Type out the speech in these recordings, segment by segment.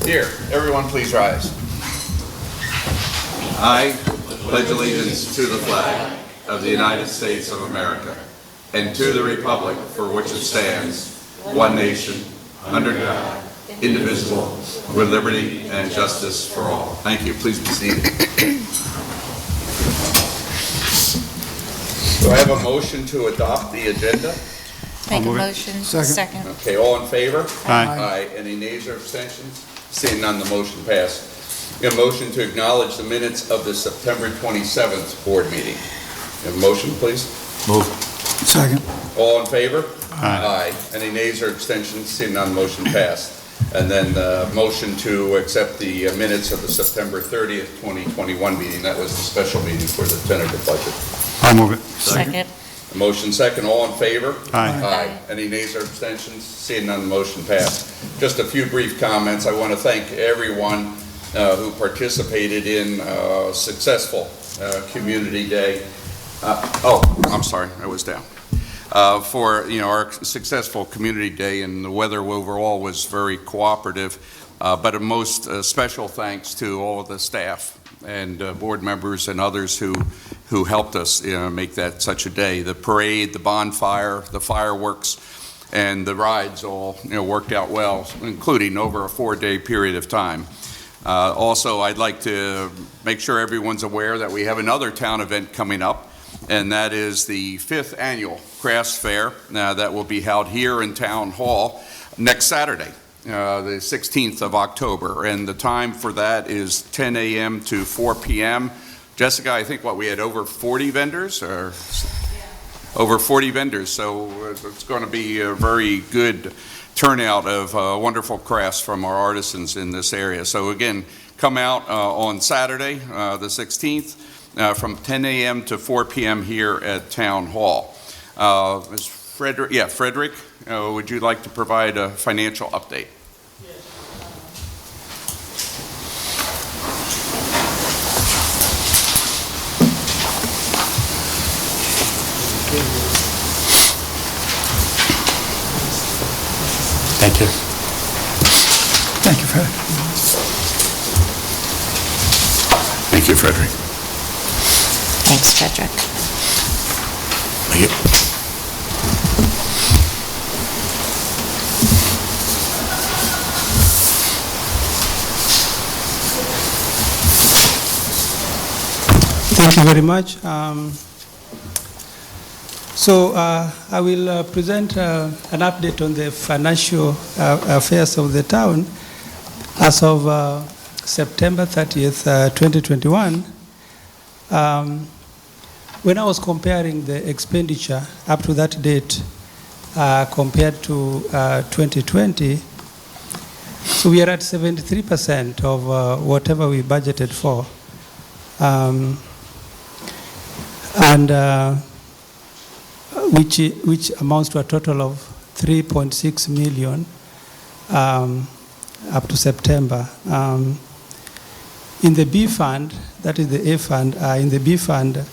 Here, everyone please rise. I pledge allegiance to the flag of the United States of America and to the republic for which it stands, one nation, under God, indivisible, with liberty and justice for all. Thank you. Please be seated. Do I have a motion to adopt the agenda? Make a motion. Second. Okay, all in favor? Aye. Any nays or abstentions? Seeing none, the motion passed. A motion to acknowledge the minutes of the September 27th board meeting. A motion, please. Move. Second. All in favor? Aye. Any nays or abstentions? Seeing none, motion passed. And then the motion to accept the minutes of the September 30th, 2021 meeting. That was the special meeting for the tentative budget. I'll move it. Second. A motion second, all in favor? Aye. Any nays or abstentions? Seeing none, the motion passed. Just a few brief comments. I want to thank everyone who participated in successful Community Day. I'm sorry, I was down. For our successful Community Day, and the weather overall was very cooperative. But a most special thanks to all of the staff and board members and others who helped us make that such a day. The parade, the bonfire, the fireworks, and the rides all worked out well, including over a 4-day period of time. Also, I'd like to make sure everyone's aware that we have another town event coming up, and that is the 5th annual Crafts Fair that will be held here in Town Hall next Saturday, the 16th of October, and the time for that is 10 a.m. to 4 p.m. Jessica, I think we had over 40 vendors, or over 40 vendors, so it's going to be a very good turnout of wonderful crafts from our artisans in this area. So again, come out on Saturday, the 16th, from 10 a.m. to 4 p.m. here at Town Hall. Ms. Frederick, would you like to provide a financial update? Thank you. Thank you, Fred. Thank you, Frederick. Thanks, Frederick. Thank you. Thank you very much. I will present an update on the financial affairs of the town as of September 30th, 2021. When I was comparing the expenditure up to that date compared to 2020, so we are at 73% of whatever we budgeted for. Which amounts to a total of 3.6 million up to September. In the B fund, that is the A fund, in the B fund,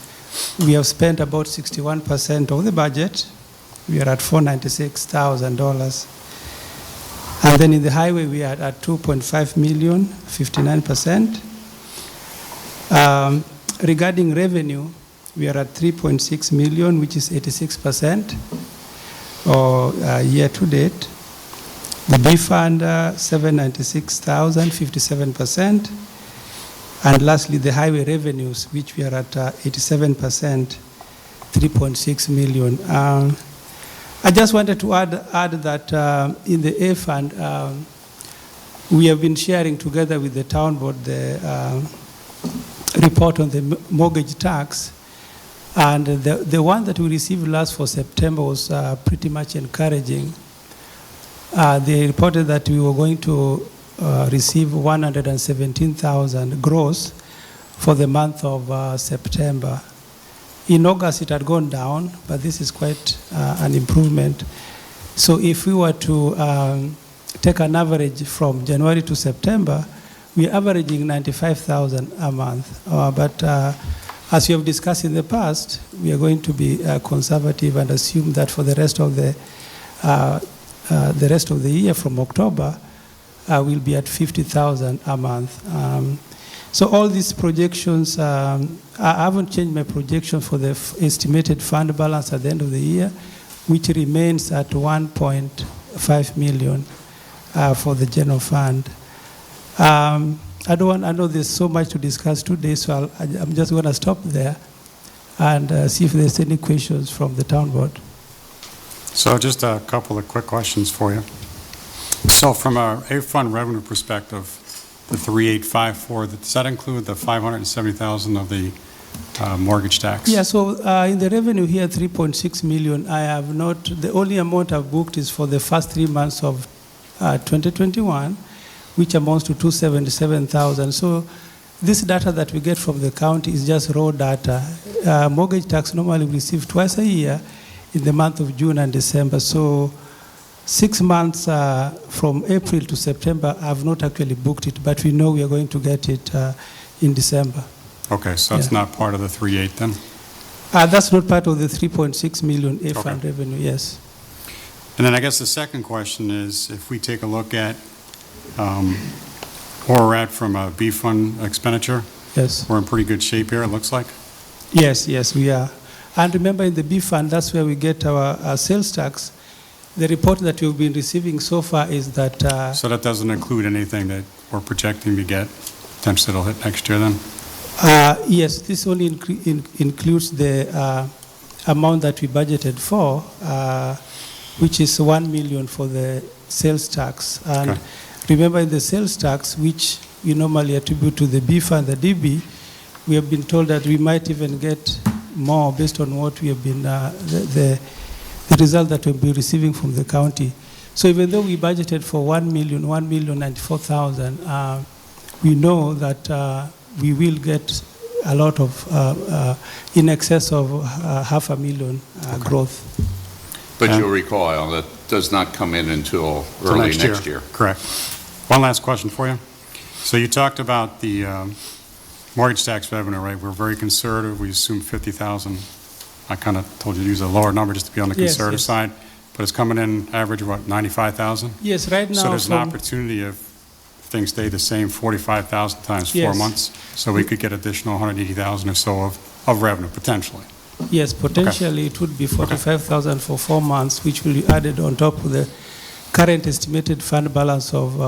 we have spent about 61% of the budget. We are at $496,000. And then in the highway, we are at 2.5 million, 59%. Regarding revenue, we are at 3.6 million, which is 86%, or year to date. The B fund, 796,000, 57%. And lastly, the highway revenues, which we are at 87%, 3.6 million. I just wanted to add that in the A fund, we have been sharing together with the town board the report on the mortgage tax. And the one that we received last for September was pretty much encouraging. They reported that we were going to receive 117,000 gross for the month of September. In August, it had gone down, but this is quite an improvement. So if we were to take an average from January to September, we're averaging 95,000 a month. But as we have discussed in the past, we are going to be conservative and assume that for the rest of the year from October, will be at 50,000 a month. So all these projections, I haven't changed my projection for the estimated fund balance at the end of the year, which remains at 1.5 million for the general fund. I know there's so much to discuss today, so I'm just going to stop there and see if there's any questions from the town board. So just a couple of quick questions for you. So from a fund revenue perspective, the 3854, does that include the 570,000 of the mortgage tax? Yeah, so in the revenue here, 3.6 million, I have not, the only amount I've booked is for the first 3 months of 2021, which amounts to 277,000. So this data that we get from the county is just raw data. Mortgage tax normally we receive twice a year in the month of June and December. So 6 months from April to September, I've not actually booked it, but we know we are going to get it in December. Okay, so it's not part of the 3.8 then? That's not part of the 3.6 million A fund revenue, yes. And then I guess the second question is, if we take a look at where we're at from a B fund expenditure, Yes. we're in pretty good shape here, it looks like. Yes, we are. And remember, in the B fund, that's where we get our sales tax. The report that we've been receiving so far is that... So that doesn't include anything that we're projecting to get, potentially it'll hit next year then? Yes, this only includes the amount that we budgeted for, which is 1 million for the sales tax. And remember, in the sales tax, which we normally attribute to the B fund, the DB, we have been told that we might even get more based on what we have been, the result that we'll be receiving from the county. So even though we budgeted for 1,094,000, we know that we will get a lot of, in excess of 500,000 growth. But you'll recall, Al, that does not come in until early next year. Correct. One last question for you. So you talked about the mortgage tax revenue, right? We're very conservative. We assume 50,000. I kind of told you to use a lower number just to be on the conservative side. But it's coming in average, what, 95,000? Yes, right now. So there's an opportunity if things stay the same, 45,000 times 4 months. So we could get additional 180,000 or so of revenue, potentially. Yes, potentially it would be 45,000 for 4 months, which will be added on top of the current estimated fund balance of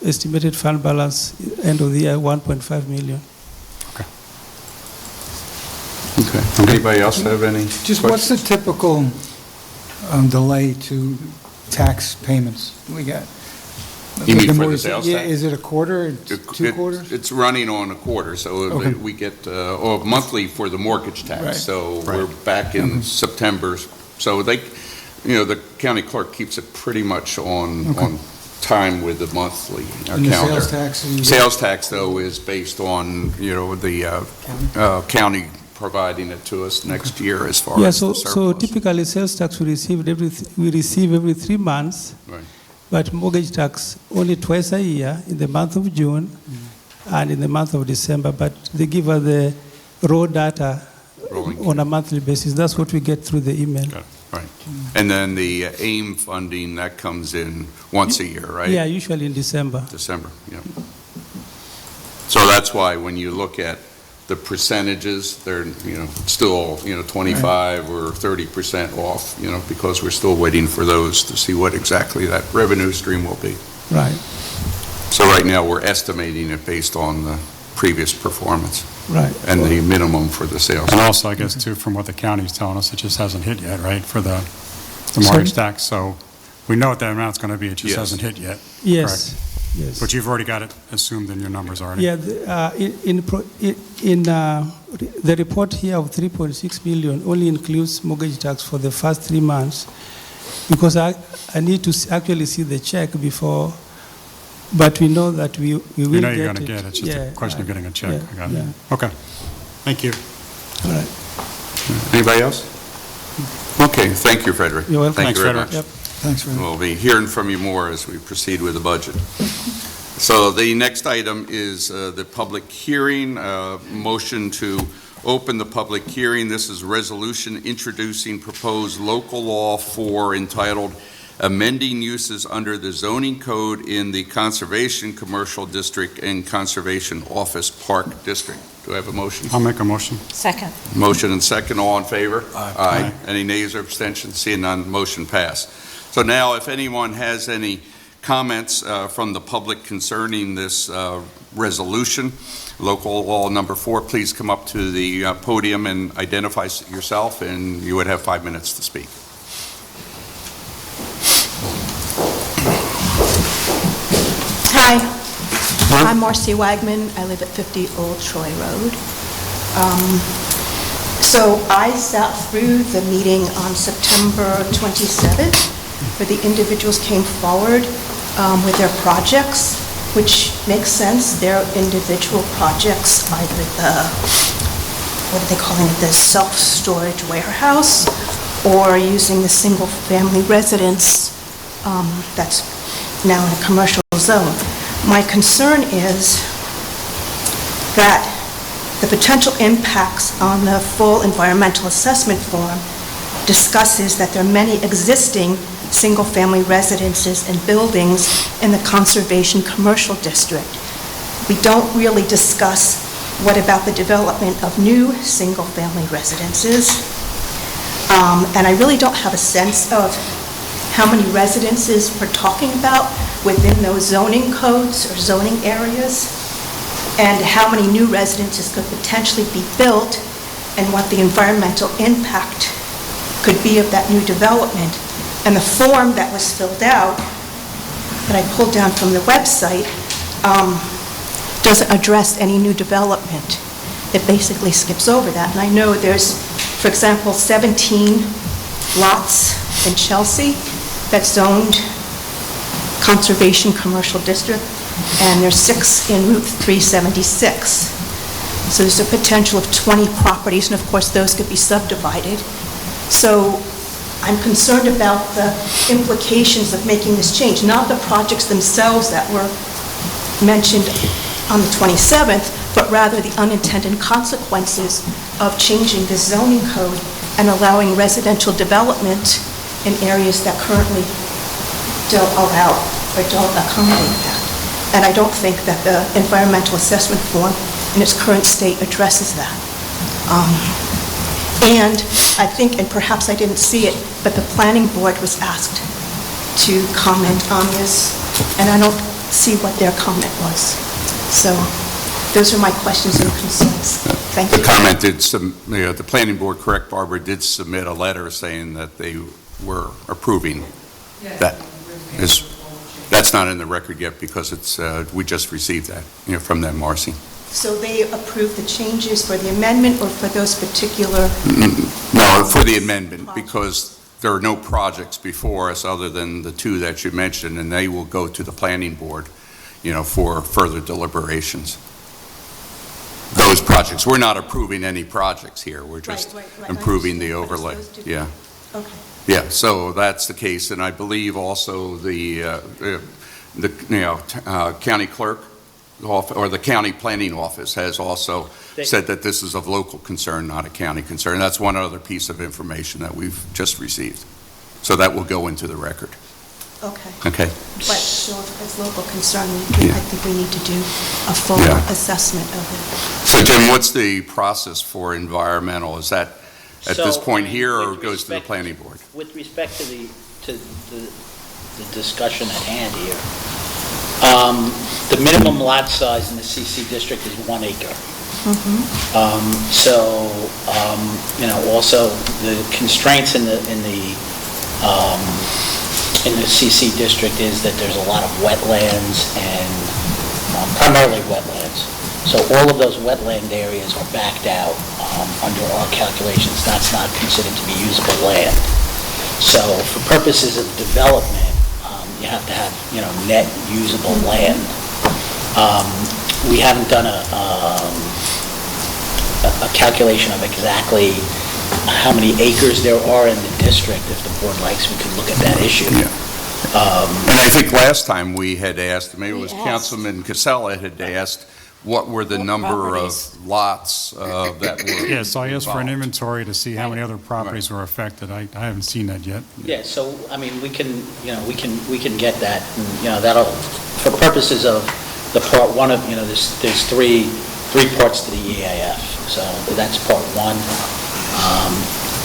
end of the year 1.5 million. Okay. Anybody else have any Just what's the typical delay to tax payments we get? You mean for the sales tax? Is it a quarter, 2 quarters? It's running on a quarter, so we get or monthly for the mortgage tax. Right. So we're back in September. So they, the county clerk keeps it pretty much on time with the monthly And the calendar. sales tax? Sales tax, though, is based on, the county providing it to us next year as far as the surplus. So typically sales tax we receive every 3 months. Right. But mortgage tax only twice a year, in the month of June and in the month of December. But they give us the raw data on a monthly basis. That's what we get through the email. Got it. Right. And then the AIM funding, that comes in once a year, right? Yeah, usually in December. December, yeah. So that's why when you look at the percentages, they're, still, 25 or 30% off, because we're still waiting for those to see what exactly that revenue stream will be. Right. So right now, we're estimating it based on the previous performance. Right. And the minimum for the sales. And also, I guess, too, from what the county's telling us, it just hasn't hit yet, right, for the mortgage tax. So we know what that amount's going to be. It just hasn't hit yet. Yes. Correct. Yes. But you've already got it assumed in your numbers already. Yeah, the report here of 3.6 million only includes mortgage tax for the first 3 months, because I need to actually see the check before, but we know that we will get it. You know you're going to get it. It's just a question of getting a check. I got it. Okay. Thank you. All right. Anybody else? Okay, thank you, Frederick. You're welcome. Thank you very much. Yep. Thanks very much. We'll be hearing from you more as we proceed with the budget. So the next item is the public hearing, motion to open the public hearing. This is a resolution introducing proposed local law 4 entitled amending uses under the zoning code in the Conservation Commercial District and Conservation Office Park District. Do I have a motion? I'll make a motion. Second. Motion and second, all in favor? Aye. Any nays or abstentions? Seeing none, motion passed. So now, if anyone has any comments from the public concerning this resolution, local law number 4, please come up to the podium and identify yourself, and you would have 5 minutes to speak. Hi, I'm Marcy Wagman. I live at 50 Old Troy Road. So I sat through the meeting on September 27th, where the individuals came forward with their projects, which makes sense. They're individual projects, either the, what are they calling it, the self-storage warehouse, or using the single-family residence that's now in a commercial zone. My concern is that the potential impacts on the full environmental assessment form discusses that there are many existing single-family residences and buildings in the Conservation Commercial District. We don't really discuss what about the development of new single-family residences. And I really don't have a sense of how many residences we're talking about within those zoning codes or zoning areas, and how many new residences could potentially be built, and what the environmental impact could be of that new development. And the form that was filled out, that I pulled down from the website, doesn't address any new development. It basically skips over that. And I know there's, for example, 17 lots in Chelsea that's zoned Conservation Commercial District, and there's 6 in Route 376. So there's a potential of 20 properties, and of course those could be subdivided. So I'm concerned about the implications of making this change, not the projects themselves that were mentioned on the 27th, but rather the unintended consequences of changing the zoning code and allowing residential development in areas that currently don't allow or don't accommodate that. And I don't think that the environmental assessment form in its current state addresses that. And I think, and perhaps I didn't see it, but the planning board was asked to comment on this, and I don't see what their comment was. So those are my questions and concerns. Thank you. The comment did, the planning board, correct, Barbara, did submit a letter saying that they were approving that. That's not in the record yet because it's, we just received that, from them, Marcy. So they approved the changes for the amendment or for those particular? No, for the amendment, because there are no projects before us other than the 2 that you mentioned, and they will go to the planning board, for further deliberations. Those projects. We're not approving any projects here. We're just Right. improving the overlay. Yeah. Okay. Yeah, so that's the case, and I believe also the county clerk or the county planning office has also said that this is of local concern, not a county concern. That's one other piece of information that we've just received. So that will go into the record. Okay. Okay. But still, as local concern, Yeah. I think we need to do a full Yeah. assessment of it. So Jim, what's the process for environmental? Is that at this So, point I mean, here or with goes to the respect- planning board? With respect to the discussion at hand here, the minimum lot size in the CC district is 1 acre. Also the constraints in the CC district is that there's a lot of wetlands and primarily wetlands. So all of those wetland areas are backed out under our calculations. That's not considered to be usable land. So for purposes of development, you have to have, net usable land. We haven't done a calculation of exactly how many acres there are in the district. If the board likes, we can look at that issue. Yeah. And I think last time we had asked, maybe it was We asked. Councilman Casella had asked what were the number of Properties. lots that were Yeah, so I asked for an involved? inventory to see how many other properties were affected. I haven't seen that yet. Yeah, so, I mean, we can get that, and, that'll, for purposes of the part one of, there's three parts to the EAF, so that's part one.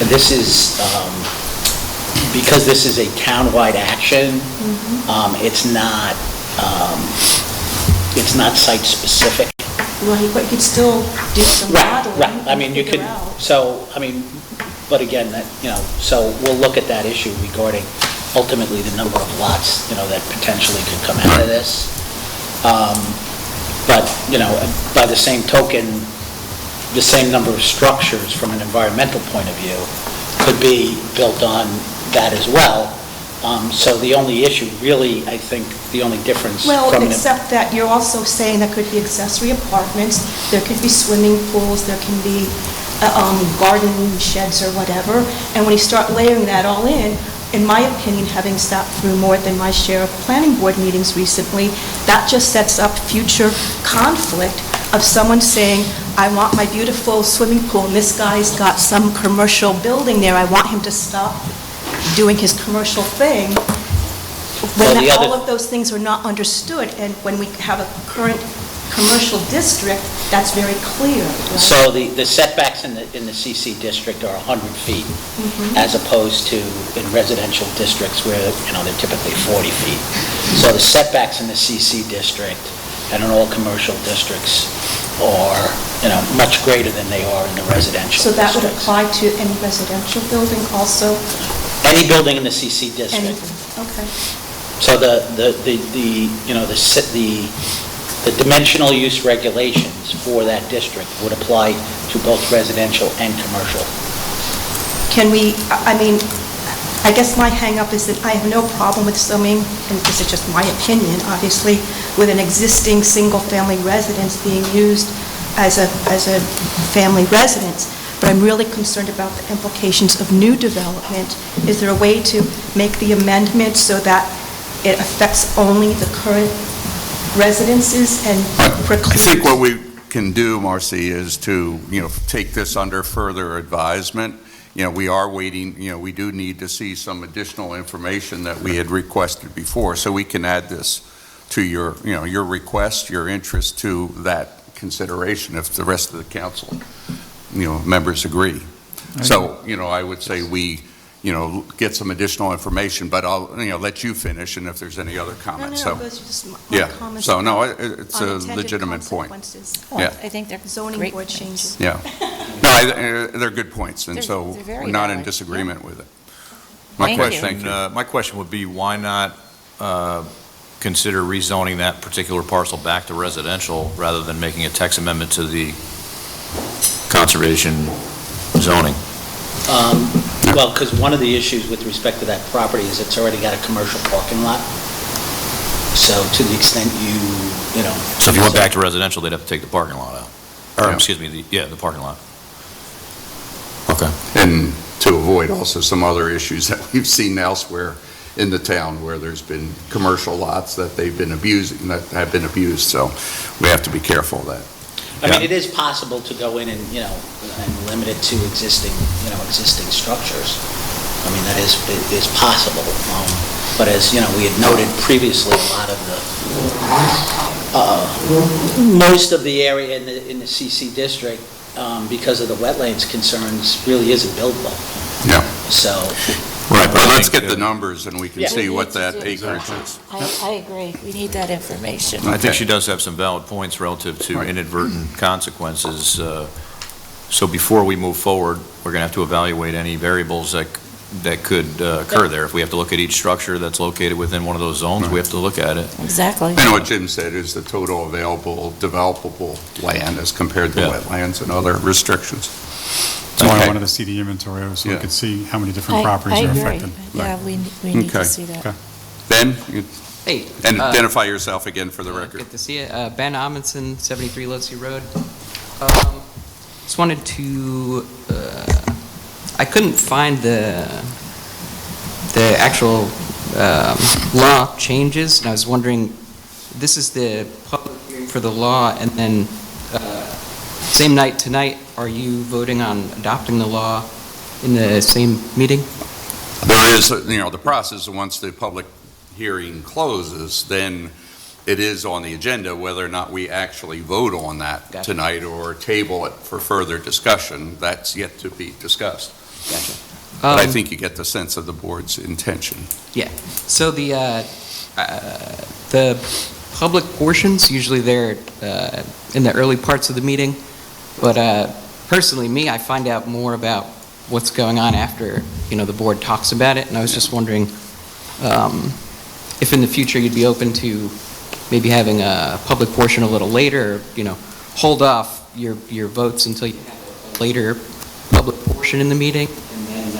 And this is, because this is a townwide action, it's not site-specific. Right, but you could still do some modeling. Right, I mean, you could, figure out. so, I mean, but again, that, so we'll look at that issue regarding ultimately the number of lots, that potentially could come out of this. But, by the same token, the same number of structures from an environmental point of view could be built on that as well. So the only issue, really, I think, the only difference Well, from except that you're also saying there could be accessory apartments, there could be swimming pools, there can be garden sheds or whatever, and when you start layering that all in my opinion, having sat through more than my share of planning board meetings recently, that just sets up future conflict of someone saying, I want my beautiful swimming pool, and this guy's got some commercial building there, I want him to stop doing his commercial thing. Well, When the other- all of those things are not understood, and when we have a current commercial district, that's very clear, right? So the setbacks in the CC district are 100 feet, as opposed to in residential districts where, they're typically 40 feet. So the setbacks in the CC district and in all commercial districts are, much greater than they are in the residential So that would districts. apply to any residential building also? Any building in the CC district. Anything, okay. So the dimensional use regulations for that district would apply to both residential and commercial. Can we, I guess my hang-up is that I have no problem with zoning, and this is just my opinion, obviously, with an existing single-family residence being used as a family residence, but I'm really concerned about the implications of new development. Is there a way to make the amendment so that it affects only the current residences and precludes? I think what we can do, Marcy, is to, take this under further advisement. We are waiting, we do need to see some additional information that we had requested before, so we can add this to your, your request, your interest to that consideration if the rest of the council, members agree. So, I would say we, get some additional information, but I'll, let you finish, and if there's any other comments. No, those are just my Yeah, comments. so no, about it's a unintended legitimate point. consequences. Well, Yeah. I think they're Zoning great board points. changes. Yeah. No, they're good points, and They're- so they're very we're not in valid, disagreement with it. Thank you. Thank you. My question would be, why not consider rezoning that particular parcel back to residential rather than making a text amendment to the conservation zoning? Well, because one of the issues with respect to that property is it's already got a commercial parking lot. So to the extent So if you went back to residential, they'd have to take the parking lot out. Or, Yeah. excuse me, the parking lot. Okay. And to avoid also some other issues that we've seen elsewhere in the town where there's been commercial lots that they've been abusing, that have been abused, so we have to be careful of that. I mean, it is possible to go in and, and limit it to existing structures. I mean, that is possible. But as, we had noted previously, a lot of most of the area in the CC district, because of the wetlands concerns, really isn't buildable. Yeah. So, Right, Well, let's get the numbers and we can Yeah. see We what need to that do acreage that. is. I agree. We need that information. I think Okay. she does have some valid points relative to inadvertent consequences. So before we move forward, we're going to have to evaluate any variables that could occur there. If we have to look at each structure that's located within one of those zones, we have to look at it. Exactly. And what Jim said is the total available developable land as compared to Yeah. wetlands and other restrictions. That's why I Okay. wanted to see the inventory, so we Yeah. could see how many different properties are I affected. agree. Yeah, we need to Okay. see that. Okay. Ben, you- Hey. and identify yourself again for the record. Good to see you. Ben Amundsen, 73 Lotsie Road. Just wanted to, I couldn't find the actual law changes, and I was wondering this is the public hearing for the law, and then same night tonight, are you voting on adopting the law in the same meeting? There is, the process, once the public hearing closes, then it is on the agenda whether or not we actually vote on that Gotcha. tonight or table it for further discussion. That's yet to be discussed. Gotcha. But I think you get the sense of the board's intention. So the public portions, usually they're in the early parts of the meeting, but personally, me, I find out more about what's going on after, the board talks about it, and I was just wondering if in the future you'd be open to maybe having a public portion a little later, or, hold off your votes until you have a later public portion in the meeting, and then,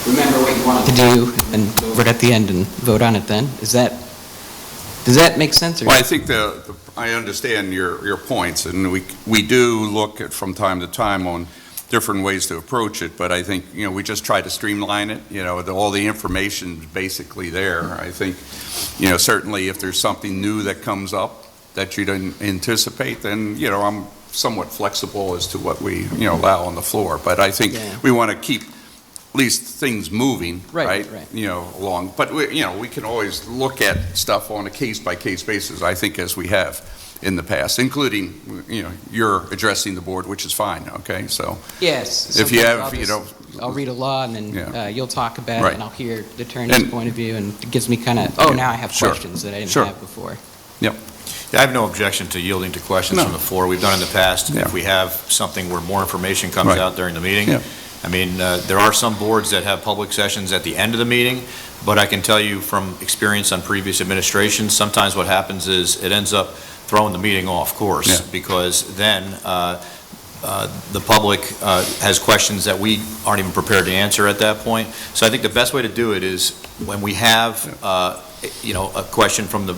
remember what you wanted to do, and go over it at the end and vote on it then? Does that make sense? Or? Well, I think I understand your points, and we do look at from time to time on different ways to approach it, but I think, we just try to streamline it, all the information basically there. I think, certainly if there's something new that comes up that you didn't anticipate, then, I'm somewhat flexible as to what we, allow on the floor. But I think we want to keep at least things moving, right? Along. But, we can always look at stuff on a case-by-case basis, I think, as we have in the past, including, you're addressing the board, which is fine, okay? So Yes. if you have, I'll read a law, and then you'll talk about Right. it, and I'll hear the attorney's point of view, and it gives me kind of, now I have Sure. questions that I didn't Sure. have before. Yeah, I have no objection to yielding to questions No. from the floor. We've done in the past. Yeah. If we have something where more information comes Right. out during the meeting. Yeah. I mean, there are some boards that have public sessions at the end of the meeting, but I can tell you from experience on previous administrations, sometimes what happens is it ends up throwing the meeting off course, Yeah. because then the public has questions that we aren't even prepared to answer at that point. So I think the best way to do it is when we have, a question from the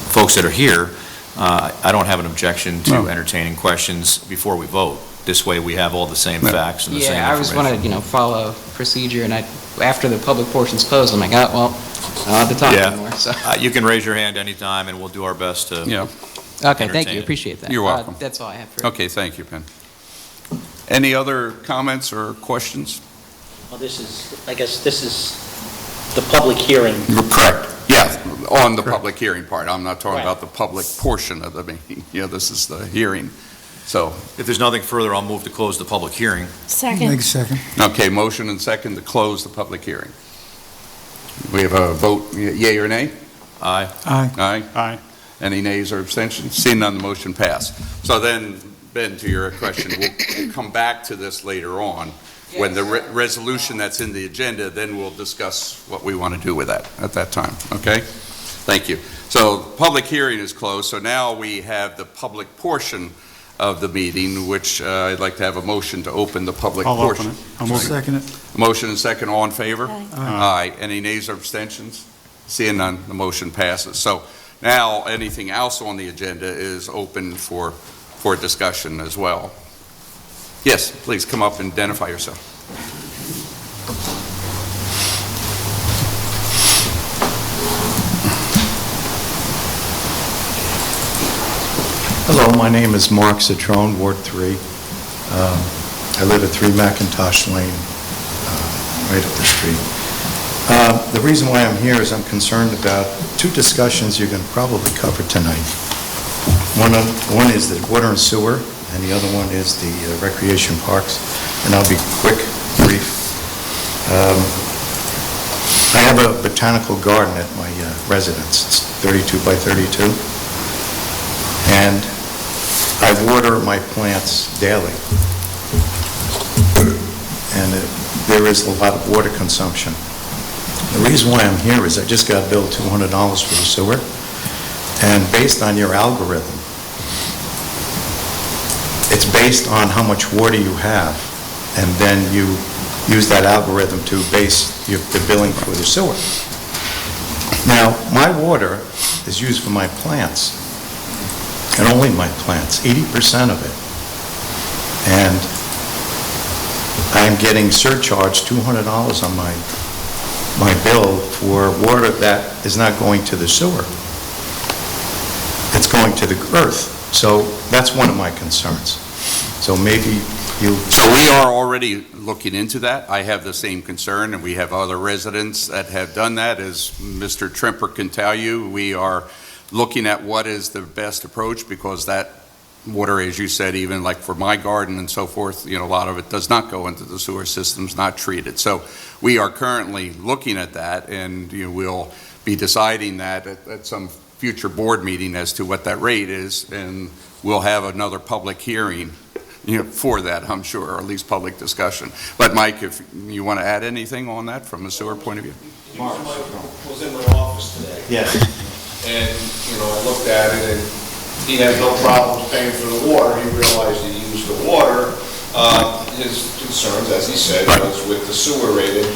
folks that are here, I don't have an objection to No. entertaining questions before we vote. This way, we have all the same Yeah. facts and the same Yeah, I information. just want to, follow procedure, and after the public portion's closed, I'm like, I don't have to talk Yeah. anymore, so. You can raise your hand anytime, and we'll do our best to. Yeah. Okay, thank entertain you, it. appreciate that. You're welcome. That's all I have for. Okay, thank you, Penn. Any other comments or questions? Well, I guess this is the public hearing. Correct. Yeah, on the public hearing part. I'm not talking Right. about the public portion of the meeting. This is the hearing. So, If there's nothing further, I'll move to close the public hearing. Second. Make a second. okay, motion and second to close the public hearing. We have a vote, yea or nay? Aye. Aye. Aye. Aye. Any nays or abstentions? Seeing none, the motion passed. So then, Ben, to your question, we'll come back to this later on. When the resolution that's in the agenda, then we'll discuss what we want to do with that at that time, okay? Thank you. So, public hearing is closed, so now we have the public portion of the meeting, which I'd like to have a motion to open the public I'll portion. open it. I'll I'll move it. second it. Motion and second, all in favor? Aye. Aye. Any nays or abstentions? Seeing none, the motion passes. So now, anything else on the agenda is open for discussion as well. Yes, please come up and identify yourself. Hello, my name is Mark Citron, Ward 3. I live at 3 McIntosh Lane, right up the street. The reason why I'm here is I'm concerned about two discussions you're going to probably cover tonight. One is the water and sewer, and the other one is the recreation parks, and I'll be quick, brief. I have a botanical garden at my residence. It's 32 by 32. And I water my plants daily. And there is a lot of water consumption. The reason why I'm here is I just got billed $200 for the sewer, and based on your algorithm, it's based on how much water you have, and then you use that algorithm to base the billing for the sewer. Now, my water is used for my plants, and only my plants, 80% of it. And I'm getting surcharged $200 on my my bill for water that is not going to the sewer. It's going to the earth. So that's one of my concerns. So maybe you... So we are already looking into that. I have the same concern, and we have other residents that have done that. As Mr. Trimper can tell you, we are looking at what is the best approach, because that water, as you said, even like for my garden and so forth, a lot of it does not go into the sewer systems, not treated. So we are currently looking at that, and we'll be deciding that at some future board meeting as to what that rate is, and we'll have another public hearing for that, I'm sure, or at least public discussion. But Mike, if you want to add anything on that from a sewer point of view? Mark was in my office today. Yes. And, I looked at it, and he had no problems paying for the water. He realized he used the water. His concerns, as he said, was with the sewer rating.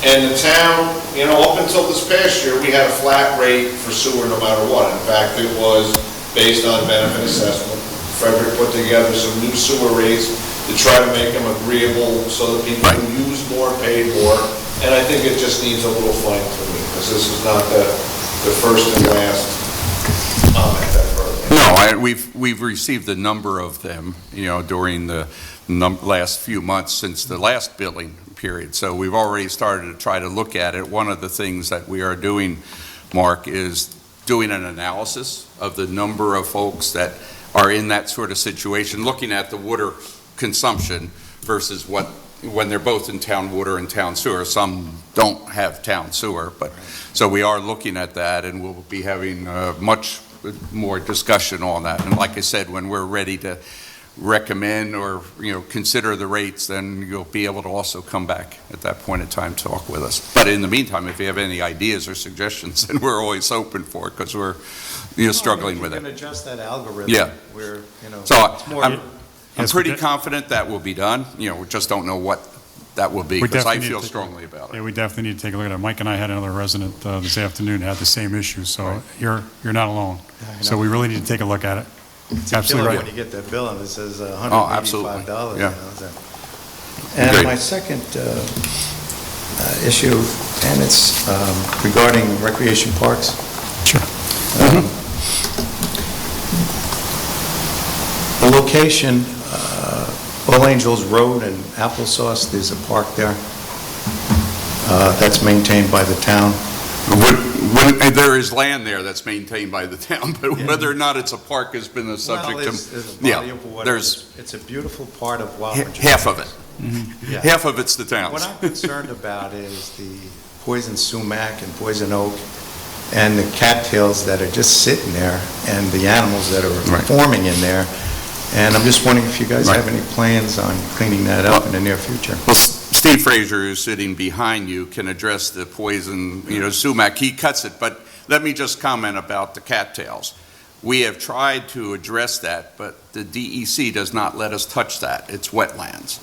And the town, up until this past year, we had a flat rate for sewer no matter what. In fact, it was based on benefit assessment. Frederick put together some new sewer rates to try to make them agreeable so that people who use more pay more. And I think it just needs a little fine tuning, because this is not the first and last comment I've heard. No, we've received a number of them, during the last few months since the last billing period. So we've already started to try to look at it. One of the things that we are doing, Mark, is doing an analysis of the number of folks that are in that sort of situation, looking at the water consumption versus when they're both in town water and town sewer. Some don't have town sewer, but so we are looking at that, and we'll be having much more discussion on that. And like I said, when we're ready to recommend or consider the rates, then you'll be able to also come back at that point in time to talk with us. But in the meantime, if you have any ideas or suggestions, then we're always open for it, because we're struggling with it. You can adjust that algorithm. Yeah. Where, So it's more... I'm pretty confident that will be done. We just don't know what that will be, because I feel strongly about it. Yeah, we definitely need to take a look at it. Mike and I had another resident this afternoon who had the same issue, so you're not alone. So we really need to take a look at it. It's absolutely right. When you get that bill and it says absolutely. $185. Yeah. And Great. my second issue, and it's regarding recreation parks. Sure. The location, All Angels Road and Applesauce, there's a park there that's maintained by the town. There is land there that's maintained by the town, but whether or not it's a park has been the subject there's a body of water. there's It's a beautiful part of Wappinger. half of it. Yeah. Half of it's the town's. What I'm concerned about is the poison sumac and poison oak and the cattails that are just sitting there, and the animals that are forming in there. And I'm just wondering if you guys have any plans on cleaning that up in the near future. Well, Steve Frazier, who's sitting behind you, can address the poison, sumac. He cuts it, but let me just comment about the cattails. We have tried to address that, but the DEC does not let us touch that. It's wetlands,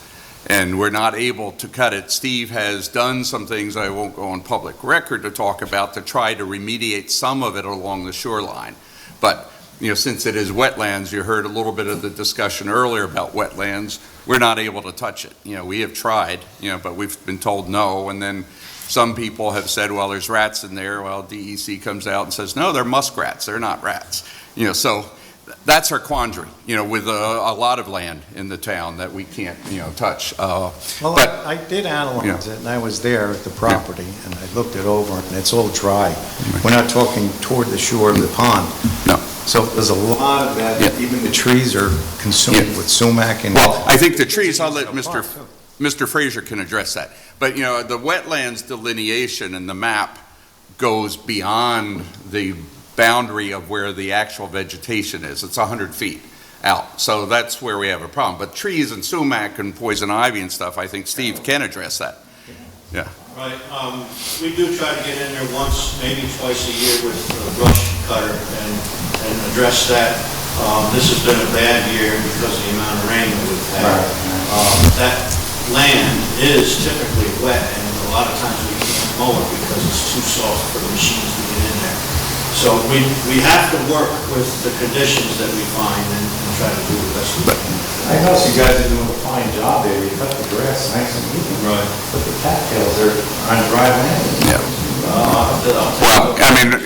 and we're not able to cut it. Steve has done some things I won't go on public record to talk about to try to remediate some of it along the shoreline. But since it is wetlands, you heard a little bit of the discussion earlier about wetlands. We're not able to touch it. We have tried, but we've been told no. And then some people have said, well, there's rats in there. Well, DEC comes out and says, no, they're muskrats. They're not rats. So that's our quandary, with a lot of land in the town that we can't, touch. Well, I did analyze it, and I was there at the property, and I looked it over, and it's all dry. We're not talking toward the shore of the pond. No. So there's a lot of that, even the trees are consumed with sumac and... Well, I think the trees, I'll let Mr. Frazier can address that. But, the wetlands delineation and the map goes beyond the boundary of where the actual vegetation is. It's 100 feet out. So that's where we have a problem. But trees and sumac and poison ivy and stuff, I think Steve can address that. Yeah. Right. We do try to get in there once, maybe twice a year with a brush cutter and address that. This has been a bad year because of the amount of rain that we've had. That land is typically wet, and a lot of times we can't mow it because it's too soft for the machines to get in there. So we have to work with the conditions that we find and try to do the best we can. I notice you guys are doing a fine job there. You cut the grass nice and even. Right. But the cattails are on dry land. Yeah. Well, I mean,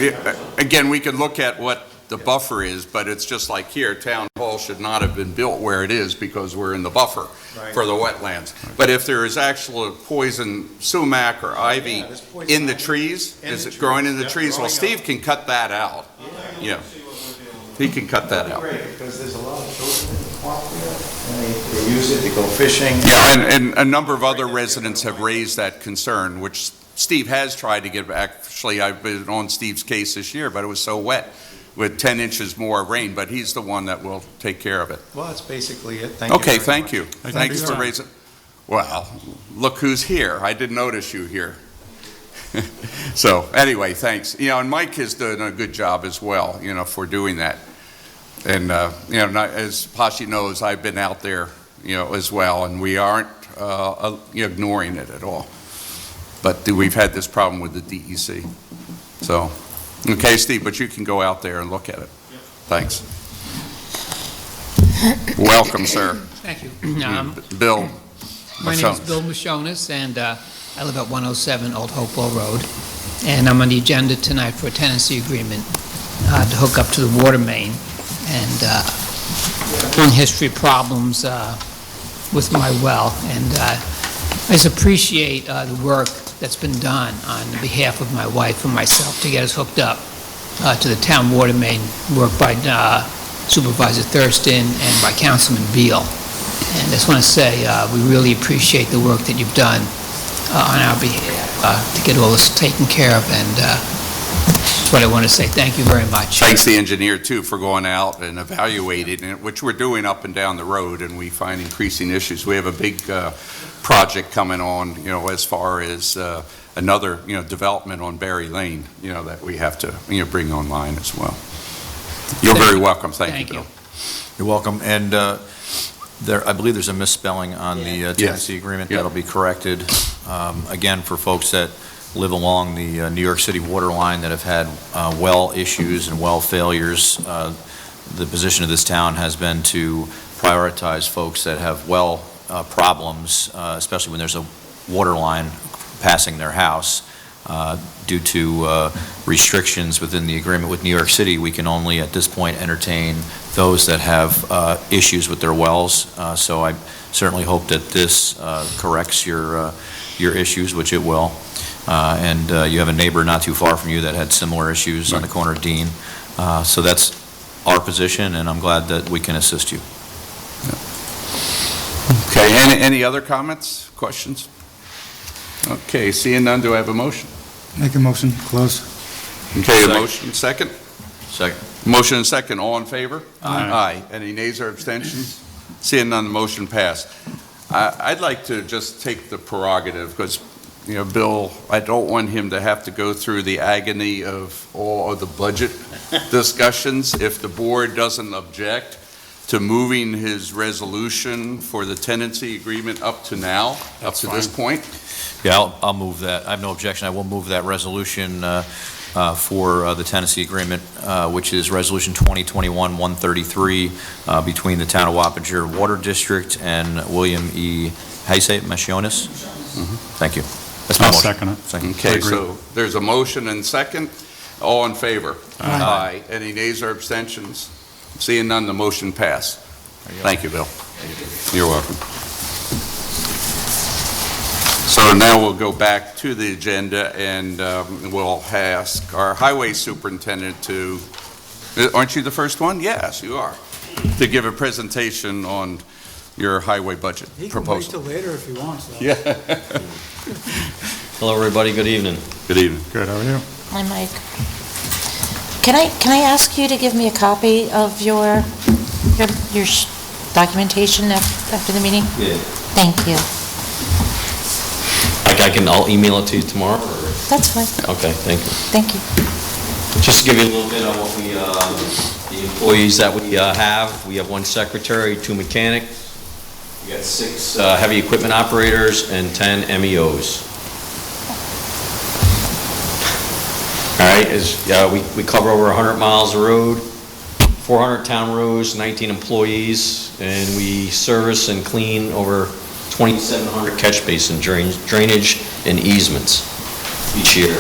again, we could look at what the buffer is, but it's just like here, Town Hall should not have been built where it is because we're in the buffer for the wetlands. But if there is actual poison sumac or ivy in the trees, is it growing in the trees? Well, Steve can cut that out. Yeah, he can cut that out. Great, because there's a lot of children in the park there, and they use it to go fishing. Yeah, and a number of other residents have raised that concern, which Steve has tried to get back. Actually, I've been on Steve's case this year, but it was so wet with 10 inches more rain, but he's the one that will take care of it. Well, that's basically it. Thank you. Okay, very thank much. you. Thanks for raising. Well, look who's here. I didn't notice you here. So, anyway, thanks. You know, and Mike has done a good job as well, you know, for doing that. And, you know, as Pashi knows, I've been out there, you know, as well, and we aren't ignoring it at all. But we've had this problem with the DEC. So, okay, Steve, but you can go out there and look at it. Thanks. Welcome, sir. Thank you. Bill. My name is Bill Mishonis, and I live at 107 Old Hopewell Road. And I'm on the agenda tonight for a tenancy agreement to hook up to the water main. And long history problems with my well. And I just appreciate the work that's been done on behalf of my wife and myself to get us hooked up to the town water main, work by Supervisor Thurston and by Councilman Beal. And I just want to say we really appreciate the work that you've done on our behalf to get all this taken care of, and that's what I want to say. Thank you very much. Thanks the engineer, too, for going out and evaluating it, which we're doing up and down the road, and we find increasing issues. We have a big project coming on, you know, as far as another, you know, development on Berry Lane, you know, that we have to, you know, bring online as well. You're very welcome. Thank you, Bill. You're welcome. And I believe there's a misspelling on the tenancy agreement. Yep. That'll be corrected. Again, for folks that live along the New York City water line that have had well issues and well failures, the position of this town has been to prioritize folks that have well problems, especially when there's a water line passing their house. Due to restrictions within the agreement with New York City, we can only at this point entertain those that have issues with their wells. So I certainly hope that this corrects your issues, which it will. And you have a neighbor not too far from you that had similar issues on the corner of Dean. So that's our position, and I'm glad that we can assist you. Okay, any other comments, questions? Okay, seeing none, do I have a motion? Make a motion, close. Okay, a Second. motion, second? Second. Motion and second, all in favor? Aye. Any nays or abstentions? Seeing none, the motion passed. I'd like to just take the prerogative, because, you know, Bill, I don't want him to have to go through the agony of all of the budget discussions. If the board doesn't object to moving his resolution for the tenancy agreement up to now, up to this point. Yeah, I'll move that. I have no objection. I will move that resolution for the tenancy agreement, which is Resolution 2021-133 between the Town of Wappinger Water District and William E. How you say it, Mishonis? Thank you. That's my I'll motion. second it. Thank you. Okay, so there's a motion and second. All in favor? Aye. Any nays or abstentions? Seeing none, the motion passed. Thank you, Bill. You're welcome. So now we'll go back to the agenda, and we'll ask our highway superintendent to, aren't you the first one? Yes, you are, to give a presentation on your highway budget proposal. He can wait till later if he wants. Though. Yeah. Hello, everybody. Good evening. Good evening. Good, how are you? Hi, Mike. Can I ask you to give me a copy of your documentation after the meeting? Yeah. Thank you. I'll email it to you tomorrow? Or? That's fine. Okay, thank you. Thank you. Just to give you a little bit on what we, the employees that we have. We have 1 secretary, 2 mechanics. We got 6 heavy equipment operators and 10 MEOs. All right, we cover over 100 miles of road, 400 town roads, 19 employees, and we service and clean over 2,700 catch basin drainage and easements each year.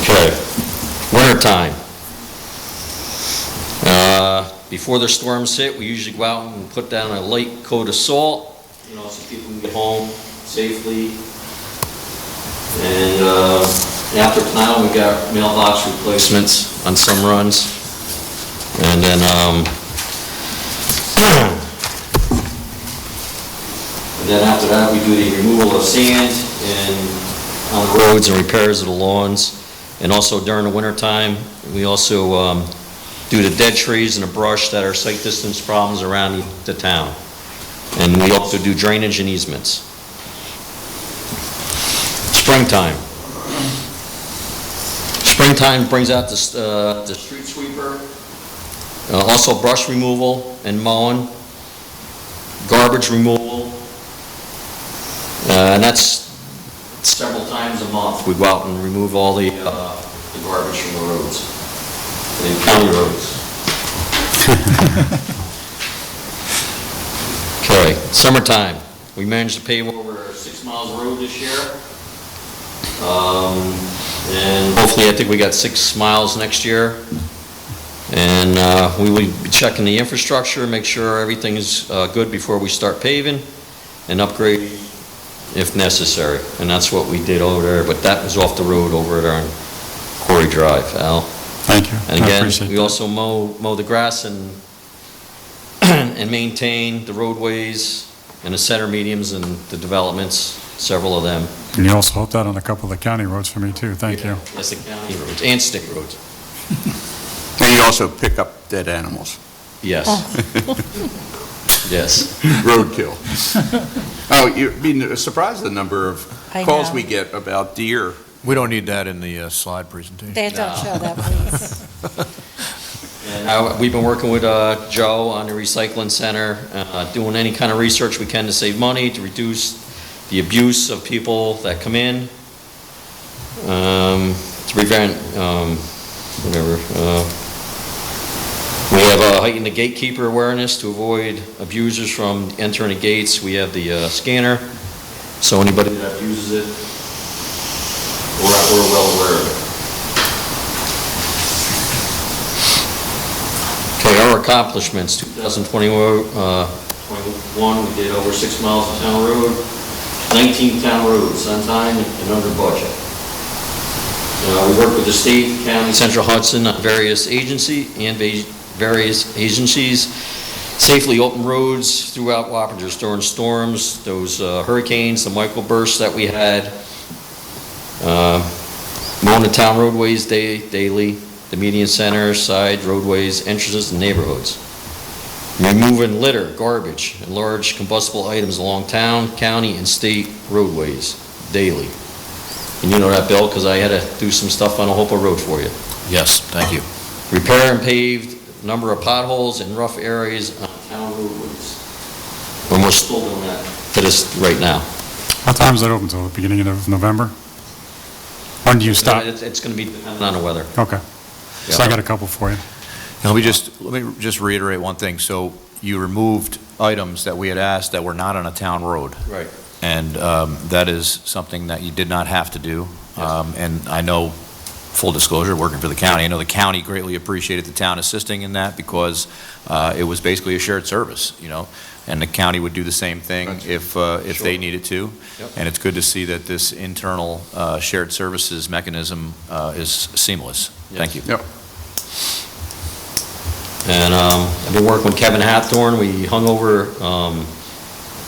Okay, winter time. Before the storms hit, we usually go out and put down a light coat of salt, so people can get home safely. And after plowing, we got mailbox replacements on some runs. And then, after that, we do the removal of sand and on the roads and repairs of the lawns. And also during the winter time, we also do the dead trees and the brush that are sight distance problems around the town. And we also do drainage and easements. Springtime. Springtime brings out the street sweeper, also brush removal and mowing, garbage removal, and that's several times a month. We go out and remove all the garbage from the roads, the county roads. Okay, summertime. We managed to pave over 6 miles of road this year. And hopefully, I think we got 6 miles next year. And we will be checking the infrastructure, make sure everything is good before we start paving, and upgrade if necessary. And that's what we did over there, but that was off the road over there on Quarry Drive, Al. Thank you. And I again, appreciate we that. also mow the grass and and maintain the roadways and the center medians and the developments, several of them. And you also helped out on a couple of the county roads for me, too. Thank you. Yes, the county roads and state roads. And you also pick up dead animals. Yes. Yes. Roadkill. Oh, you'd be surprised the number of I calls know. we get about deer. We don't need that in the slide presentation. They don't show that, please. And we've been working with Joe on the recycling center, doing any kind of research we can to save money, to reduce the abuse of people that come in, to prevent whatever. We have heightened the gatekeeper awareness to avoid abusers from entering the gates. We have the scanner, so anybody that uses it, we're well aware of it. Okay, our accomplishments, 2021, we did over 6 miles of town road, 19 town roads on time and under budget. We work with the state, county, Central Hudson, on various agencies, safely open roads throughout Wappingers during storms, those hurricanes, the microbursts that we had, mowing the town roadways daily, the median centers, side roadways, entrances, and neighborhoods. Removing litter, garbage, and large combustible items along town, county, and state roadways daily. And you know that, Bill, because I had to do some stuff on Ohopa Road for you. Yes, thank you. Repair and paved number of potholes and rough areas on town roadways. And we're still doing that to this right now. What time is that open till? The beginning of November? When do you stop? It's going to be dependent on the weather. Okay. So I got a couple for you. Now, let me just reiterate one thing. So you removed items that we had asked that were not on a town road. Right. And that is something that you did not have to do. And I know, full disclosure, working for the county, I know the county greatly appreciated the town assisting in that because it was basically a shared service, and the county would do the same thing if they needed to. Yep. And it's good to see that this internal shared services mechanism is seamless. Thank you. Yep. And I've been working with Kevin Hathorn. We hung over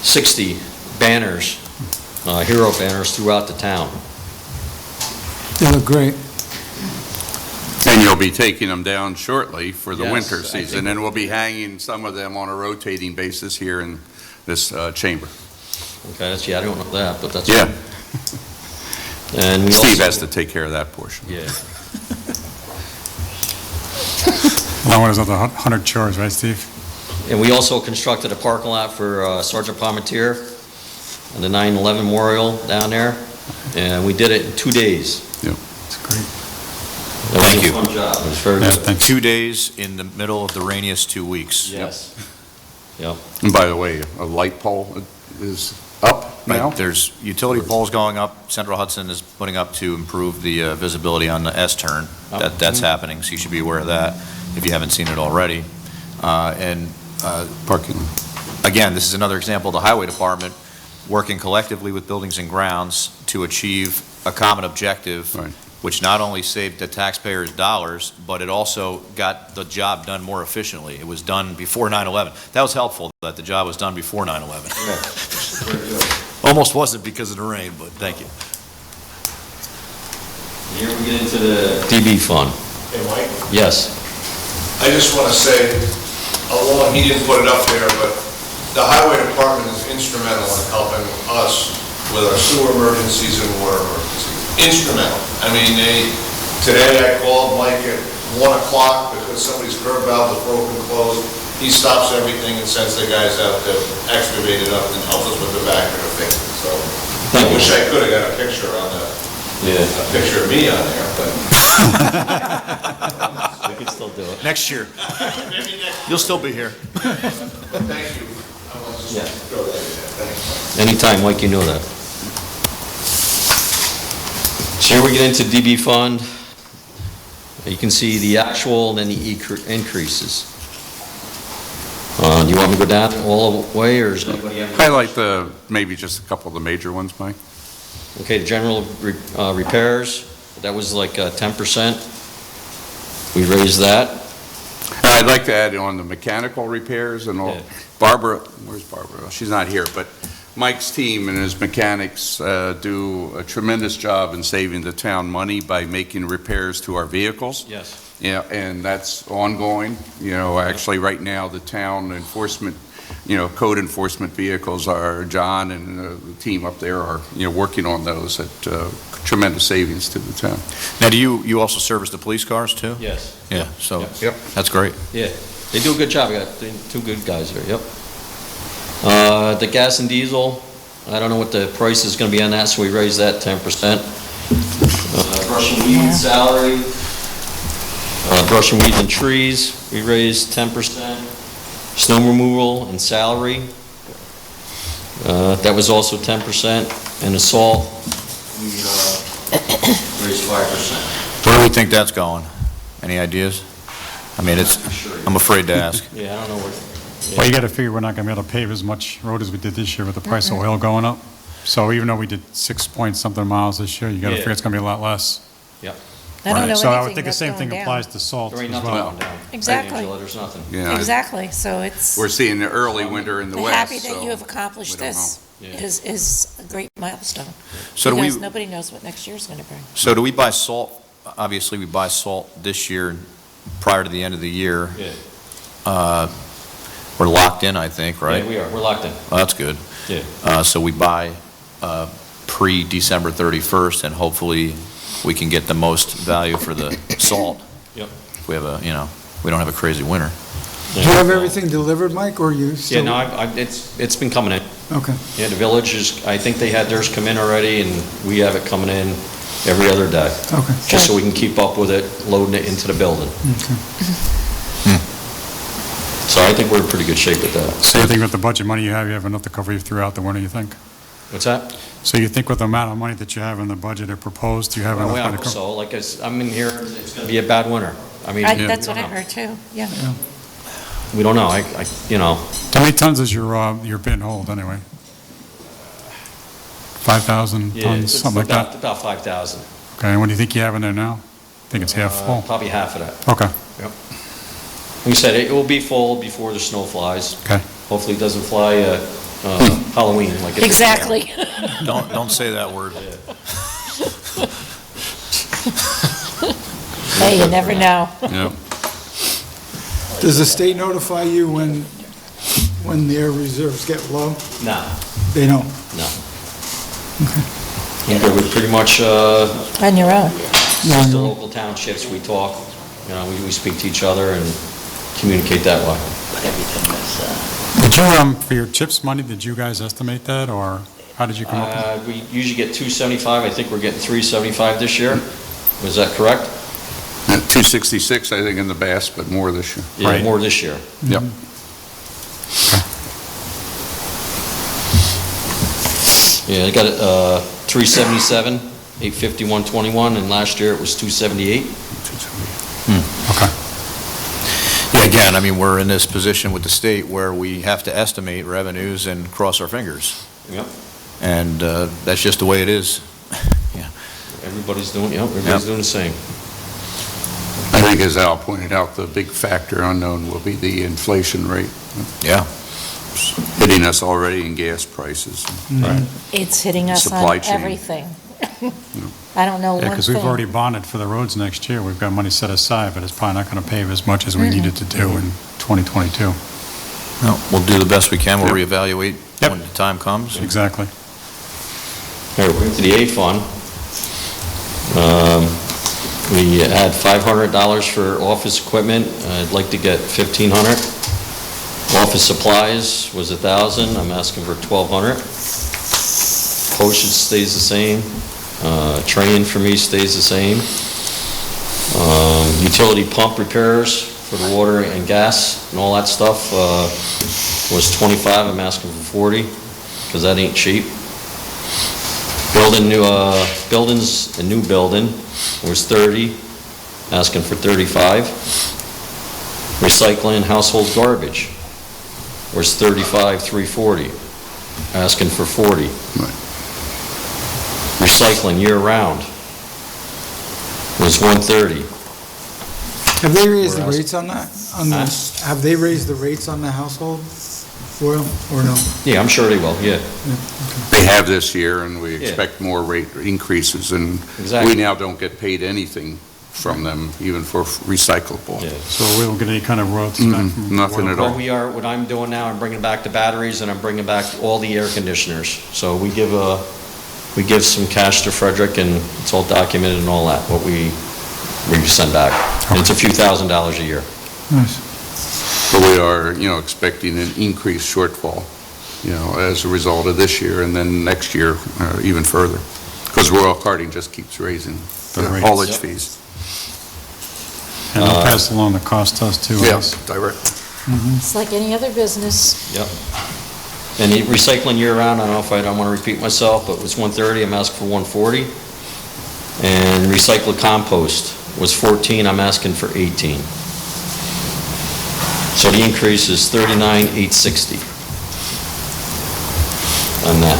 60 banners, hero banners throughout the town. They look great. And you'll be taking them down shortly for the Yes, winter I season, think- and we'll be hanging some of them on a rotating basis here in this chamber. Okay, I don't know that, but that's. Yeah. And we Steve also- has to take care of that portion. Yeah. That one is of the 100 chores, right, Steve? And we also constructed a parking lot for Sergeant Palmetier and the 9/11 Memorial down there. And we did it in 2 days. Yep, it's great. Thank you. Fun job. It was very Yeah, good. thanks. 2 days in the middle of the rainiest 2 weeks. Yes. Yep. And by the way, a light pole is up now? Right, there's utility poles going up, Central Hudson is putting up to improve the visibility on the S-turn. That's happening, so you should be aware of that if you haven't seen it already. Parking. Again, this is another example of the Highway Department working collectively with Buildings and Grounds to achieve a common objective, Right. which not only saved the taxpayers dollars, but it also got the job done more efficiently. It was done before 9/11. That was helpful, that the job was done before 9/11. Almost wasn't because of the rain, but thank you. Here we get into the DB fund. Hey, Mike, Yes. I just want to say, along, he didn't put it up there, but the highway department is instrumental in helping us with our sewer emergencies and water emergencies. Instrumental. I mean, today I called Mike at 1 o'clock because somebody's curb valve was broken closed. He stops everything and sends the guys out to excavate it up and help us with the back of the fix it. So I wish I could have got a picture on a picture of me on there, but. We can still do it. Next year. Maybe next. You'll still be here. Thank you. I want to just throw that in there. Thanks. Anytime, Mike, you know that. So here we get into DB fund. You can see the actual and then the increases. Do you want me to go down all the way, or is anybody have? Highlight maybe just a couple of the major ones, Mike. Okay, the general repairs, that was like 10%. We raised that. I'd like to add on the mechanical repairs and all. Yeah. Barbara, where's Barbara? She's not here, but Mike's team and his mechanics do a tremendous job in saving the town money by making repairs to our vehicles. Yes. Yeah, and that's ongoing. Actually, right now, the town enforcement, code enforcement vehicles are, John and the team up there are, working on those at tremendous savings to the town. Now, do you also service the police cars, too? Yes. Yeah, so, Yep. that's great. Yeah, they do a good job. We got two good guys there, yep. The gas and diesel, I don't know what the price is gonna be on that, so we raised that 10%. Brush and weed salary, brush and weed and trees, we raised 10%. Snow removal and salary, that was also 10%. And assault, we raised 5%. Where do we think that's going? Any ideas? I mean, I'm afraid to ask. Yeah, I don't know where. Well, you got to figure we're not going to be able to pave as much road as we did this year with the price of oil going up. So even though we did 6-point-something miles this year, you got to figure it's going to be a lot less. Yep. I don't know So I would anything think the that's same going thing down. applies to salt There ain't as nothing well. going down. Exactly. Angela, there's nothing. Yeah, Exactly, so it's, we're seeing the early winter in the I'm west. happy that so you have accomplished we don't this, know. Yeah. is a great milestone. So do Because we, nobody knows what next year's going to bring. so do we buy salt? Obviously, we buy salt this year prior to the end of the year. Yeah. We're locked in, I think, right? Yeah, we are. We're locked in. Well, that's good. Yeah. So we buy pre-December 31st, and hopefully we can get the most value for the salt. Yep. If we have we don't have a crazy winter. Do you have everything delivered, Mike, or you Yeah, still? no, it's been coming in. Okay. Yeah, the village is, I think they had theirs come in already, and we have it coming in every other day. Okay. Just so we can keep up with it, loading it into the building. Okay. So I think we're in pretty good shape with that. So you think with the budget money you have enough to cover you throughout the winter, you think? What's that? So you think with the amount of money that you have in the budget or proposed, you have enough Well, money I to hope cover? so, like I'm in here, it's gonna be a bad winter. I mean, That's we what I don't know. heard too, yeah. We don't know, How many tons is your bin hold anyway? 5,000 yeah, tons, it's something like that? about 5,000. Okay, and what do you think you have in there now? Think it's half full? Probably half of that. Okay, Like I said, it will be full before the snow flies. okay. Hopefully it doesn't fly Halloween like it did. Exactly. Don't say that word. Hey, you never know. Yeah. Does the state notify you when their reserves get low? No, They don't? no. Yeah, we're pretty much, On your own. just the local townships, we talk, we speak to each other and communicate that way. But everything is, Did you, for your CHIPS money, did you guys estimate that, or How did you come up with We usually get 275, I think we're getting 375 this year. Was that correct? 266, I think, in the Bass, but more this year. Yeah, more this year. Yep. Yeah, I got it, 377, 850, 121, and last year it was 278. Yeah, again, I mean, we're in this position with the state where we have to estimate revenues and cross our fingers. Yep. And that's just the way it is. Everybody's doing, everybody's doing the same. I think, as Al pointed out, the big factor unknown will be the inflation rate. Yeah. It's hitting us already in gas prices. Right. It's hitting us Supply on chain. everything. I don't know one Yeah, thing. because we've already bonded for the roads next year. We've got money set aside, but it's probably not going to pave as much as we needed to do in 2022. No, we'll do the best we can. We'll reevaluate when the time comes. Exactly. Here, to the A fund. We had $500 for office equipment. I'd like to get $1,500. Office supplies was $1,000. I'm asking for $1,200. Postage stays the same. Training for me stays the same. Utility pump repairs for the water and gas and all that stuff was $25. I'm asking for $40 because that ain't cheap. Building new buildings, a new building was $30, asking for $35. Recycling household garbage was $35,340, asking for $40. Recycling year-round was $130. Have they raised the We're rates on that? Have they raised the rates on the household oil, or no? Yeah, I'm sure they will, yeah. They have this year, and we Yeah. expect more rate increases, and Exactly. we now don't get paid anything from them, even for recyclable. Yeah. So we don't get any kind of royalties back from... Nothing at all. What I'm doing now, I'm bringing back the batteries and I'm bringing back all the air conditioners. So we give some cash to Frederick and it's all documented and all that, what we send back. And it's a few $1,000s a year. Nice. But we are, expecting an increased shortfall, as a result of this year, and then next year, even further. Because Royal Karting just keeps raising the rates. haulage Yep. fees. And they'll pass along the cost to us too, I Yeah, guess. directly. It's like any other business. Yep. And the recycling year-round, I don't want to repeat myself, but it was $130, I'm asking for $140. And recycled compost was $14, I'm asking for $18. So the increase is $39,860 on that.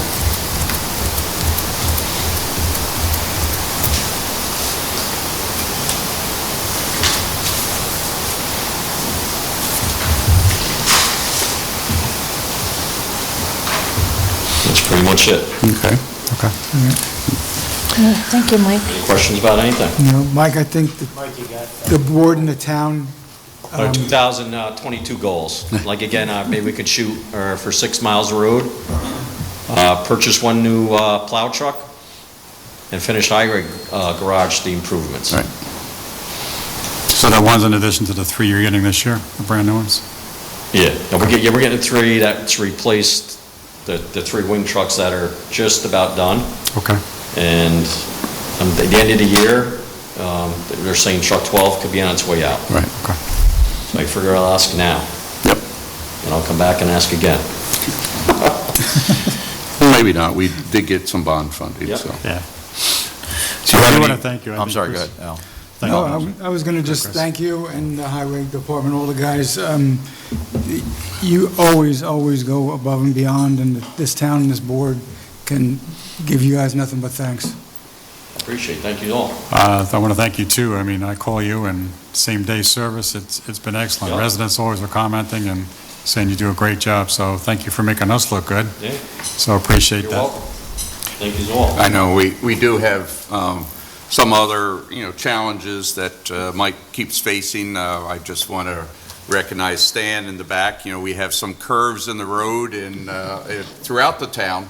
That's pretty much it. Okay. Thank you, Mike. Any questions about anything? Mike, I think the board and the town, Our 2022 goals, like again, maybe we could shoot for 6 miles of road, purchase one new plow truck, and finish highway garage the improvements. Right. So that one's in addition to the 3 you're getting this year, the brand new ones? Yeah, and we're getting 3 that's replaced the 3 wing trucks that are just about done. Okay. And at the end of the year, they're saying truck 12 could be on its way out. Right. Okay. So I figure I'll ask now. Yep. And I'll come back and ask again. Maybe not. We did get some bond funding, Yep. so. Yeah. Do you have I any- want to thank you. I I'm think sorry, go Chris- ahead, Al. Thank no, you. I was going to just Chris. thank you and the highway department, all the guys. You always go above and beyond, and this town and this board can give you guys nothing but thanks. Appreciate it. Thank you all. I want to thank you too. I mean, I call you and same-day service, it's been excellent. Yeah. Residents always are commenting and saying you do a great job, so thank you for making us look good. Yeah, So appreciate you're that. welcome. Thank you all. I know, we do have some other, challenges that Mike keeps facing. I just want to recognize Stan in the back. We have some curves in the road and throughout the town,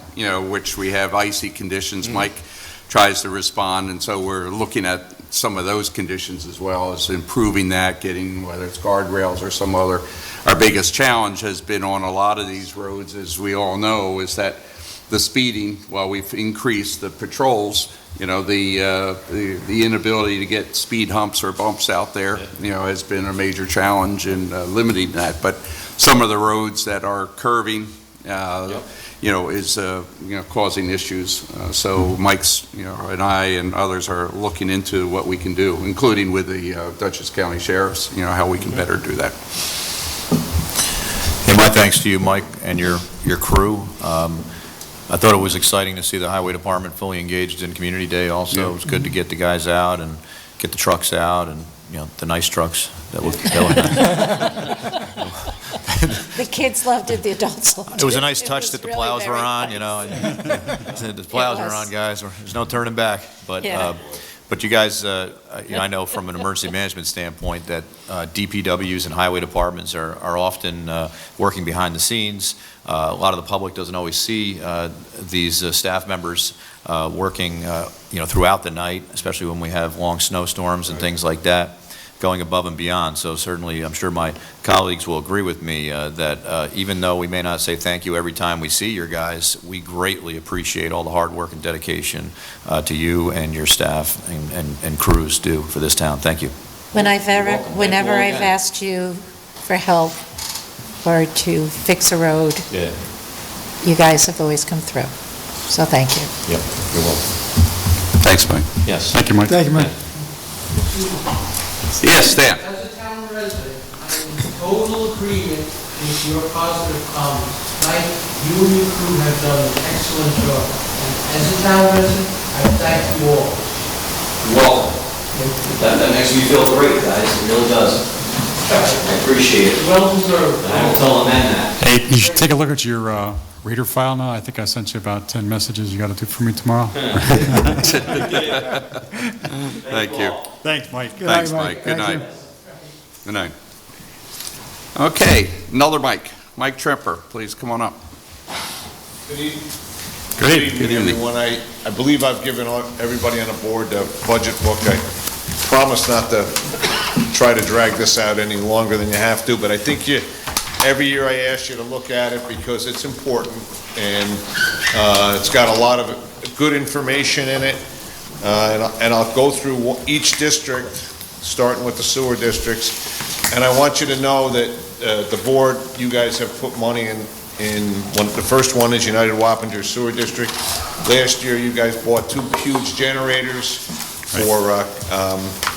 which we have icy conditions. Mike tries to respond, and so we're looking at some of those conditions as well as improving that, getting, whether it's guardrails or some other. Our biggest challenge has been on a lot of these roads, as we all know, is that the speeding, while we've increased the patrols, the inability to get speed humps or bumps out there, has been a major challenge in limiting that. But some of the roads that are curving, is, causing issues. So Mike's, and I and others are looking into what we can do, including with the Dutchess County Sheriffs, how we can better do that. Hey, my thanks to you, Mike, and your crew. I thought it was exciting to see the Highway Department fully engaged in Community Day also. Yeah. It was good to get the guys out and get the trucks out and, the nice trucks that look nice. The kids loved it, the adults loved it. It was a nice touch that the really plows were very on, nice. The plows are on, guys. There's no turning back. But you guys, I know from an emergency management standpoint that DPWs and highway departments are often working behind the scenes. A lot of the public doesn't always see these staff members working, throughout the night, especially when we have long snowstorms and things like that, going above and beyond. So certainly, I'm sure my colleagues will agree with me that even though we may not say thank you every time we see your guys, we greatly appreciate all the hard work and dedication to you and your staff and crews do for this town. Thank you. Whenever I've asked you for help or to fix a road, you guys have always come through. So thank you. Yep, you're welcome. Thanks, Mike. Yes. Thank you, Mike. Thank you, Mike. Yes, Stan. As a town resident, I'm in total agreement with your positive comments. Mike, you and your crew have done an excellent job. And as a town resident, I thank you all. Well, that makes me feel great, guys. It really does. I appreciate it. Well deserved. I will tell the men that. Hey, you should take a look at your reader file now. I think I sent you about 10 messages you got to do for me tomorrow. Thank you. Thanks, Mike. Thanks, Mike. Good night. Good night. Okay, another Mike. Mike Tremper, please come on up. Good evening. Good evening. Everyone. I believe I've given everybody on the board the budget book. I promise not to try to drag this out any longer than you have to, but I think every year I ask you to look at it because it's important, and it's got a lot of good information in it, and I'll go through each district, starting with the sewer districts, and I want you to know that the board, you guys have put money in the first one is United Wappinger Sewer District. Last year, you guys bought 2 huge generators for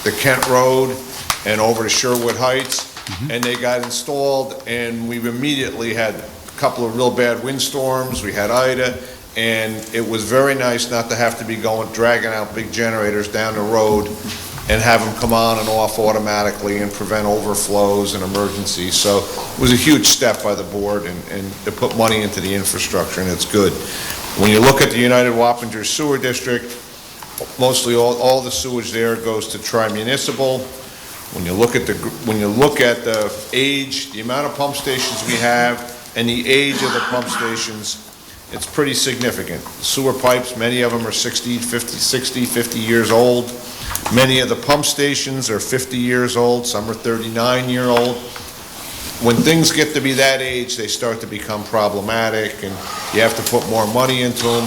the Kent Road and over to Sherwood Heights, and they got installed, and we've immediately had a couple of real bad windstorms. We had Ida, and it was very nice not to have to be dragging out big generators down the road and have them come on and off automatically and prevent overflows and emergencies. So it was a huge step by the board, and to put money into the infrastructure, and it's good. When you look at the United Wappinger Sewer District, mostly all the sewage there goes to tri-municipal. When you look at the age, the amount of pump stations we have, and the age of the pump stations, it's pretty significant. Sewer pipes, many of them are 50 years old. Many of the pump stations are 50 years old, some are 39-year-old. When things get to be that age, they start to become problematic, and you have to put more money into them.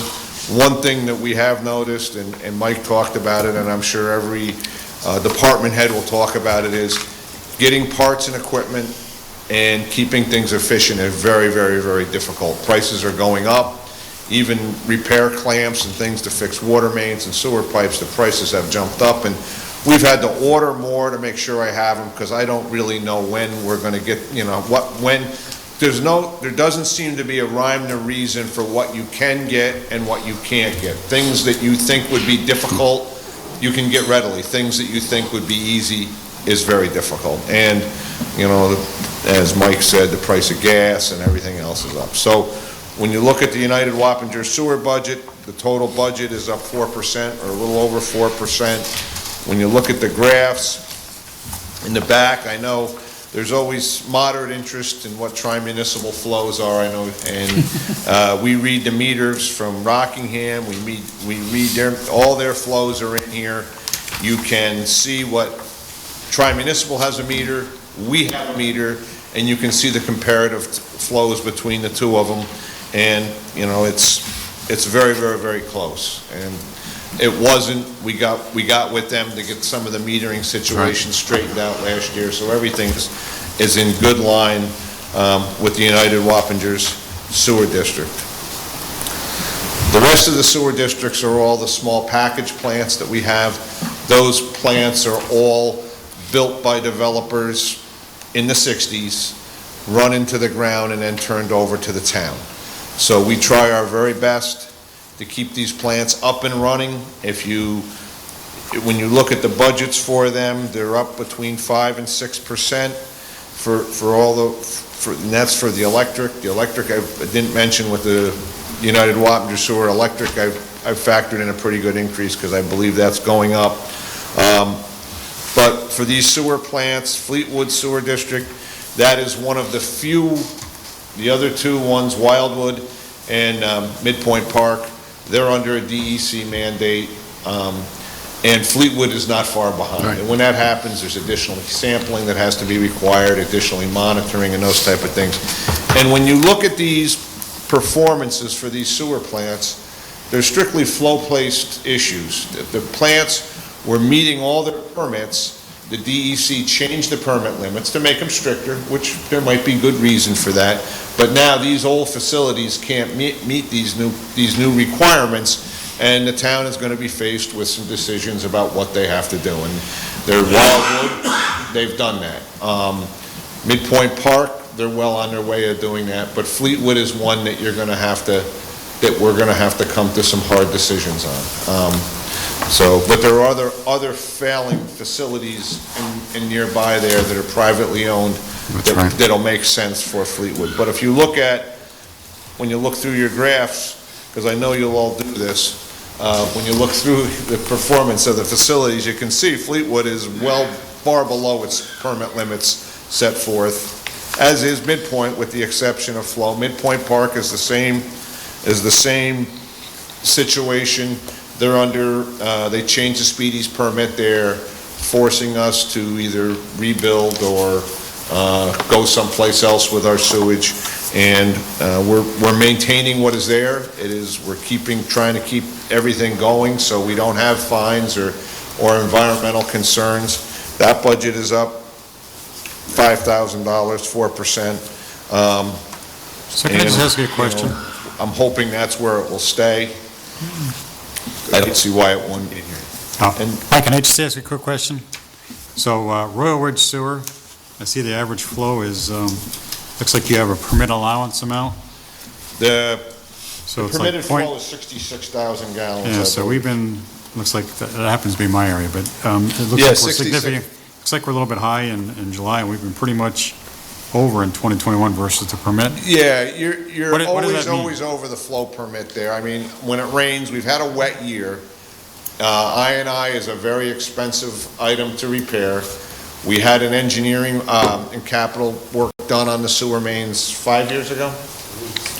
One thing that we have noticed, and Mike talked about it, and I'm sure every department head will talk about it, is getting parts and equipment and keeping things efficient is very, very, very difficult. Prices are going up. Even repair clamps and things to fix water mains and sewer pipes, the prices have jumped up, and we've had to order more to make sure I have them, because I don't really know when we're going to get, there doesn't seem to be a rhyme or reason for what you can get and what you can't get. Things that you think would be difficult, you can get readily. Things that you think would be easy is very difficult. And, as Mike said, the price of gas and everything else is up. So when you look at the United Wappinger sewer budget, the total budget is up 4% or a little over 4%. When you look at the graphs in the back, I know there's always moderate interest in what tri-municipal flows are, I know, and we read the meters from Rockingham, we read all their flows are in here. You can see what tri-municipal has a meter, we have a meter, and you can see the comparative flows between the two of them. And, it's very, very, very close. And it wasn't, we got with them to get some of the metering situation straightened out last year, so everything is in good line with the United Wappingers Sewer District. The rest of the sewer districts are all the small package plants that we have. Those plants are all built by developers in the 60s, run into the ground, and then turned over to the town. So we try our very best to keep these plants up and running. When you look at the budgets for them, they're up between 5% and 6% and that's for the electric. The electric I didn't mention with the United Wappinger Sewer Electric, I've factored in a pretty good increase because I believe that's going up. But for these sewer plants, Fleetwood Sewer District, that is one of the few, the other two ones, Wildwood and Midpoint Park, they're under a DEC mandate, and Fleetwood is not far behind. Right. And when that happens, there's additional sampling that has to be required, additionally monitoring and those type of things. And when you look at these performances for these sewer plants, they're strictly flow-placed issues. The plants were meeting all their permits. The DEC changed the permit limits to make them stricter, which there might be good reason for that. But now these old facilities can't meet these new requirements, and the town is going to be faced with some decisions about what they have to do. And they're Wildwood, they've done that. Midpoint Park, they're well on their way of doing that. But Fleetwood is one that we're going to have to come to some hard decisions on. But there are other failing facilities in nearby there that are privately owned that'll make sense for Fleetwood. But if you look when you look through your graphs, because I know you'll all do this, when you look through the performance of the facilities, you can see Fleetwood is far below its permit limits set forth, as is Midpoint, with the exception of flow. Midpoint Park is the same situation. They're under, they changed the Speedies permit. They're forcing us to either rebuild or go someplace else with our sewage. And we're maintaining what is there. We're trying to keep everything going so we don't have fines or environmental concerns. That budget is up $5,000, 4%. So can I just ask you a question? I'm hoping that's where it will stay. I don't see why it wouldn't be here. Hi, can I just ask you a quick question? So Royal Ridge Sewer, I see the average flow is, looks like you have a permit allowance amount. The So it's permitted like flow is 66,000 gallons. Yeah, I so believe. we've been, looks like, that happens to be my area, but it looks Yeah, like we're 66. significant. Looks like we're a little bit high in July, and we've been pretty much over in 2021 versus the permit. Yeah, you're What does that mean? always over the flow permit there. I mean, when it rains, we've had a wet year. I&I is a very expensive item to repair. We had an engineering and capital work done on the sewer mains 5 years ago?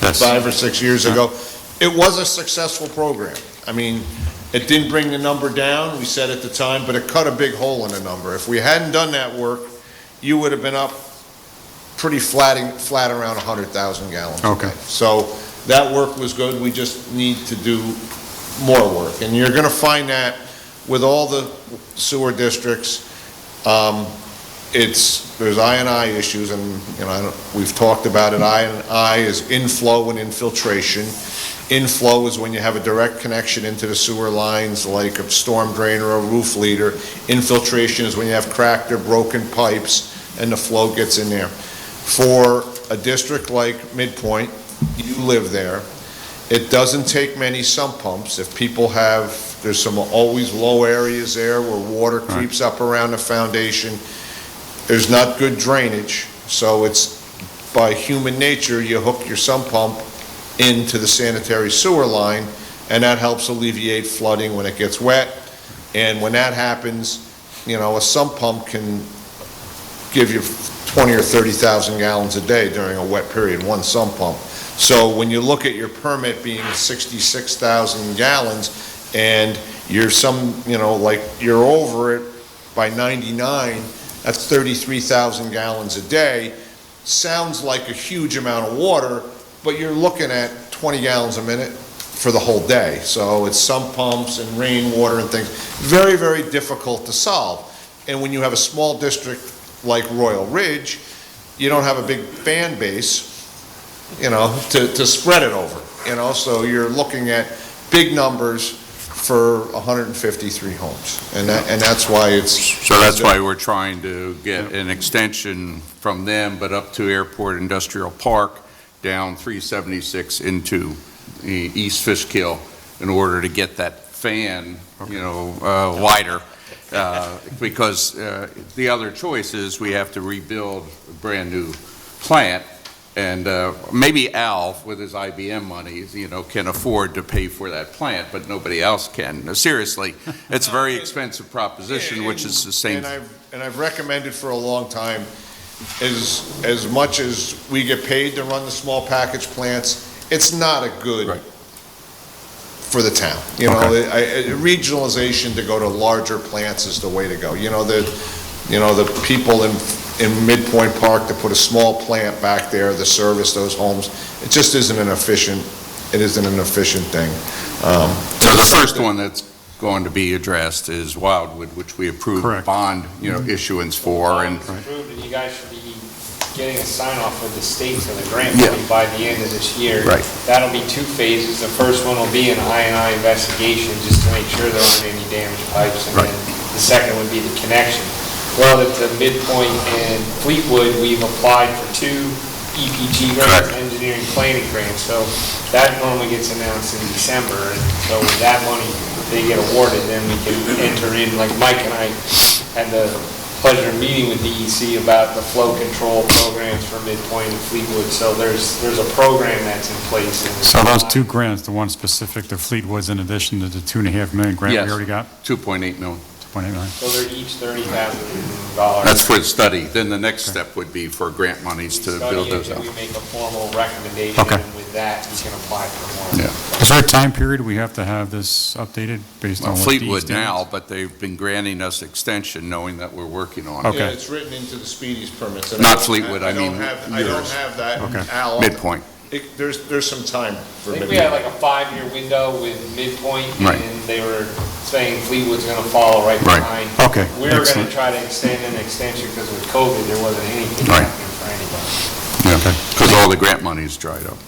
Yes. 5 or 6 years ago. It was a successful program. I mean, it didn't bring the number down, we said at the time, but it cut a big hole in the number. If we hadn't done that work, you would have been up pretty flat around 100,000 gallons. Okay. So that work was good, we just need to do more work. And you're gonna find that with all the sewer districts, there's I&I issues, and, we've talked about it. I&I is inflow and infiltration. Inflow is when you have a direct connection into the sewer lines, like a storm drain or a roof leader. Infiltration is when you have cracked or broken pipes, and the flow gets in there. For a district like Midpoint, you live there, it doesn't take many sump pumps. If people there's some always low areas there where water creeps up around the foundation. There's not good drainage, so it's by human nature, you hook your sump pump into the sanitary sewer line, and that helps alleviate flooding when it gets wet. And when that happens, a sump pump can give you 20 or 30,000 gallons a day during a wet period, one sump pump. So when you look at your permit being 66,000 gallons, and you're you're over it by 99, that's 33,000 gallons a day. Sounds like a huge amount of water, but you're looking at 20 gallons a minute, for the whole day. So it's sump pumps and rainwater and things. Very, very difficult to solve. And when you have a small district like Royal Ridge, you don't have a big fan base, to spread it over, so you're looking at big numbers for 153 homes. And that's why it's... So that's why we're trying to get an extension from them, but up to Airport Industrial Park, down 376 into East Fishkill, in order to get that fan, wider. Because the other choice is we have to rebuild a brand-new plant, and maybe Al, with his IBM money, can afford to pay for that plant, but nobody else can. Seriously, it's a very expensive proposition, which is the same. And I've recommended for a long time, as much as we get paid to run the small package plants, it's not a good for the town. Regionalization to go to larger plants is the way to go. The people in Midpoint Park to put a small plant back there to service those homes, it just isn't an efficient thing. So the first one that's going to be addressed is Wildwood, which we approved bond, issuance for. And approved, and you guys should be getting a sign-off with the state for the grant money by the end of this year. Right. That'll be 2 phases. The first one will be an I&I investigation, just to make sure there aren't any damaged pipes, and then the second would be the connection. Relative to Midpoint and Fleetwood, we've applied for 2 EPG grants, engineering planning grants, so that normally gets announced in December, and so with that money, if they get awarded, then we can enter in, like Mike and I had the pleasure of meeting with DEC about the flow control programs for Midpoint and Fleetwood, so there's a program that's in place. So those 2 grants, the one specific to Fleetwood's in addition to the $2.5 million grant we already got? 2.8 million. So they're each $30,000. That's for the study. Then the next step would be for grant monies to build those out. We make a formal recommendation, and with that, you can apply for more. Is there a time period we have to have this updated based on what Fleetwood DEC now, but they've been granting us extension, knowing that we're working on it. Yeah, it's written into the Speedies permits. Not Fleetwood, I mean I don't have that. Al, Midpoint. There's some time for I think Midpoint. we had like a 5-year window with Midpoint, Right. and they were saying Fleetwood's going to follow right behind. Okay, We were going to excellent. try to extend an extension because with COVID, there wasn't anything happening for anybody. Because all the grant money's dried up.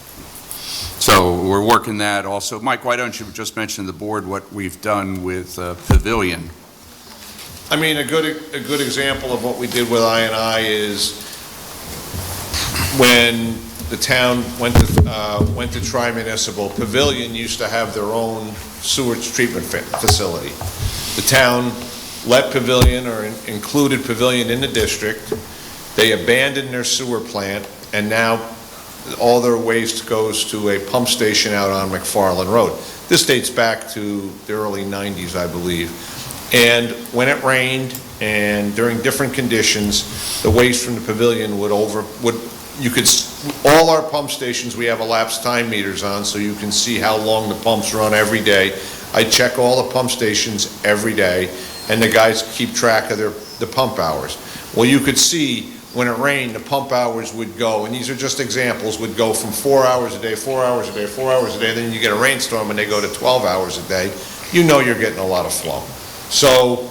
So we're working that also. Mike, why don't you just mention to the board what we've done with Pavilion? I mean, a good example of what we did with I&I is when the town went to tri-municipal, Pavilion used to have their own sewage treatment facility. The town let Pavilion, or included Pavilion in the district. They abandoned their sewer plant, and now all their waste goes to a pump station out on McFarland Road. This dates back to the early 90s, I believe. And when it rained and during different conditions, the waste from the Pavilion all our pump stations, we have elapsed time meters on, so you can see how long the pumps run every day. I check all the pump stations every day, and the guys keep track of the pump hours. Well, you could see when it rained, the pump hours would go, and these are just examples, would go from 4 hours a day, 4 hours a day, 4 hours a day, then you get a rainstorm and they go to 12 hours a day. You know you're getting a lot of flow. So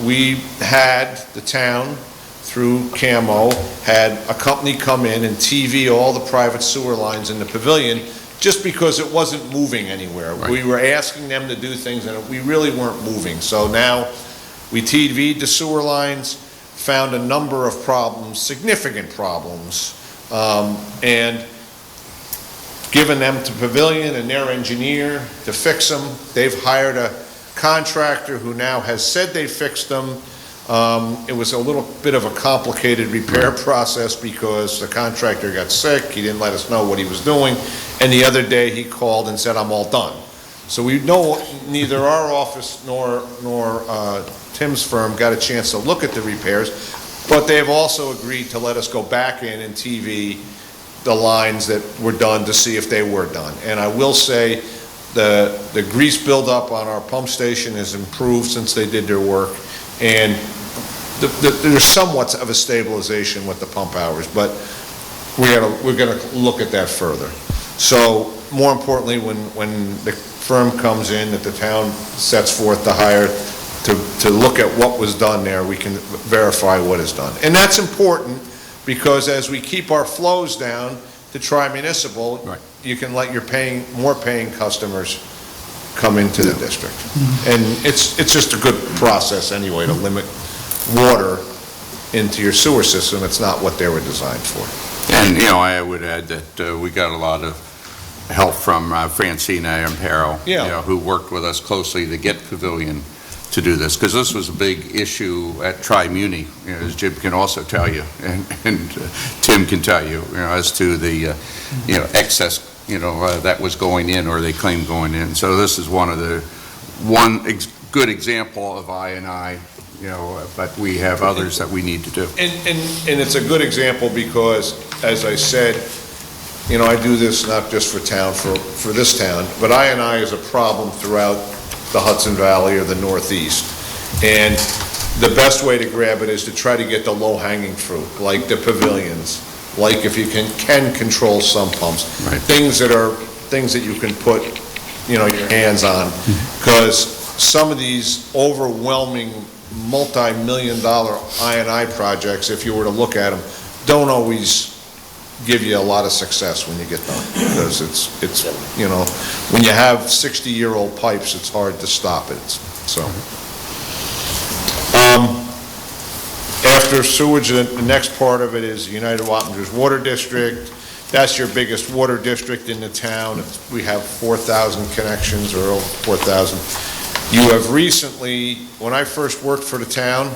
we had the town, through CAMO, had a company come in and TV all the private sewer lines in the Pavilion, just because it wasn't moving anywhere. Right. We were asking them to do things, and we really weren't moving. So now, we TV'd the sewer lines, found a number of problems, significant problems, and given them to Pavilion and their engineer to fix them. They've hired a contractor who now has said they fixed them. It was a little bit of a complicated repair process because the contractor got sick, he didn't let us know what he was doing, and the other day he called and said, "I'm all done." So we know neither our office nor Tim's firm got a chance to look at the repairs, but they have also agreed to let us go back in and TV the lines that were done to see if they were done. And I will say the grease buildup on our pump station has improved since they did their work, and there's somewhat of a stabilization with the pump hours, but we're going to look at that further. So more importantly, when the firm comes in, that the town sets forth to hire, to look at what was done there, we can verify what is done. And that's important, because as we keep our flows down to tri-municipal, you can let your more paying customers come into the district. And it's just a good process anyway to limit water into your sewer system. It's not what they were designed for. And, I would add that we got a lot of help from Francina Amparo, who worked with us closely to get Pavilion to do this, because this was a big issue at Tri-Muni, as Jim can also tell you, and Tim can tell you, as to the, excess, that was going in, or they claimed going in. So this is one good example of I&I, but we have others that we need to do. And it's a good example because, as I said, I do this not just for town, for this town, but I&I is a problem throughout the Hudson Valley or the Northeast. And the best way to grab it is to try to get the low-hanging fruit, like the pavilions, like if you can control sump pumps, things that you can put, your hands on, because some of these overwhelming multi-million-dollar I&I projects, if you were to look at them, don't always give you a lot of success when you get done, because it's when you have 60-year-old pipes, it's hard to stop it. So after sewage, the next part of it is United Wappingers Water District. That's your biggest water district in the town. We have 4,000 connections, or over 4,000. You have recently, when I first worked for the town,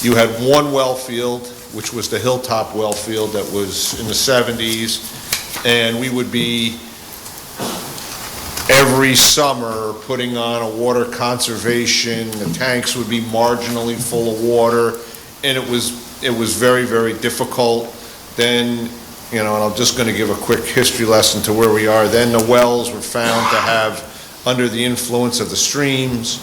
you had one well field, which was the Hilltop well field that was in the 70s, and we would be every summer putting on a water conservation. The tanks would be marginally full of water, and it was very, very difficult. Then, and I'm just going to give a quick history lesson to where we are. Then the wells were found to have, under the influence of the streams.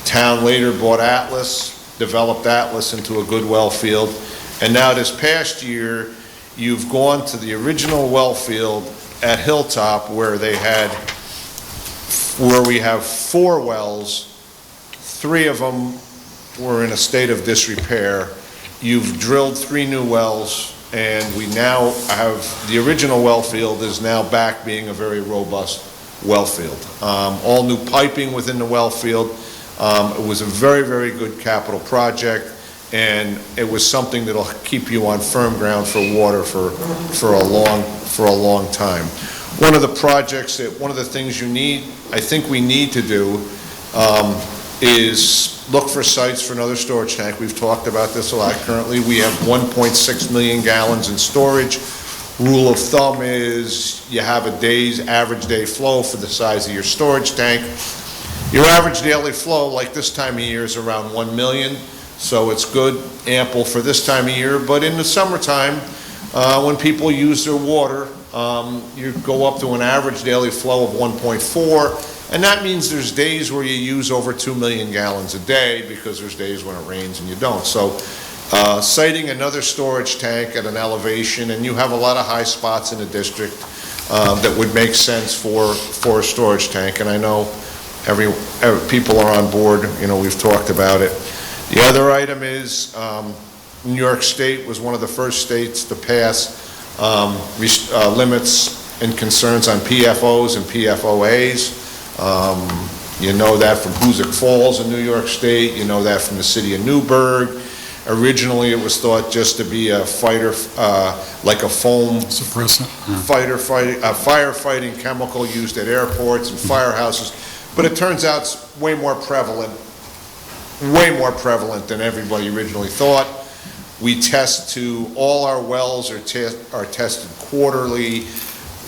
The town later bought Atlas, developed Atlas into a good well field. And now this past year, you've gone to the original well field at Hilltop where we have 4 wells. 3 of them were in a state of disrepair. You've drilled 3 new wells, and we now have, the original well field is now back being a very robust well field. All new piping within the well field. It was a very, very good capital project, and it was something that'll keep you on firm ground for water for a long time. One of the projects one of the things I think we need to do is look for sites for another storage tank. We've talked about this a lot. Currently, we have 1.6 million gallons in storage. Rule of thumb is you have a average day flow for the size of your storage tank. Your average daily flow, like this time of year, is around 1 million. So it's good, ample for this time of year. But in the summertime, when people use their water, you go up to an average daily flow of 1.4, and that means there's days where you use over 2 million gallons a day, because there's days when it rains and you don't. So siting another storage tank at an elevation, and you have a lot of high spots in the district that would make sense for a storage tank, and I know every people are on board. We've talked about it. The other item is New York State was one of the first states to pass limits and concerns on PFOs and PFOAs. You know that from Hoosick Falls in New York State. You know that from the city of Newburgh. Originally, it was thought just to be a fighter, like a foam suppressant, firefighting chemical used at airports and firehouses. But it turns out it's way more prevalent than everybody originally thought. We test all our wells are tested quarterly.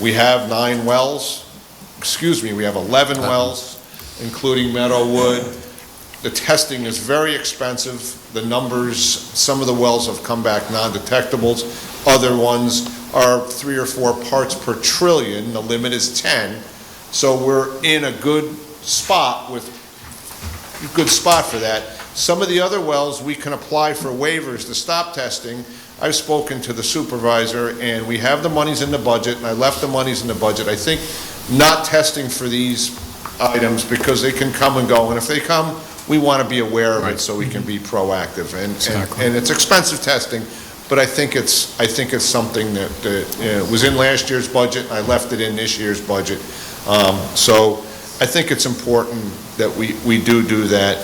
We have 9 wells. We have 11 wells, including Meadowwood. The testing is very expensive. The numbers, some of the wells have come back non-detectables. Other ones are 3 or 4 parts per trillion. The limit is 10. So we're in a good spot for that. Some of the other wells, we can apply for waivers to stop testing. I've spoken to the supervisor, and we have the monies in the budget, and I left the monies in the budget. I think not testing for these items because they can come and go, and if they come, we want to be aware of it so we can be proactive. And it's expensive testing, but I think it's something that was in last year's budget. I left it in this year's budget. So I think it's important that we do that.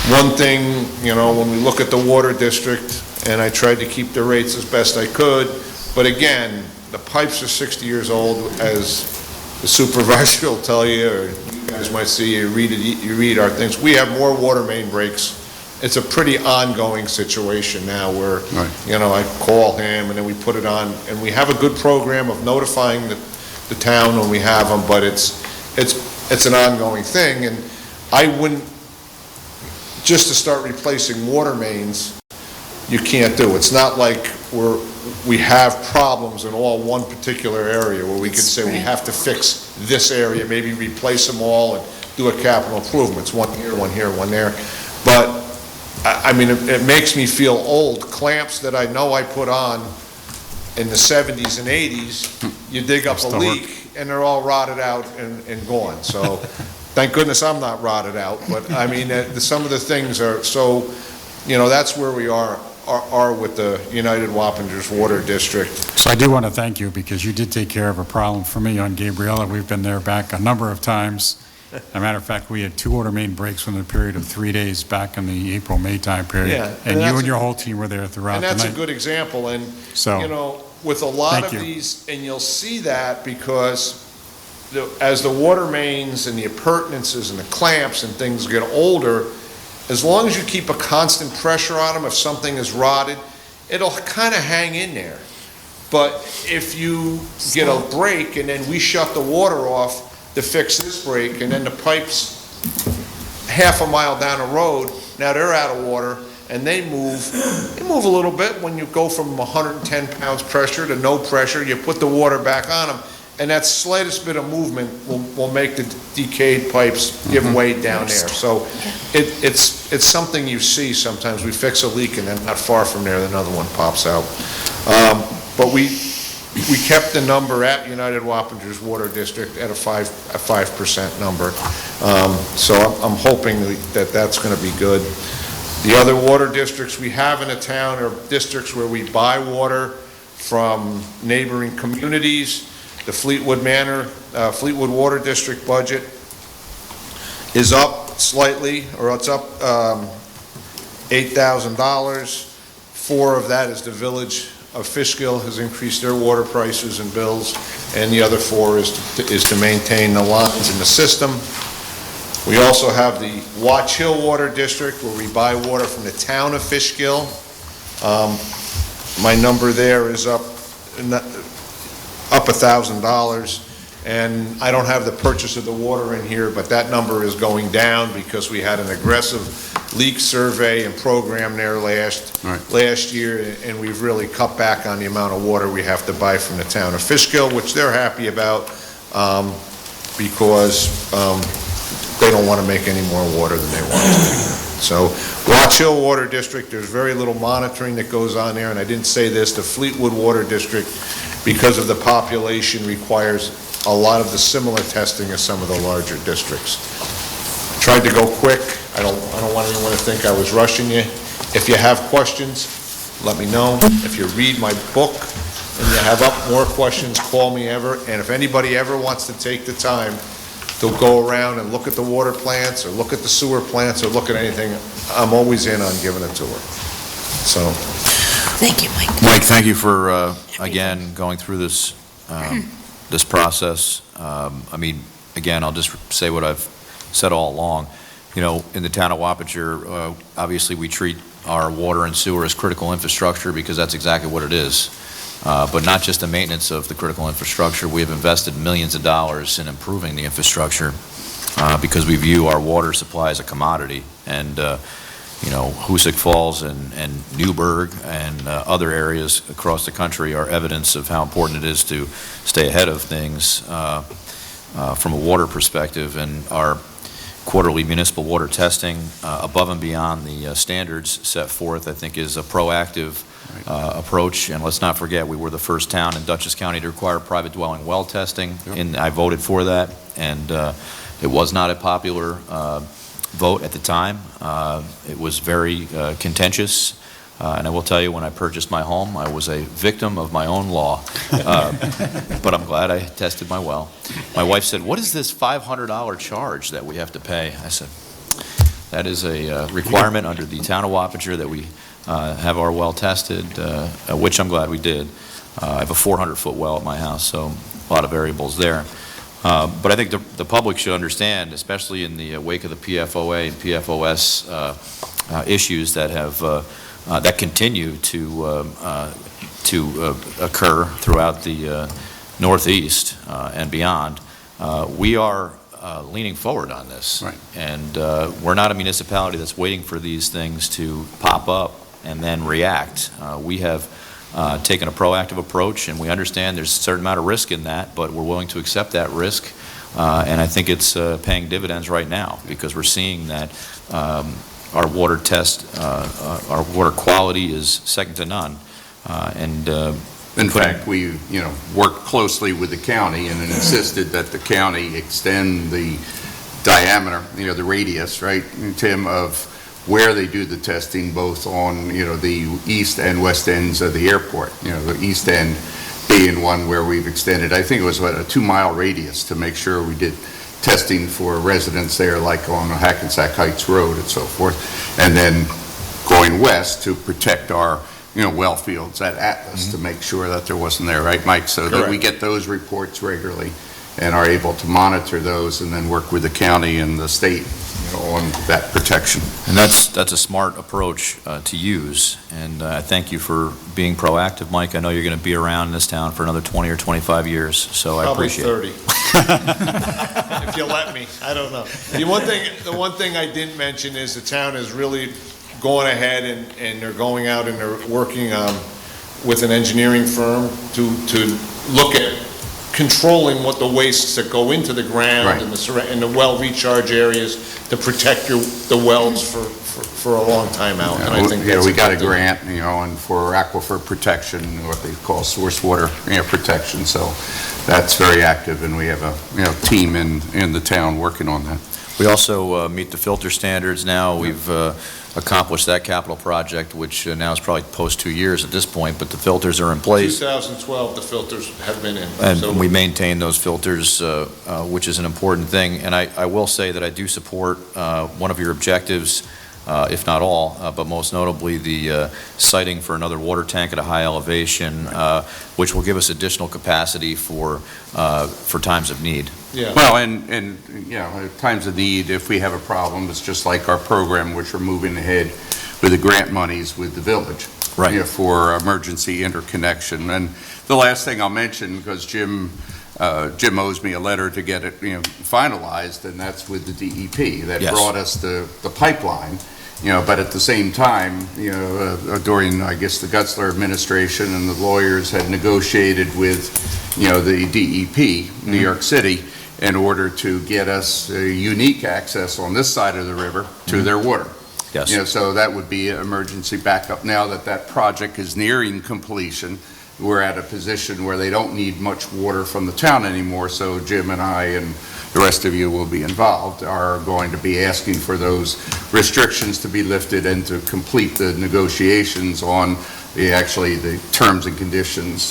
One thing, when we look at the water district, and I tried to keep the rates as best I could, but again, the pipes are 60 years old, as the supervisor will tell you, or you guys might see, you read our things. We have more water main breaks. It's a pretty ongoing situation now where, I call him and then we put it on, and we have a good program of notifying the town when we have them, but it's an ongoing thing, and I wouldn't, just to start replacing water mains, you can't do. It's not like we have problems in one particular area where we could say we have to fix this area, maybe replace them all and do a capital improvements, one here, one there. But, I mean, it makes me feel old. Clamps that I know I put on in the 70s and 80s, you dig up a leak and they're all rotted out and gone. So, thank goodness I'm not rotted out. But, I mean, some of the things are so, that's where we are with the United Wappingers Water District. So I do want to thank you because you did take care of a problem for me on Gabriella. We've been there back a number of times. As a matter of fact, we had 2 water main breaks within a period of 3 days back in the April-May time period. Yeah, and you and your whole team were there throughout the night. And that's a good example. And, so, with a lot of these, and you'll see that because as the water mains and the appurtenances and the clamps and things get older, as long as you keep a constant pressure on them, if something is rotted, it'll kind of hang in there. But if you get a break and then we shut the water off to fix this break, and then the pipes half a mile down the road, now they're out of water, and they move a little bit. When you go from 110 pounds pressure to no pressure, you put the water back on them, and that slightest bit of movement will make the decayed pipes give way down there. So it's something you see sometimes. We fix a leak and then not far from there another one pops out. But we kept the number at United Wappingers Water District at a 5% number. So I'm hoping that that's going to be good. The other water districts we have in the town are districts where we buy water from neighboring communities. The Fleetwood Fleetwood Water District budget is up slightly, or it's up $8,000. 4 of that is the village of Fishkill has increased their water prices and bills, and the other 4 is to maintain the lines in the system. We also have the Watch Hill Water District where we buy water from the town of Fishkill. My number there is up $1,000, and I don't have the purchase of the water in here, but that number is going down because we had an aggressive leak survey and program there last year, and we've really cut back on the amount of water we have to buy from the town of Fishkill, which they're happy about because they don't want to make any more water than they want to make. So Watch Hill Water District, there's very little monitoring that goes on there, and I didn't say this, the Fleetwood Water District, because of the population, requires a lot of the similar testing as some of the larger districts. I tried to go quick. I don't want anyone to think I was rushing you. If you have questions, let me know. If you read my book and you have more questions, call me ever. And if anybody ever wants to take the time to go around and look at the water plants or look at the sewer plants or look at anything, I'm always in on giving it to her. So. Thank you, Mike. Mike, thank you for, again, going through this process. I mean, again, I'll just say what I've said all along. In the town of Wappinger, obviously we treat our water and sewer as critical infrastructure because that's exactly what it is. But not just the maintenance of the critical infrastructure. We have invested millions of dollars in improving the infrastructure because we view our water supply as a commodity. And Hoosick Falls and Newburgh and other areas across the country are evidence of how important it is to stay ahead of things from a water perspective. And our quarterly municipal water testing above and beyond the standards set forth, I think is a proactive approach. And let's not forget, we were the first town in Dutchess County to require private dwelling well testing, and I voted for that. And it was not a popular vote at the time. It was very contentious. And I will tell you, when I purchased my home, I was a victim of my own law. But I'm glad I tested my well. My wife said, "What is this $500 charge that we have to pay?" I said, "That is a requirement under the town of Wappinger that we have our well tested," which I'm glad we did. I have a 400-foot well at my house, so a lot of variables there. But I think the public should understand, especially in the wake of the PFOA and PFOS issues that have that continue to occur throughout the Northeast and beyond. We are leaning forward on this. Right. And we're not a municipality that's waiting for these things to pop up and then react. We have taken a proactive approach, and we understand there's a certain amount of risk in that, but we're willing to accept that risk. And I think it's paying dividends right now, because we're seeing that our water our water quality is second to none. In fact, we, worked closely with the county and insisted that the county extend the diameter, the radius, right, Tim, of where they do the testing, both on, the east and west ends of the airport. The east end being one where we've extended, I think it was, a 2-mile radius to make sure we did testing for residents there, like on Hackensack Heights Road and so forth, and then going west to protect our, well fields at Atlas to make sure that there wasn't there, right, Mike? So that we get those reports regularly and are able to monitor those and then work with the county and the state on that protection. And that's a smart approach to use, and I thank you for being proactive, Mike. I know you're going to be around in this town for another 20 or 25 years, so I appreciate it. Probably 30. If you let me, I don't know. The one thing I didn't mention is the town is really going ahead and they're going out and they're working with an engineering firm to look at controlling what the wastes that go into the ground and the well recharge areas to protect the wells for a long time out. And I think we got a grant, and for aquifer protection, what they call source water, protection. So that's very active, and we have a team in the town working on that. We also meet the filter standards now. We've accomplished that capital project, which now is probably post 2 years at this point, but the filters are in place. 2012, the filters have been in. And we maintain those filters, which is an important thing. And I will say that I do support one of your objectives, if not all, but most notably the siting for another water tank at a high elevation, which will give us additional capacity for times of need. Yeah. Well, and at times of need, if we have a problem, it's just like our program, which we're moving ahead with the grant monies with the village. Right. For emergency interconnection. And the last thing I'll mention, because Jim owes me a letter to get it, finalized, and that's with the DEP that brought us the pipeline. But at the same time, during, I guess, the Gutzler administration and the lawyers had negotiated with, the DEP, New York City, in order to get us unique access on this side of the river to their water. Yes. So that would be an emergency backup. Now that project is nearing completion, we're at a position where they don't need much water from the town anymore, so Jim and I and the rest of you will be involved, are going to be asking for those restrictions to be lifted and to complete the negotiations on the terms and conditions,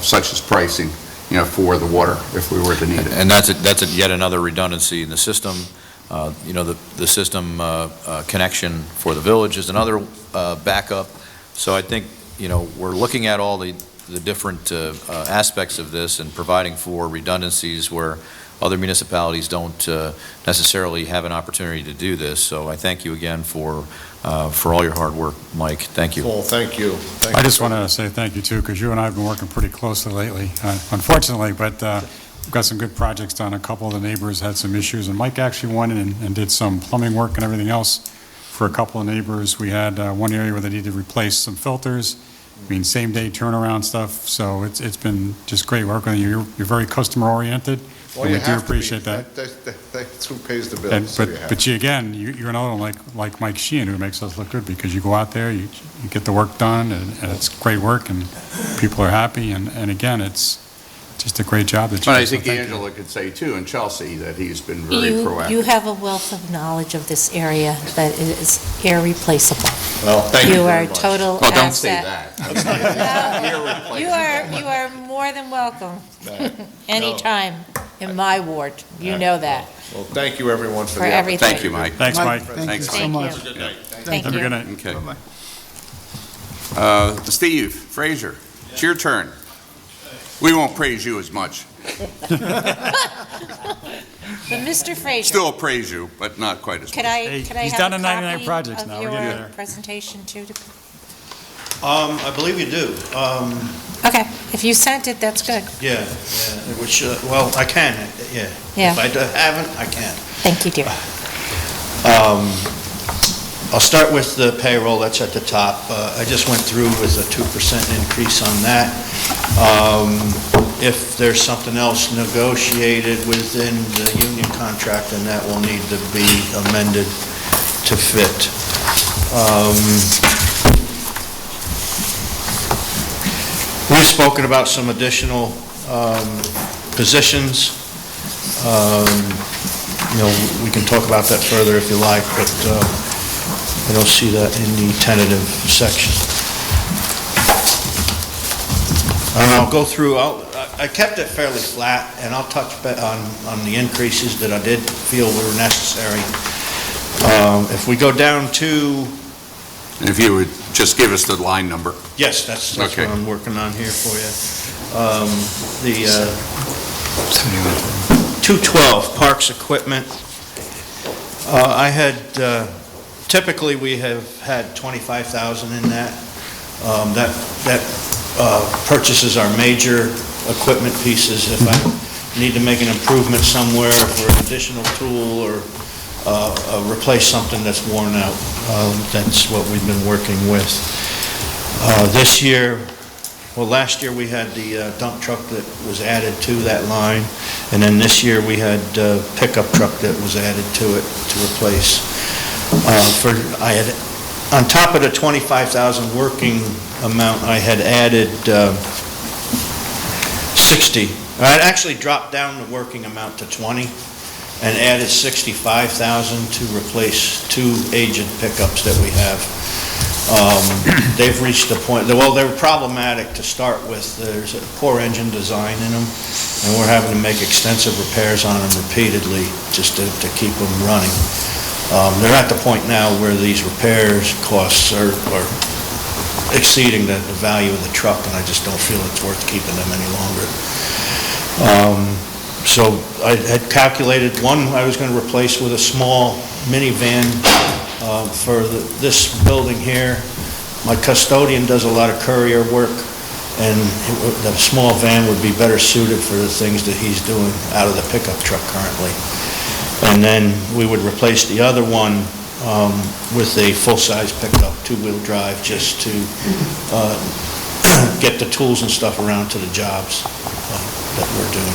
such as pricing, for the water, if we were to need it. And that's yet another redundancy in the system. The system connection for the village is another backup. So I think, we're looking at all the different aspects of this and providing for redundancies where other municipalities don't necessarily have an opportunity to do this. So I thank you again for all your hard work, Mike. Thank you. Well, thank you. I just want to say thank you, too, because you and I have been working pretty closely lately, unfortunately, but we've got some good projects done. A couple of the neighbors had some issues, and Mike actually went in and did some plumbing work and everything else for a couple of neighbors. We had one area where they needed to replace some filters, same-day turnaround stuff, so it's been just great working with you. You're very customer-oriented, Well, And you we do have to be. appreciate that. That's who pays the And, bills, so you have but to. you, again, you're another one like Mike Sheehan, who makes us look good, because you go out there, you get the work done, and it's great work, and people are happy, and again, it's just a great job that you But I do, so think thank you. Angela could say too, and Chelsea, that he's been very You proactive. have a wealth of knowledge of this area that is irreplaceable. Well, thank you You are very a much. total Well, don't say asset. that. You are more than welcome, anytime in my ward. You know that. Well, thank you, everyone, for For the everything. opportunity. Thank you, Mike. Thanks, Mike. Thank you so Thank much. you. Yeah. Thank Have a you. good night. Okay. Bye-bye. Steve Frazier, it's your turn. We won't praise you as much. But Mr. Frazier, Still praise you, but not quite as much. could I Hey, have he's a done the 99 copy projects of now. We're getting your there. presentation too? I believe you do. Okay, if you sent it, that's good. Yeah, which, well, I can, yeah. Yeah. If I haven't, I can. Thank you, dear. I'll start with the payroll, that's at the top. I just went through with a 2% increase on that. If there's something else negotiated within the union contract, then that will need to be amended to fit. We've spoken about some additional positions. We can talk about that further if you like, but I don't see that in the tentative section. I'll go through, I kept it fairly flat, and I'll touch on the increases that I did feel were necessary. If we go down to, If you would just give us the line number. yes, that's Okay. what I'm working on here for you. The 212, Parks Equipment. I had, typically, we have had 25,000 in that. That purchases our major equipment pieces. If I need to make an improvement somewhere for an additional tool or replace something that's worn out, that's what we've been working with. This year, well, last year we had the dump truck that was added to that line, and then this year we had pickup truck that was added to it to replace. On top of the 25,000 working amount, I had added 60. I had actually dropped down the working amount to 20 and added 65,000 to replace two aged pickups that we have. They've reached the point, well, they were problematic to start with. There's a poor engine design in them, and we're having to make extensive repairs on them repeatedly just to keep them running. They're at the point now where these repairs costs are exceeding the value of the truck, and I just don't feel it's worth keeping them any longer. So I had calculated one I was going to replace with a small minivan for this building here. My custodian does a lot of courier work, and the small van would be better suited for the things that he's doing out of the pickup truck currently. And then we would replace the other one with a full-size pickup, two-wheel drive, just to get the tools and stuff around to the jobs that we're doing.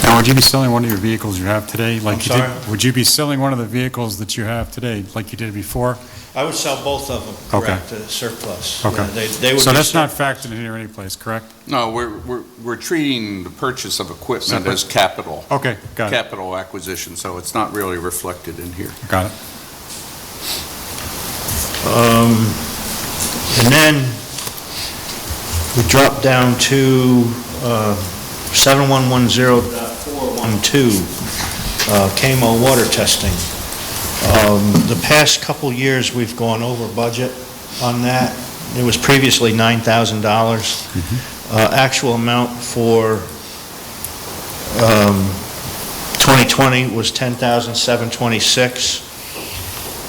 Now, would you be selling one of your vehicles you have today? Like I'm you did? sorry? Would you be selling one of the vehicles that you have today, like you did before? I would sell both of them, Okay. correct, surplus. Okay. Yeah, they would So be that's not factored in here anyplace, correct? No, we're treating the purchase of equipment Separate? as capital. Okay, got it. Capital acquisition, so it's not really reflected in here. Got it. And then we drop down to 7110.412, KMO water testing. The past couple years, we've gone over budget on that. It was previously $9,000. Actual amount for 2020 was $10,726.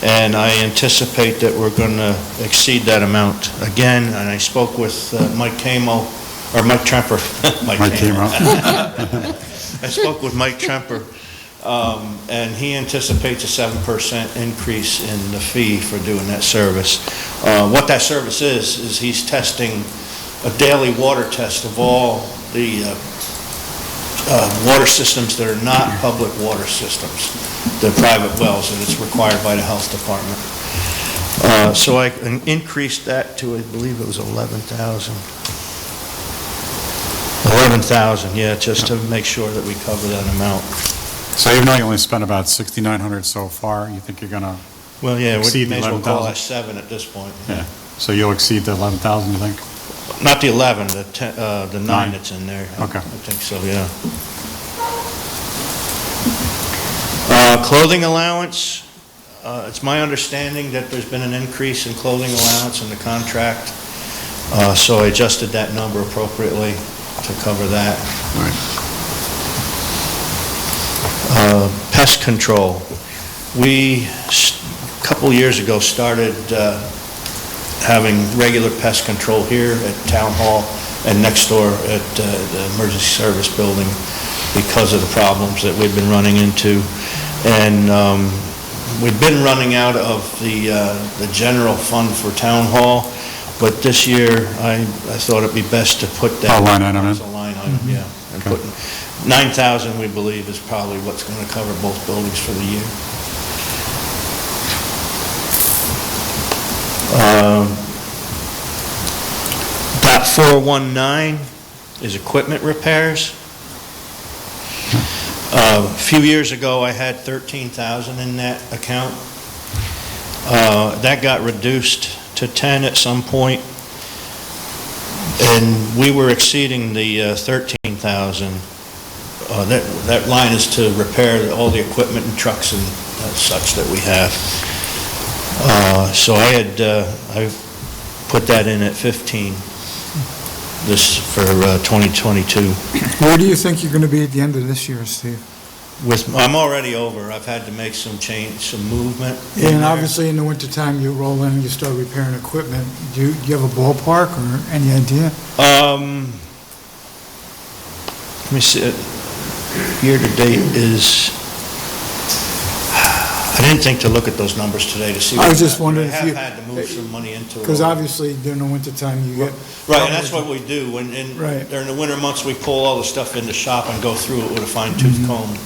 And I anticipate that we're going to exceed that amount again. And I spoke with Mike Camo, or Mike Tremper. Mike Camo. I spoke with Mike Tremper, and he anticipates a 7% increase in the fee for doing that service. What that service is he's testing a daily water test of all water systems that are not public water systems, the private wells, and it's required by the health department. So I increased that to, I believe it was 11,000. 11,000, yeah, just to make sure that we cover that amount. So even though you only spent about 6,900 so far, you think you're going to Well, yeah, exceed we the may as well call 11,000? that 7 at this point. Yeah, so you'll exceed the 11,000, you think? Not the 11, the 9 that's in there. Okay. I think so, yeah. Clothing allowance, it's my understanding that there's been an increase in clothing allowance in the contract, so I adjusted that number appropriately to cover that. Pest control. We, a couple years ago, started having regular pest control here at Town Hall and next door at the Emergency Service Building because of the problems that we've been running into. And we've been running out of the general fund for Town Hall, but this year I thought it'd be best to put that line item in. as a line item, yeah. And put 9,000, we believe, is probably what's going to cover both buildings for the year. Dot 419 is equipment repairs. A few years ago, I had 13,000 in that account. That got reduced to 10 at some point, and we were exceeding the 13,000. That line is to repair all the equipment and trucks and such that we have. So I put that in at 15 this for 2022. Where do you think you're going to be at the end of this year, Steve? I'm already over. I've had to make some change, some movement. And obviously in the wintertime, you roll in and you start repairing equipment. Do you have a ballpark or any idea? Let me see. Year-to-date is, I didn't think to look at those numbers today to see. I was just wondering if you... I have had to move some money into it. Because obviously during the wintertime, you get... Right, and that's what we do. During the winter months, we pull all the stuff in the shop and go through it with a fine-tooth comb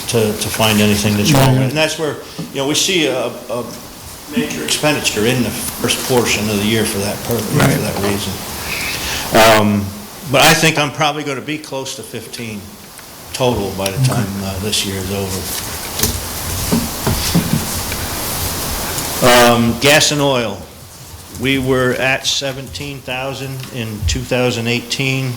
to find anything that's wrong with it. And that's where, we see a major expenditure in the first portion of the year for that purpose, for that reason. But I think I'm probably going to be close to 15 total by the time this year is over. Gas and oil. We were at 17,000 in 2018.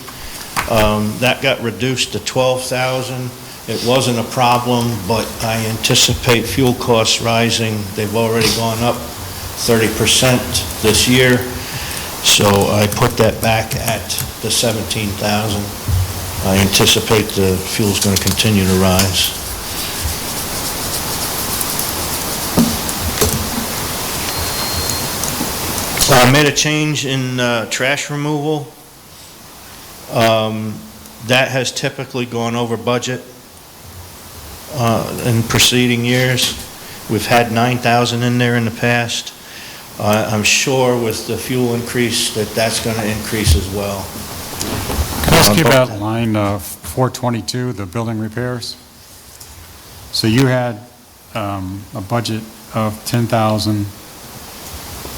That got reduced to 12,000. It wasn't a problem, but I anticipate fuel costs rising. They've already gone up 30% this year. So I put that back at the 17,000. I anticipate the fuel's going to continue to rise. I made a change in trash removal. That has typically gone over budget in preceding years. We've had 9,000 in there in the past. I'm sure with the fuel increase that that's going to increase as well. Can I ask you about line 422, the building repairs? So you had a budget of 10,000,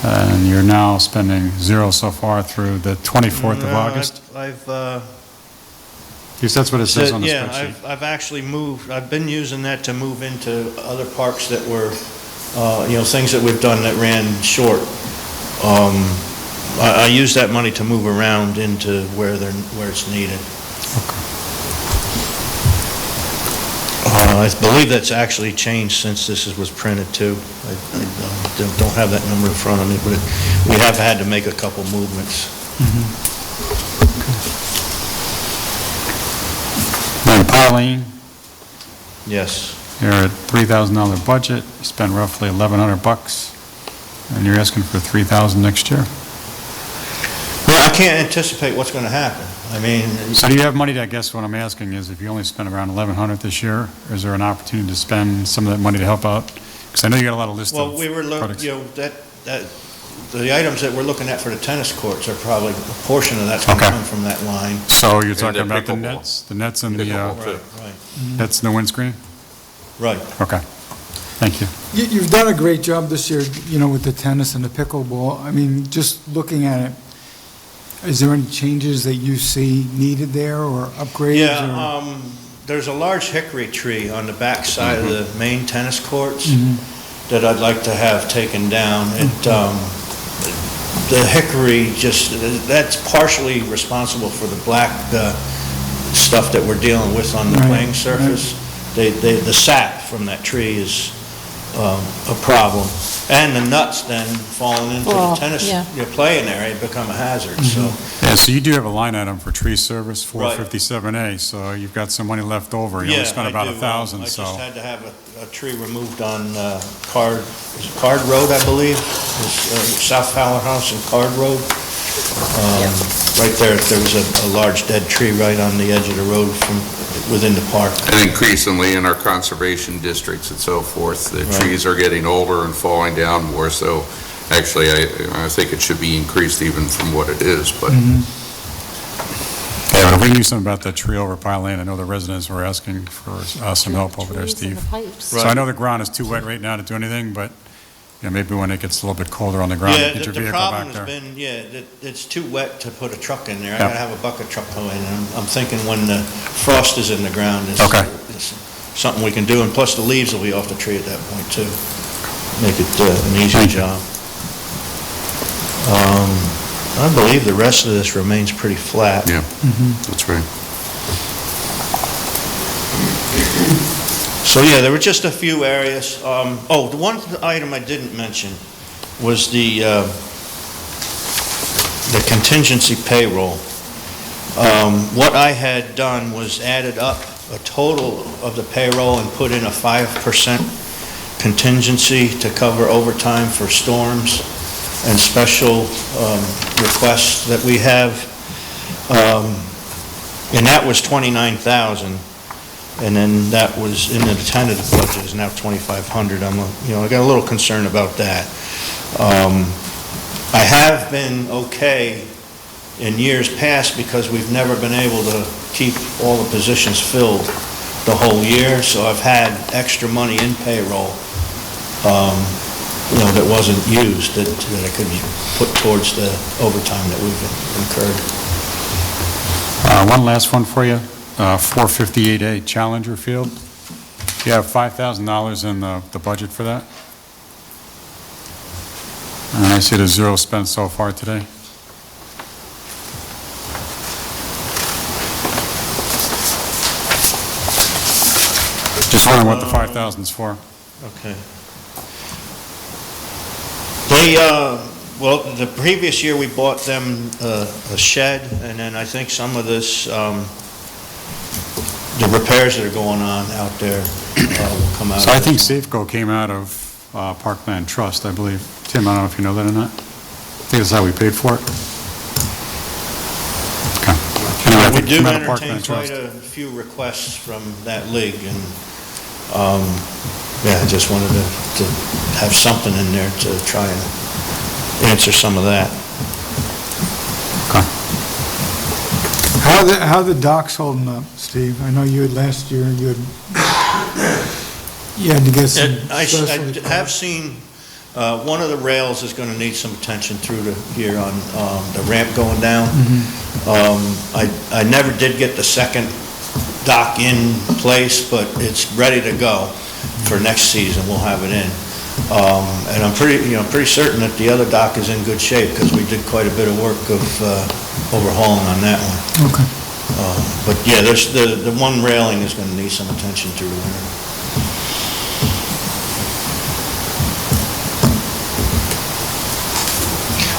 and you're now spending zero so far through the 24th of August? Yes, that's what it says on the spreadsheet. I've actually moved. I've been using that to move into other parks that were, things that we've done that ran short. I use that money to move around into where it's needed. I believe that's actually changed since this was printed too. I don't have that number in front of me, but we have had to make a couple movements. And Pauline? Yes. You're at $3,000 budget, you spend roughly $1,100, and you're asking for $3,000 next year. Well, I can't anticipate what's going to happen. I mean... So do you have money I guess what I'm asking is if you only spent around $1,100 this year, is there an opportunity to spend some of that money to help out? Because I know you got a lot of lists of projects. the items that we're looking at for the tennis courts are probably, a portion of that's going to Okay. come from that line. So you're And talking the about the pickleball. nets and the, Pickleball, too. Right, nets and the windscreen? right. Okay, thank you. You've done a great job this year, with the tennis and the pickleball. I mean, just looking at it, is there any changes that you see needed there or upgrades? Yeah, there's a large hickory tree on the back side of the main tennis courts that I'd like to have taken down. The hickory that's partially responsible for the black stuff that we're dealing with on the Right, playing surface. The sap from that tree is a problem. And the nuts then falling into Well, the tennis, yeah. your playing area become a hazard, so. Yeah, so you do have a line item for tree service, Right. 457A, so you've got some money left over. You only spent I about do. 1,000, I so. just had to have a tree removed on Card Road, I believe. It's, South Fowler House and Card Road. Right there was a large dead tree right on the edge of the road from within the park. And increasingly in our conservation districts and so forth, the Right. trees are getting older and falling down more, so actually, I think it should be increased even from what it is, but Yeah, but if we knew something about that tree over Pine Lane, I know the residents were asking for some help over there, Trees and Steve. the pipes. So I know the ground is too wet right now to do anything, but, maybe when it gets a little bit colder on the ground, Yeah, get your the vehicle problem back has there. been, it's too wet to put a truck in there. I Yeah. gotta have a bucket truck go in, and I'm thinking when the frost is in the ground, it's something we can do, and plus the leaves will be off the tree at that point too. Make it an easy job. I believe the rest of this remains pretty flat. yeah, that's right. So, yeah, there were just a few areas. The one item I didn't mention was the contingency payroll. What I had done was added up a total of the payroll and put in a 5% contingency to cover overtime for storms and special requests that we have. And that was $29,000. And then that was in the tentative budget is now 2,500. I got a little concerned about that. I have been okay in years past because we've never been able to keep all the positions filled the whole year, so I've had extra money in payroll, that wasn't used, that I could put towards the overtime that we've incurred. One last one for you, 458A Challenger Field. You have $5,000 in the budget for that? And I see there's zero spent so far today. Just wondering what the 5,000 is for. Okay. The previous year, we bought them a shed, and then I think some of this, the repairs that are going on out there will come out. So I of think this. Safeco came out of Parkland Trust, I believe. Tim, I don't know if you know that or not. I think that's how we paid for it. Okay. Anyway, I We think it do came out of entertain Parkland quite Trust. a few requests from that league, and, I just wanted to have something in there to try and answer some of that. How the docks holding up, Steve? I know last year, you had to get some I special... have seen, one of the rails is going to need some attention through here on the ramp going down. I never did get the second dock in place, but it's ready to go for next season. We'll have it in. And I'm pretty certain that the other dock is in good shape because we did quite a bit of work of overhauling on that one. Okay. But yeah, there's the one railing is going to need some attention through the winter.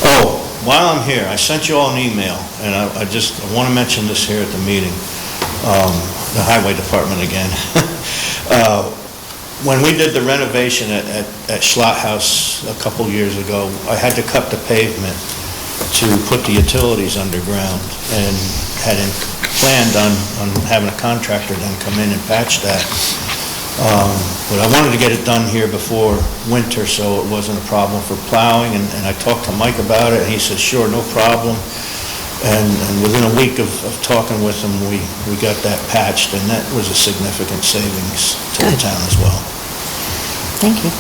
Oh, while I'm here, I sent you all an email, and I want to mention this here at the meeting, the highway department again. When we did the renovation at Schlott House a couple years ago, I had to cut the pavement to put the utilities underground, and had planned on having a contractor then come in and patch that. But I wanted to get it done here before winter, so it wasn't a problem for plowing, and I talked to Mike about it, and he said, sure, no problem. And within a week of talking with him, we got that patched, and that was a significant savings to the town as well. Thank you.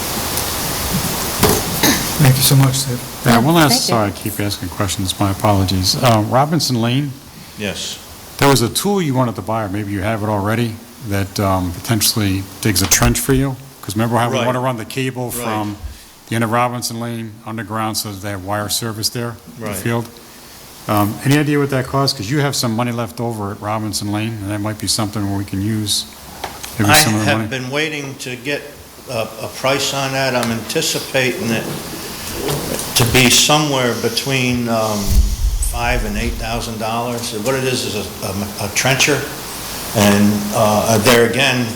Thank you so much, Steve. Yeah, one Thank last, you. sorry, I keep asking questions, my apologies. Robinson Lane, Yes. there was a tool you wanted to buy, or maybe you have it already, that potentially digs a trench for you? Because remember how we Right. want to run the cable Right. from the end of Robinson Lane underground so that they have wire service there in the Right. field? Any idea what that costs? Because you have some money left over at Robinson Lane, and that might be something where we can use maybe I some of the money. have been waiting to get a price on that. I'm anticipating it to be somewhere between $5,000 and $8,000. What it is a trencher, and there again,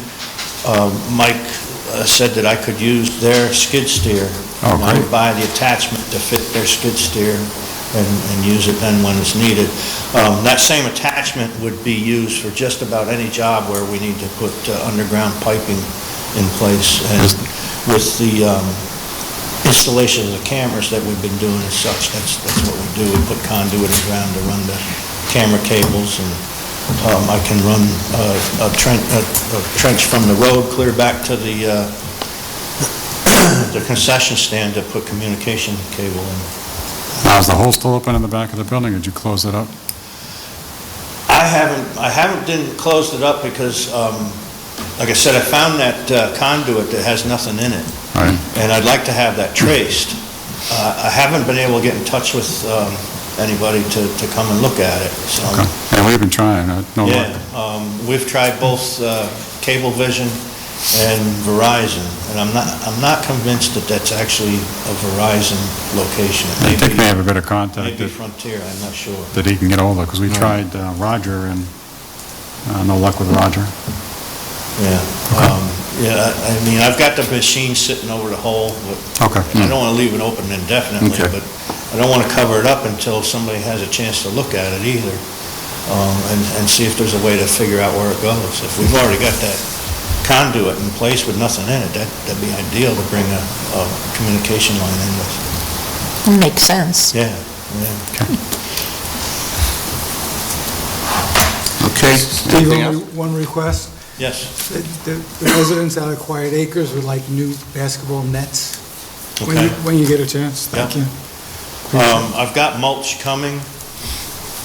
Mike said that I could use their skid steer. Oh, And I would great. buy the attachment to fit their skid steer and use it then when it's needed. That same attachment would be used for just about any job where we need to put underground piping in place. And with the installation of the cameras that we've been doing as such, that's what we do. We put conduit in the ground to run the camera cables, and I can run a trench from the road clear back to the concession stand to put communication cable in. Now, is the hole still open in the back of the building, or did you close it up? Didn't close it up because, like I said, I found that conduit that has nothing in it. Right. And I'd like to have that traced. I haven't been able to get in touch with anybody to come and look at it, so. Okay. Yeah, we've been trying, no luck. Yeah, we've tried both Cablevision and Verizon, and I'm not convinced that that's actually a Verizon location. I think they have a bit of contact Maybe that Frontier, I'm not sure. that he can get hold of, because we Right. tried Roger, and no luck with Roger. Yeah, I mean, I've got the machine sitting over the hole, but Okay. I don't want to leave it open indefinitely, Okay. but I don't want to cover it up until somebody has a chance to look at it either, and see if there's a way to figure out where it goes. If we've already got that conduit in place with nothing in it, that'd be ideal to bring a communication line in with. Makes sense. Yeah, yeah. Okay. Steve, Anything only else? one request. Yes. The residents out of Quiet Acres would like new basketball nets. Okay. When you get a chance, thank you. I've got mulch coming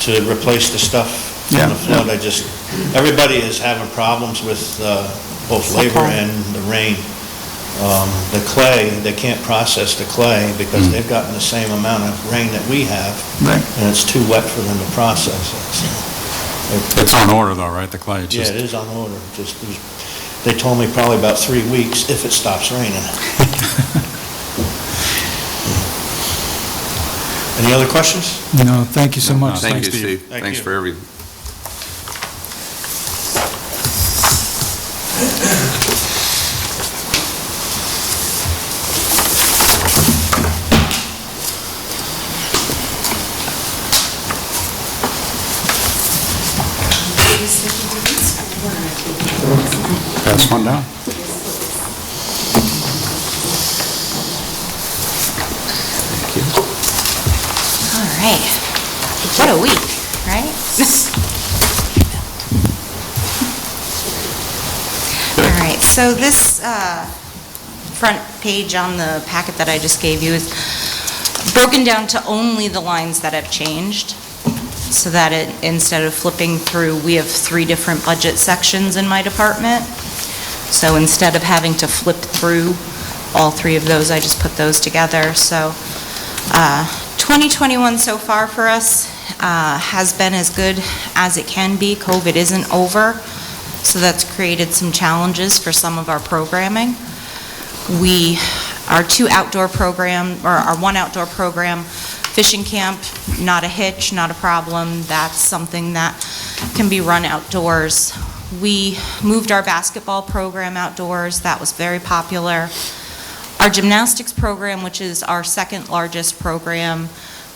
to replace the stuff from the flood. Everybody is having problems with both labor and the rain. The clay, they can't process the clay because they've gotten the same amount of rain that we have, and it's too wet for them to process it. So It's on order, though, right, the clay? It's yeah, just- it is on order. They told me probably about 3 weeks if it stops raining. Any other questions? No, thank you so much. Thank you, Steve. Thank Thanks you. for everything. Pass one down. All right. What a week, right? All right, so this front page on the packet that I just gave you is broken down to only the lines that have changed, so that instead of flipping through, we have 3 different budget sections in my department. So instead of having to flip through all 3 of those, I just put those together. So 2021 so far for us has been as good as it can be. COVID isn't over, so that's created some challenges for some of our programming. Our 2 outdoor program, or our 1 outdoor program, fishing camp, not a hitch, not a problem. That's something that can be run outdoors. We moved our basketball program outdoors. That was very popular. Our gymnastics program, which is our 2nd largest program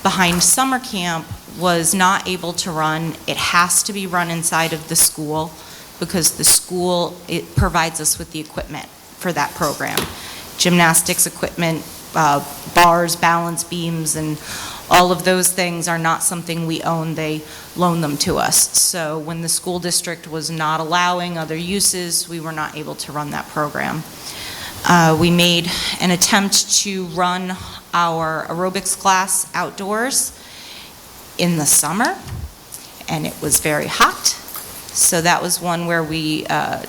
behind summer camp, was not able to run. It has to be run inside of the school because the school, it provides us with the equipment for that program. Gymnastics equipment, bars, balance beams, and all of those things are not something we own. They loan them to us. So when the school district was not allowing other uses, we were not able to run that program. We made an attempt to run our aerobics class outdoors in the summer, and it was very hot. So that was one where we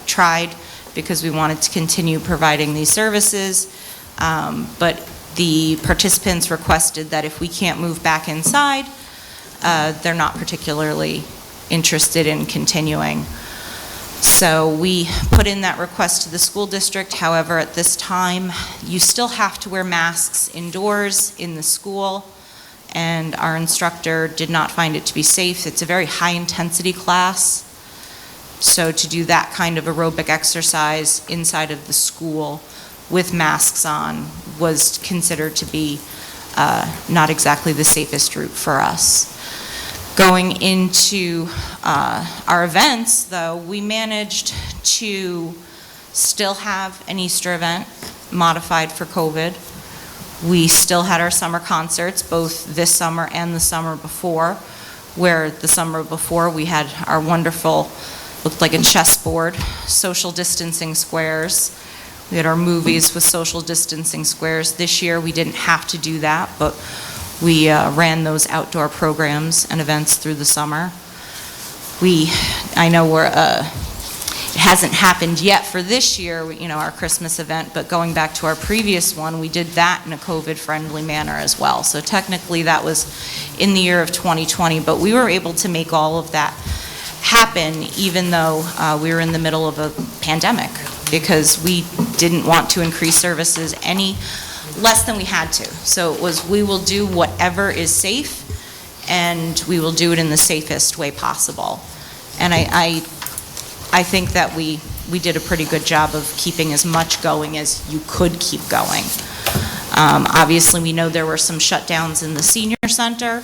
tried, because we wanted to continue providing these services, but the participants requested that if we can't move back inside, they're not particularly interested in continuing. So we put in that request to the school district. However, at this time, you still have to wear masks indoors in the school, and our instructor did not find it to be safe. It's a very high-intensity class, so to do that kind of aerobic exercise inside of the school with masks on was considered to be not exactly the safest route for us. Going into our events, though, we managed to still have an Easter event modified for COVID. We still had our summer concerts, both this summer and the summer before, where the summer before we had our wonderful, looked like a chessboard, social distancing squares. We had our movies with social distancing squares. This year we didn't have to do that, but we ran those outdoor programs and events through the summer. I know it hasn't happened yet for this year, our Christmas event, but going back to our previous one, we did that in a COVID-friendly manner as well. So technically that was in the year of 2020, but we were able to make all of that happen even though we were in the middle of a pandemic, because we didn't want to increase services any less than we had to. So it was, we will do whatever is safe, and we will do it in the safest way possible. And I think that we did a pretty good job of keeping as much going as you could keep going. Obviously, we know there were some shutdowns in the senior center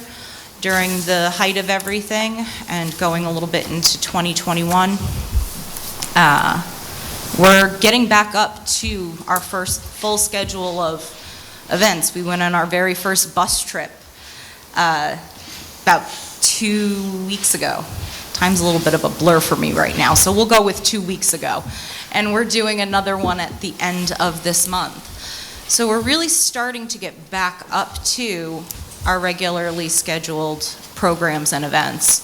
during the height of everything, and going a little bit into 2021. We're getting back up to our first full schedule of events. We went on our very first bus trip about 2 weeks ago. Time's a little bit of a blur for me right now, so we'll go with 2 weeks ago. And we're doing another one at the end of this month. So we're really starting to get back up to our regularly scheduled programs and events.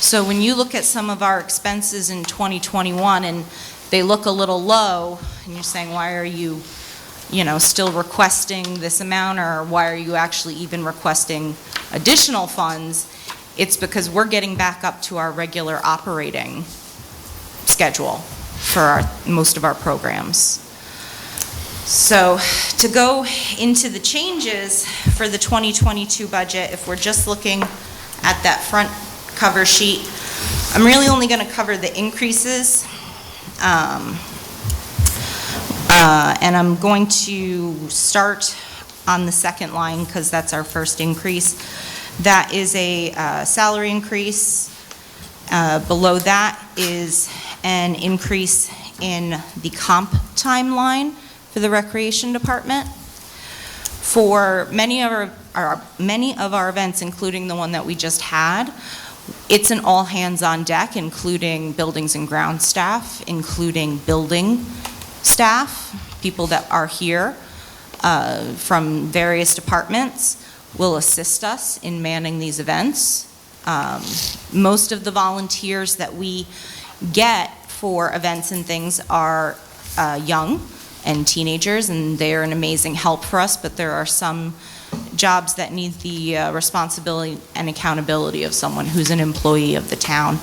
So when you look at some of our expenses in 2021 and they look a little low, and you're saying, why are you, still requesting this amount, or why are you actually even requesting additional funds? It's because we're getting back up to our regular operating schedule for most of our programs. So to go into the changes for the 2022 budget, if we're just looking at that front cover sheet, I'm really only going to cover the increases. And I'm going to start on the second line because that's our first increase. That is a salary increase. Below that is an increase in the comp timeline for the recreation department. For many of our events, including the one that we just had, it's an all hands on deck, including buildings and ground staff, including building staff, people that are here from various departments will assist us in manning these events. Most of the volunteers that we get for events and things are young and teenagers, and they're an amazing help for us, but there are some jobs that need the responsibility and accountability of someone who's an employee of the town.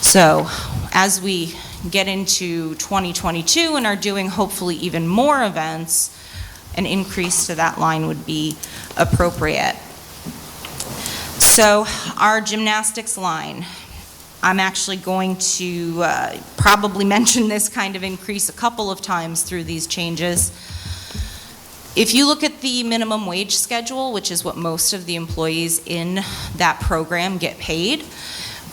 So as we get into 2022 and are doing hopefully even more events, an increase to that line would be appropriate. So our gymnastics line, I'm actually going to probably mention this kind of increase a couple of times through these changes. If you look at the minimum wage schedule, which is what most of the employees in that program get paid,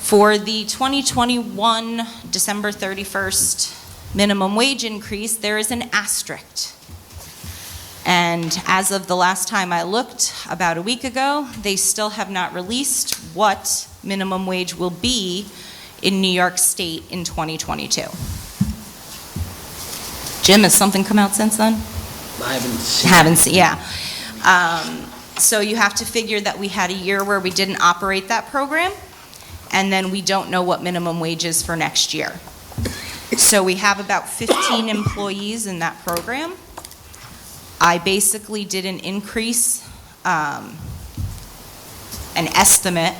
For the 2021 December 31st minimum wage increase, there is an asterisk. And as of the last time I looked, about a week ago, they still have not released what minimum wage will be in New York State in 2022. Jim, has something come out since then? I haven't seen. Yeah. So you have to figure that we had a year where we didn't operate that program, and then we don't know what minimum wage is for next year. So we have about 15 employees in that program. I basically did an increase, an estimate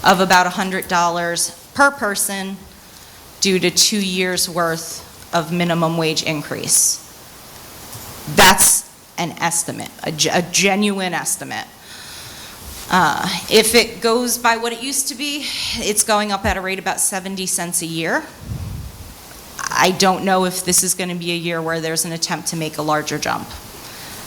of about $100 per person due to 2 years' worth of minimum wage increase. That's an estimate, a genuine estimate. If it goes by what it used to be, it's going up at a rate about 70 cents a year. I don't know if this is going to be a year where there's an attempt to make a larger jump.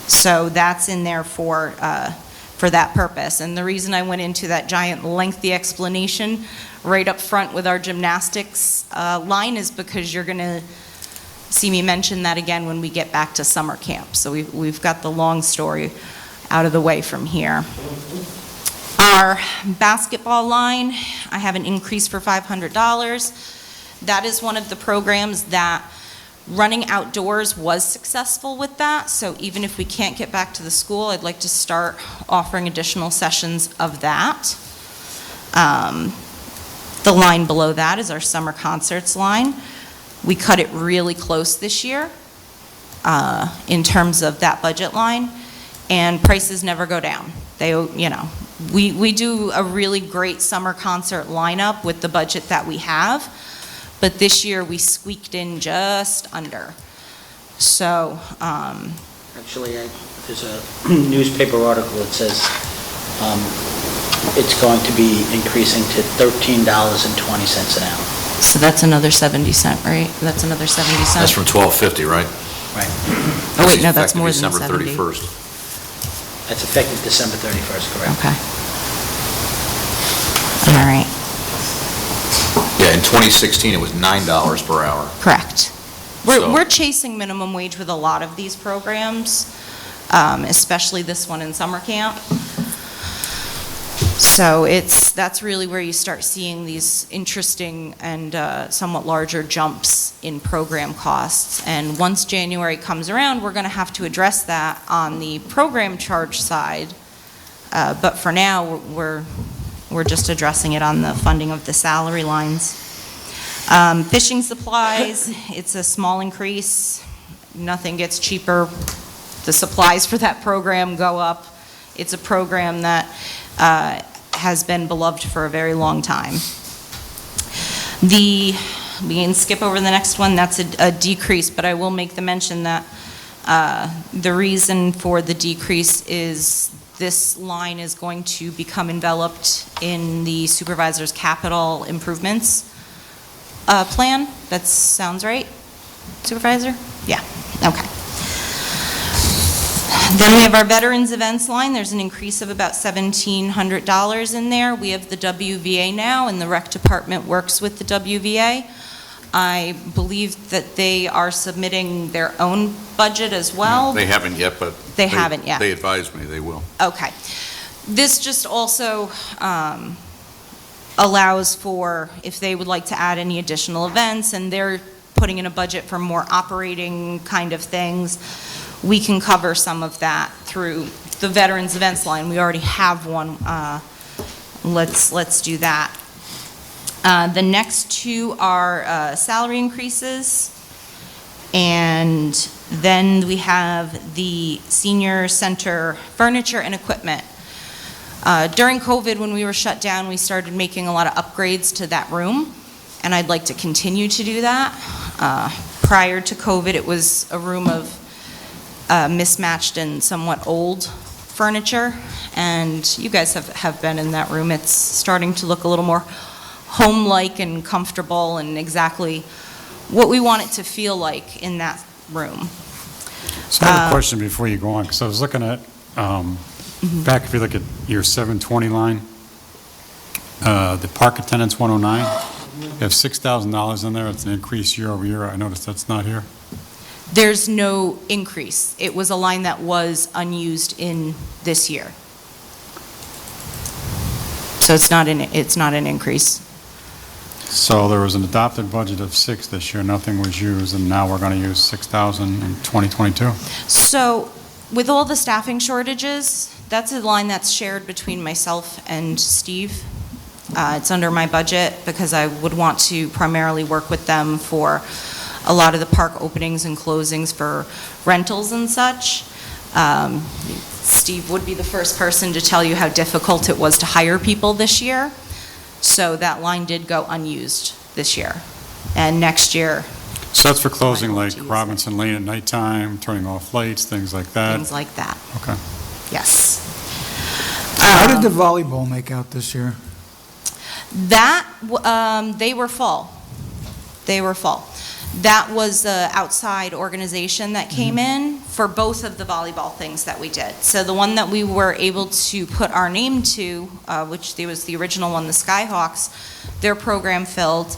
So that's in there for that purpose. And the reason I went into that giant lengthy explanation right up front with our gymnastics line is because you're going to see me mention that again when we get back to summer camp. So we've got the long story out of the way from here. Our basketball line, I have an increase for $500. That is one of the programs that running outdoors was successful with that. So even if we can't get back to the school, I'd like to start offering additional sessions of that. The line below that is our summer concerts line. We cut it really close this year in terms of that budget line, and prices never go down. We do a really great summer concert lineup with the budget that we have, but this year we squeaked in just under. So, Actually, there's a newspaper article that says it's going to be increasing to $13.20 an hour. so that's another 70 cent, right? That's another 70 cents. That's from 1250, right? Right. Oh, wait, no, that's more than December 70. 31st. That's effective December 31st, correct? Okay. All right, Yeah, in 2016, it was $9 per hour. correct. So- We're chasing minimum wage with a lot of these programs, especially this one in summer camp. So that's really where you start seeing these interesting and somewhat larger jumps in program costs. And once January comes around, we're going to have to address that on the program charge side. But for now, we're just addressing it on the funding of the salary lines. Fishing supplies, it's a small increase. Nothing gets cheaper. The supplies for that program go up. It's a program that has been beloved for a very long time. We can skip over the next one. That's a decrease, but I will make the mention that the reason for the decrease is this line is going to become enveloped in the supervisor's capital improvements plan. That sounds right, Supervisor? Yeah, okay. Then we have our Veterans Events line. There's an increase of about $1,700 in there. We have the WVA now, and the Rec Department works with the WVA. I believe that they are submitting their own budget as well. They haven't yet, but... They haven't yet. They advised me they will. Okay. This just also allows for, if they would like to add any additional events, and they're putting in a budget for more operating kind of things, we can cover some of that through the Veterans Events line. We already have one. Let's do that. The next two are salary increases, and then we have the senior center furniture and equipment. During COVID, when we were shut down, we started making a lot of upgrades to that room, and I'd like to continue to do that. Prior to COVID, it was a room of mismatched and somewhat old furniture, and you guys have been in that room. It's starting to look a little more home-like and comfortable and exactly what we want it to feel like in that room. So I have a question before you go on, because I was looking at, back if you look at your 720 line, The park attendance 109, you have $6,000 in there. It's an increase year over year. I noticed that's not here. There's no increase. It was a line that was unused in this year. So it's not an increase. So there was an adopted budget of 6 this year, nothing was used, and now we're going to use 6,000 in 2022. So with all the staffing shortages, that's a line that's shared between myself and Steve. It's under my budget because I would want to primarily work with them for a lot of the park openings and closings for rentals and such. Steve would be the first person to tell you how difficult it was to hire people this year. So that line did go unused this year. And next year, So that's for closing like Robinson Lane at nighttime, turning off lights, things like that? things like that, Okay. yes. How did the volleyball make out this year? That, they were full. They were full. That was the outside organization that came in for both of the volleyball things that we did. So the one that we were able to put our name to, which there was the original one, the Skyhawks, their program filled.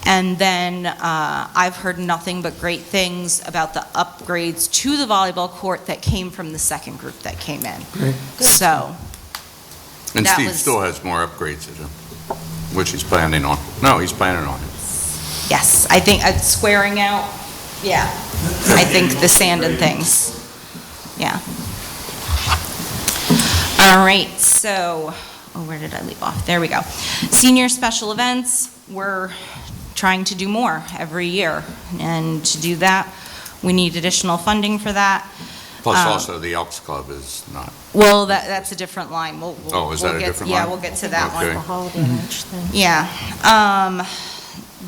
And then I've heard nothing but great things about the upgrades to the volleyball court that came from the second group that came in. Great. So, And That Steve was- still has more upgrades to do, which he's planning on. No, he's planning on it. yes, I think squaring out, yeah, I think the sand and things, yeah. All right, so, where did I leave off? There we go. Senior special events, we're trying to do more every year, and to do that, we need additional funding for that. Plus also the Elks Club is not. Well, that's a different line. Oh, is that a different line? Yeah, we'll get to that one. Okay. The holiday lunch thing. Yeah.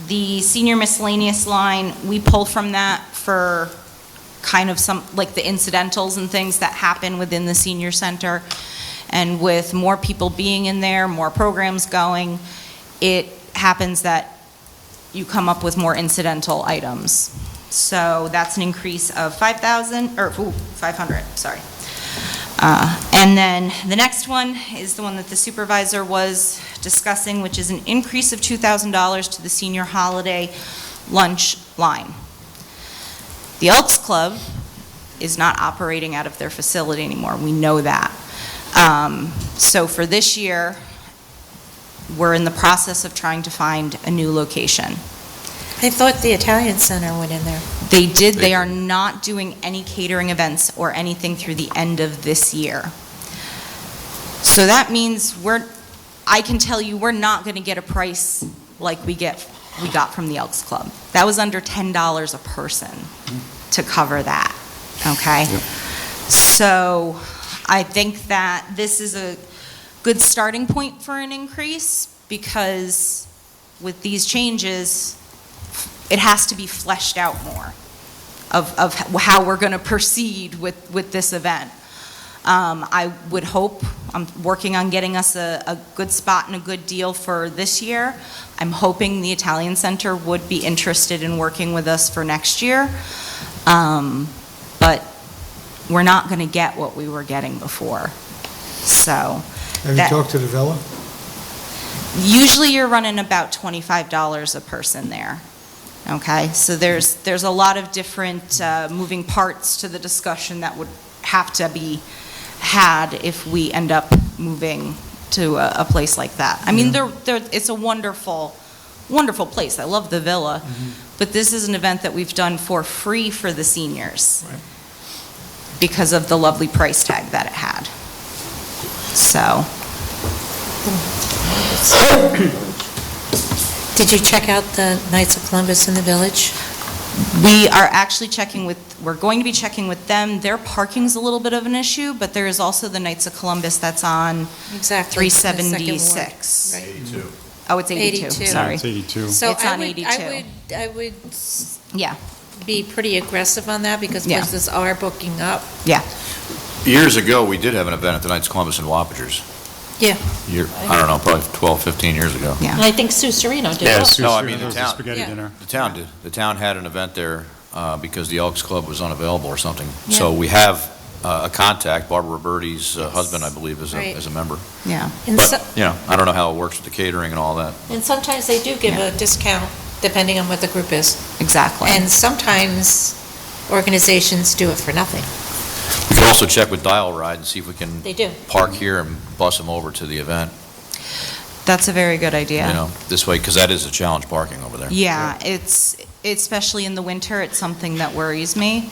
The senior miscellaneous line, we pull from that for kind of some, like the incidentals and things that happen within the senior center. And with more people being in there, more programs going, it happens that you come up with more incidental items. So that's an increase of 500, sorry. And then the next one is the one that the supervisor was discussing, which is an increase of $2,000 to the senior holiday lunch line. The Elks Club is not operating out of their facility anymore. We know that. So for this year, we're in the process of trying to find a new location. I thought the Italian Center went in there. They did. They are not doing any catering events or anything through the end of this year. So that means I can tell you, we're not going to get a price like we got from the Elks Club. That was under $10 a person to cover that, okay? Yep. So I think that this is a good starting point for an increase, because with these changes, it has to be fleshed out more of how we're going to proceed with this event. I would hope, I'm working on getting us a good spot and a good deal for this year. I'm hoping the Italian Center would be interested in working with us for next year. But we're not going to get what we were getting before. So. Have you talked to the Villa? Usually you're running about $25 a person there. Okay, so there's a lot of different moving parts to the discussion that would have to be had if we end up moving to a place like that. I mean, it's a wonderful, wonderful place. I love the Villa, but this is an event that we've done for free for the seniors because of the lovely price tag that it had. So. Did you check out the Knights of Columbus in the Village? We are actually we're going to be checking with them. Their parking's a little bit of an issue, but there is also the Knights of Columbus that's on Exactly. 376. Right. 82. Oh, it's 82, 82. sorry. It's 82. So It's on 82. I would Yeah, be pretty aggressive on that because Yeah. places are booking up. yeah. Years ago, we did have an event at the Knights of Columbus in Wappingers. Yeah. I don't know, probably 12, 15 years ago. Yeah. And I think Sue Serino did. Yeah, also. Sue No, I Serino, mean, the there was a town- spaghetti Yeah. dinner. The town did. The town had an event there because the Elks Club was unavailable or something. Yeah. So we have a contact. Barbara Roberti's husband, I believe, is Right. a member. Yeah. And But, so- I don't know how it works with the catering and all that. And sometimes they do give a discount depending on what the group is. Exactly. And sometimes organizations do it for nothing. We can also check with Dial Ride and see if we can They do. park here and bus them over to the event, That's a very good idea. this way, because that is a challenge parking over there. Yeah, it's, especially in the winter, it's something that worries me.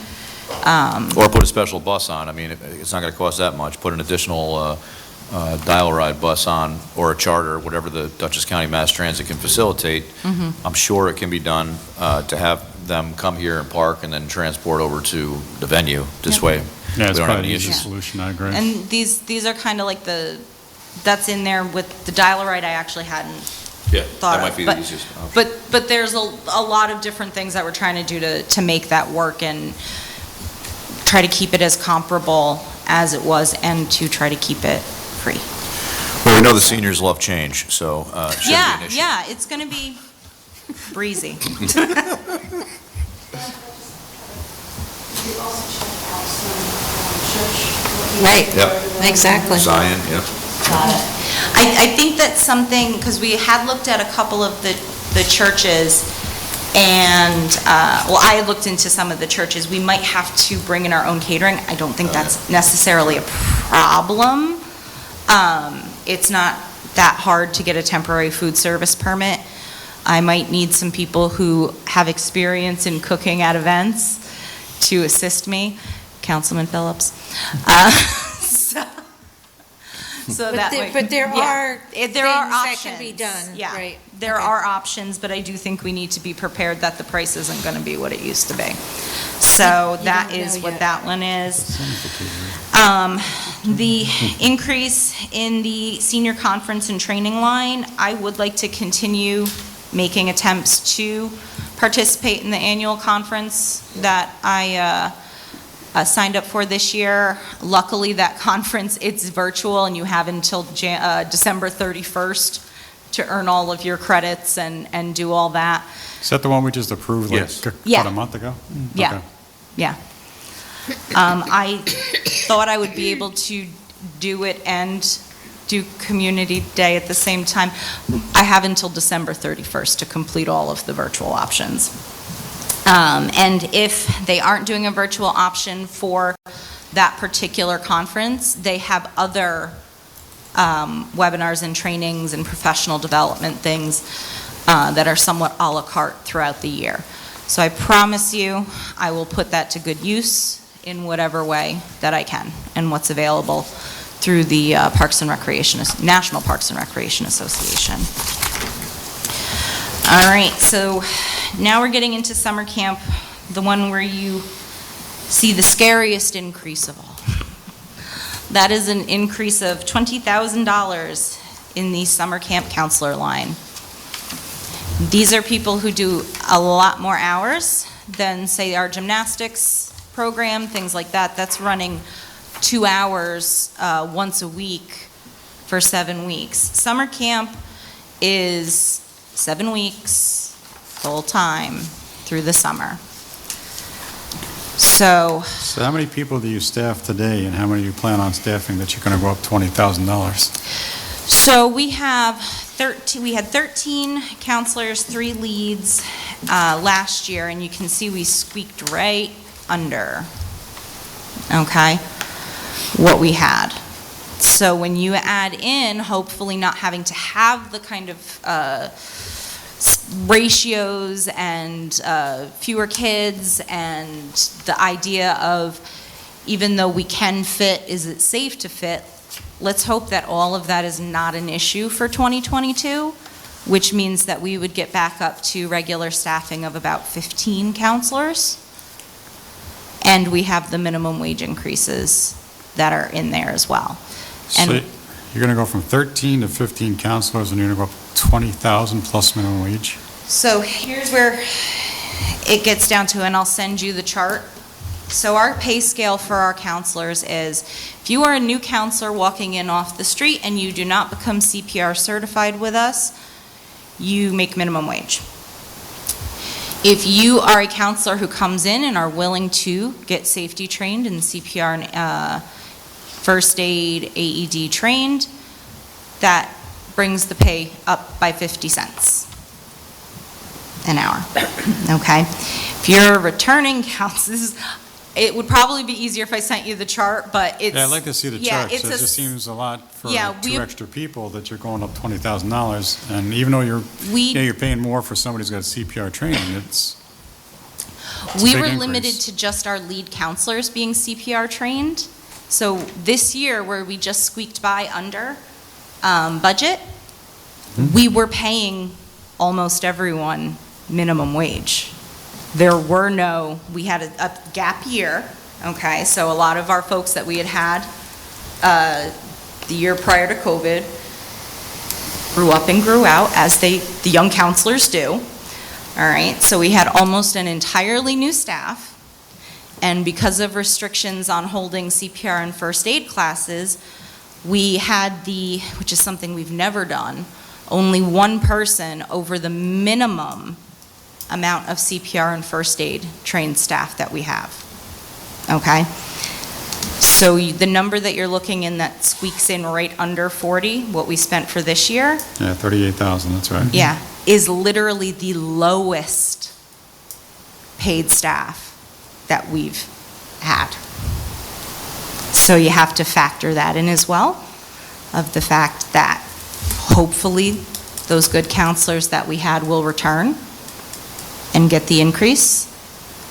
Or put a special bus on. I mean, it's not going to cost that much. Put an additional Dial Ride bus on, or a charter, whatever the Dutchess County Mass Transit can facilitate. Mhm. I'm sure it can be done to have them come here and park and then transport over to the venue. This Yep. way, Yeah, we it's don't have probably any an easy issues. solution, I agree. And these are kind of like that's in there with the dial-a-ride I actually hadn't Yeah, thought that of, might be but- the easiest option. But there's a lot of different things that we're trying to do to make that work and try to keep it as comparable as it was and to try to keep it free. Well, we know the seniors love change, so it shouldn't be an issue. Yeah, it's going to be breezy. Right, Yep. exactly. Zion, yeah. I think that's something, because we had looked at a couple of the churches, and, well, I had looked into some of the churches. We might have to bring in our own catering. I don't think that's necessarily a problem. It's not that hard to get a temporary food service permit. I might need some people who have experience in cooking at events to assist me. Councilman Phillips. So But that there- way- but there yeah. are There are things that options. can be done, Yeah, right. there Okay. are options, but I do think we need to be prepared that the price isn't going to be what it used to be. So You that don't is know what yet. that one is. The increase in the senior conference and training line, I would like to continue making attempts to participate in the annual conference that I signed up for this year. Luckily, that conference, it's virtual, and you have until December 31st to earn all of your credits and do all that. Is that the one we just approved like Yes. Yeah. about a month ago? Yeah, Okay. yeah. I thought I would be able to do it and do Community Day at the same time. I have until December 31st to complete all of the virtual options. And if they aren't doing a virtual option for that particular conference, they have other webinars and trainings and professional development things that are somewhat à la carte throughout the year. So I promise you, I will put that to good use in whatever way that I can and what's available through the National Parks and Recreation Association. All right, so now we're getting into summer camp, the one where you see the scariest increase of all. That is an increase of $20,000 in the summer camp counselor line. These are people who do a lot more hours than, say, our gymnastics program, things like that. That's running 2 hours once a week for 7 weeks. Summer camp is 7 weeks, full-time, through the summer. So, So how many people do you staff today, and how many do you plan on staffing that you're going to go up $20,000? so we had 13 counselors, 3 leads last year, and you can see we squeaked right under, okay, what we had. So when you add in, hopefully not having to have the kind of ratios and fewer kids, and the idea of, even though we can fit, is it safe to fit? Let's hope that all of that is not an issue for 2022, which means that we would get back up to regular staffing of about 15 counselors. And we have the minimum wage increases that are in there as well. So And you're going to go from 13 to 15 counselors, and you're going to go up 20,000 plus minimum wage? so here's where it gets down to, and I'll send you the chart. So our pay scale for our counselors is, if you are a new counselor walking in off the street and you do not become CPR certified with us, you make minimum wage. If you are a counselor who comes in and are willing to get safety trained and CPR and first aid, AED trained, that brings the pay up by 50 cents an hour, okay? If you're a returning counselor, it would probably be easier if I sent you the chart, but it's... Yeah, I'd like to see the yeah, chart. it's So a it just seems a lot for yeah, two extra people that you're going up $20,000. And even though you're paying more for somebody who's got CPR training, it's a We big were increase. limited to just our lead counselors being CPR trained. So this year, where we just squeaked by under budget, we were paying almost everyone minimum wage. We had a gap year, okay? So a lot of our folks that we had the year prior to COVID grew up and grew out, as the young counselors do. All right, so we had almost an entirely new staff, and because of restrictions on holding CPR and first aid classes, we had which is something we've never done, only one person over the minimum amount of CPR and first aid trained staff that we have, okay? So the number that you're looking in that squeaks in right under 40, what we spent for this year, Yeah, 38,000, that's right. yeah, is literally the lowest paid staff that we've had. So you have to factor that in as well, of the fact that hopefully those good counselors that we had will return and get the increase.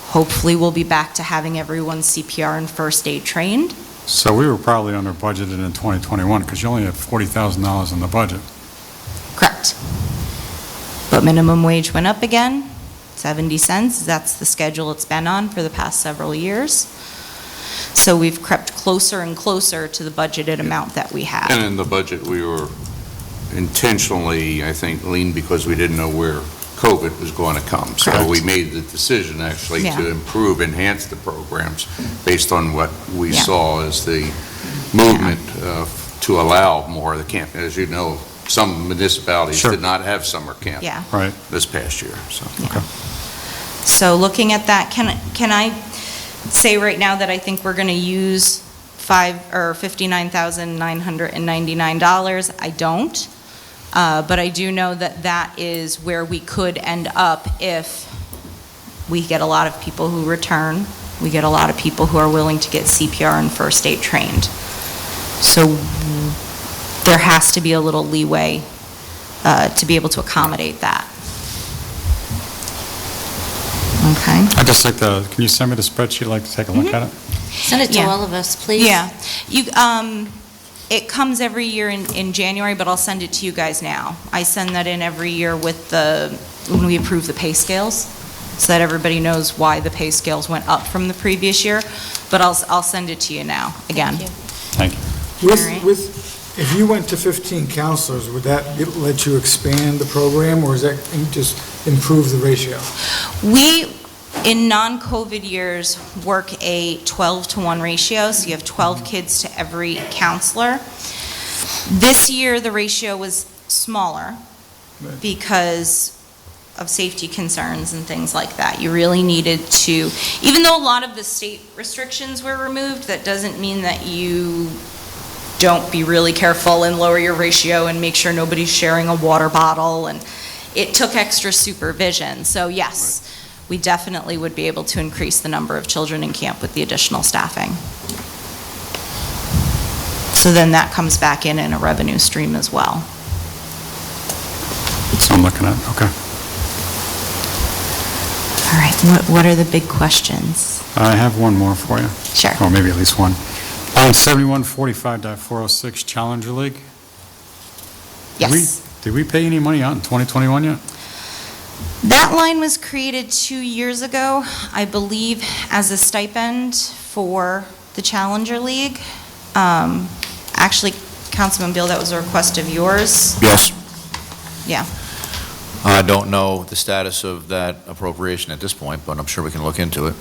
Hopefully we'll be back to having everyone CPR and first aid trained. So we were probably under budgeted in 2021 because you only had $40,000 in the budget. Correct. But minimum wage went up again, 70 cents. That's the schedule it's been on for the past several years. So we've crept closer and closer to the budgeted amount that we have. And in the budget, we were intentionally, I think, lean because we didn't know where COVID was going to come. So Correct. we made the decision actually Yeah. to improve, enhance the programs based on what we Yeah. saw as the movement to allow more of the camp. As you know, some municipalities Sure. did not have summer camp Yeah. Right. this past year, so. So looking at that, can I say right now that I think we're going to use $59,999? I don't. But I do know that that is where we could end up if we get a lot of people who return, we get a lot of people who are willing to get CPR and first aid trained. So there has to be a little leeway to be able to accommodate that. Okay? I'd just like can you send me the spreadsheet? I'd like to take a look at it. Send it to Yeah. all of us, please. Yeah. It comes every year in January, but I'll send it to you guys now. I send that in every year when we approve the pay scales, so that everybody knows why the pay scales went up from the previous year. But I'll send it to you now, again. Thank you. With, All right. if you went to 15 counselors, would that let you expand the program, or is that just improve the ratio? We, in non-COVID years, work a 12-to-1 ratio, so you have 12 kids to every counselor. This year, the ratio was smaller because of safety concerns and things like that. You really needed to, even though a lot of the state restrictions were removed, that doesn't mean that you don't be really careful and lower your ratio and make sure nobody's sharing a water bottle, and it took extra supervision. So yes, we definitely would be able to increase the number of children in camp with the additional staffing. So then that comes back in a revenue stream as well. So I'm looking at, okay. All right, what are the big questions? I have one more for you. Sure. Or maybe at least one. On 7145.406 Challenger League. Yes. Did we pay any money out in 2021 yet? That line was created 2 years ago, I believe, as a stipend for the Challenger League. Actually, Councilman Beal, that was a request of yours. Yes. Yeah. I don't know the status of that appropriation at this point, but I'm sure we can look into it.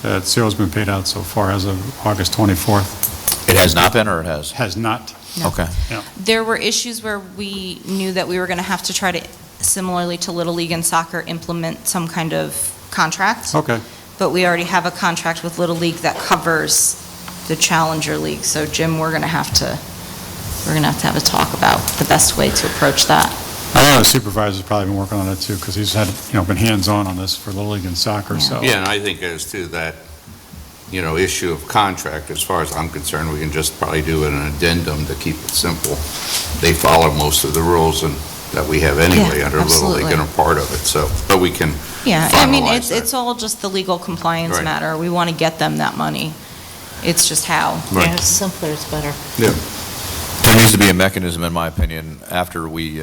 CO's been paid out so far as of August 24th. It has not been, or it has? Has not. No. Okay. Yeah. There were issues where we knew that we were going to have to try to, similarly to Little League and soccer, implement some kind of contract. Okay. But we already have a contract with Little League that covers the Challenger League. So Jim, we're going to have to have a talk about the best way to approach that. I know the supervisor's probably been working on it too, because he's had, been hands-on on this for Little League and soccer, so. Yeah, and I think as to that, issue of contract, as far as I'm concerned, we can just probably do an addendum to keep it simple. They follow most of the rules and that we have anyway under Little League and are part of it, so, but we can Yeah, I mean, finalize that. it's all just the legal compliance Right. matter. We want to get them that money. It's just how. Right. Yeah, simpler is better. Yeah. There needs to be a mechanism, in my opinion, after we,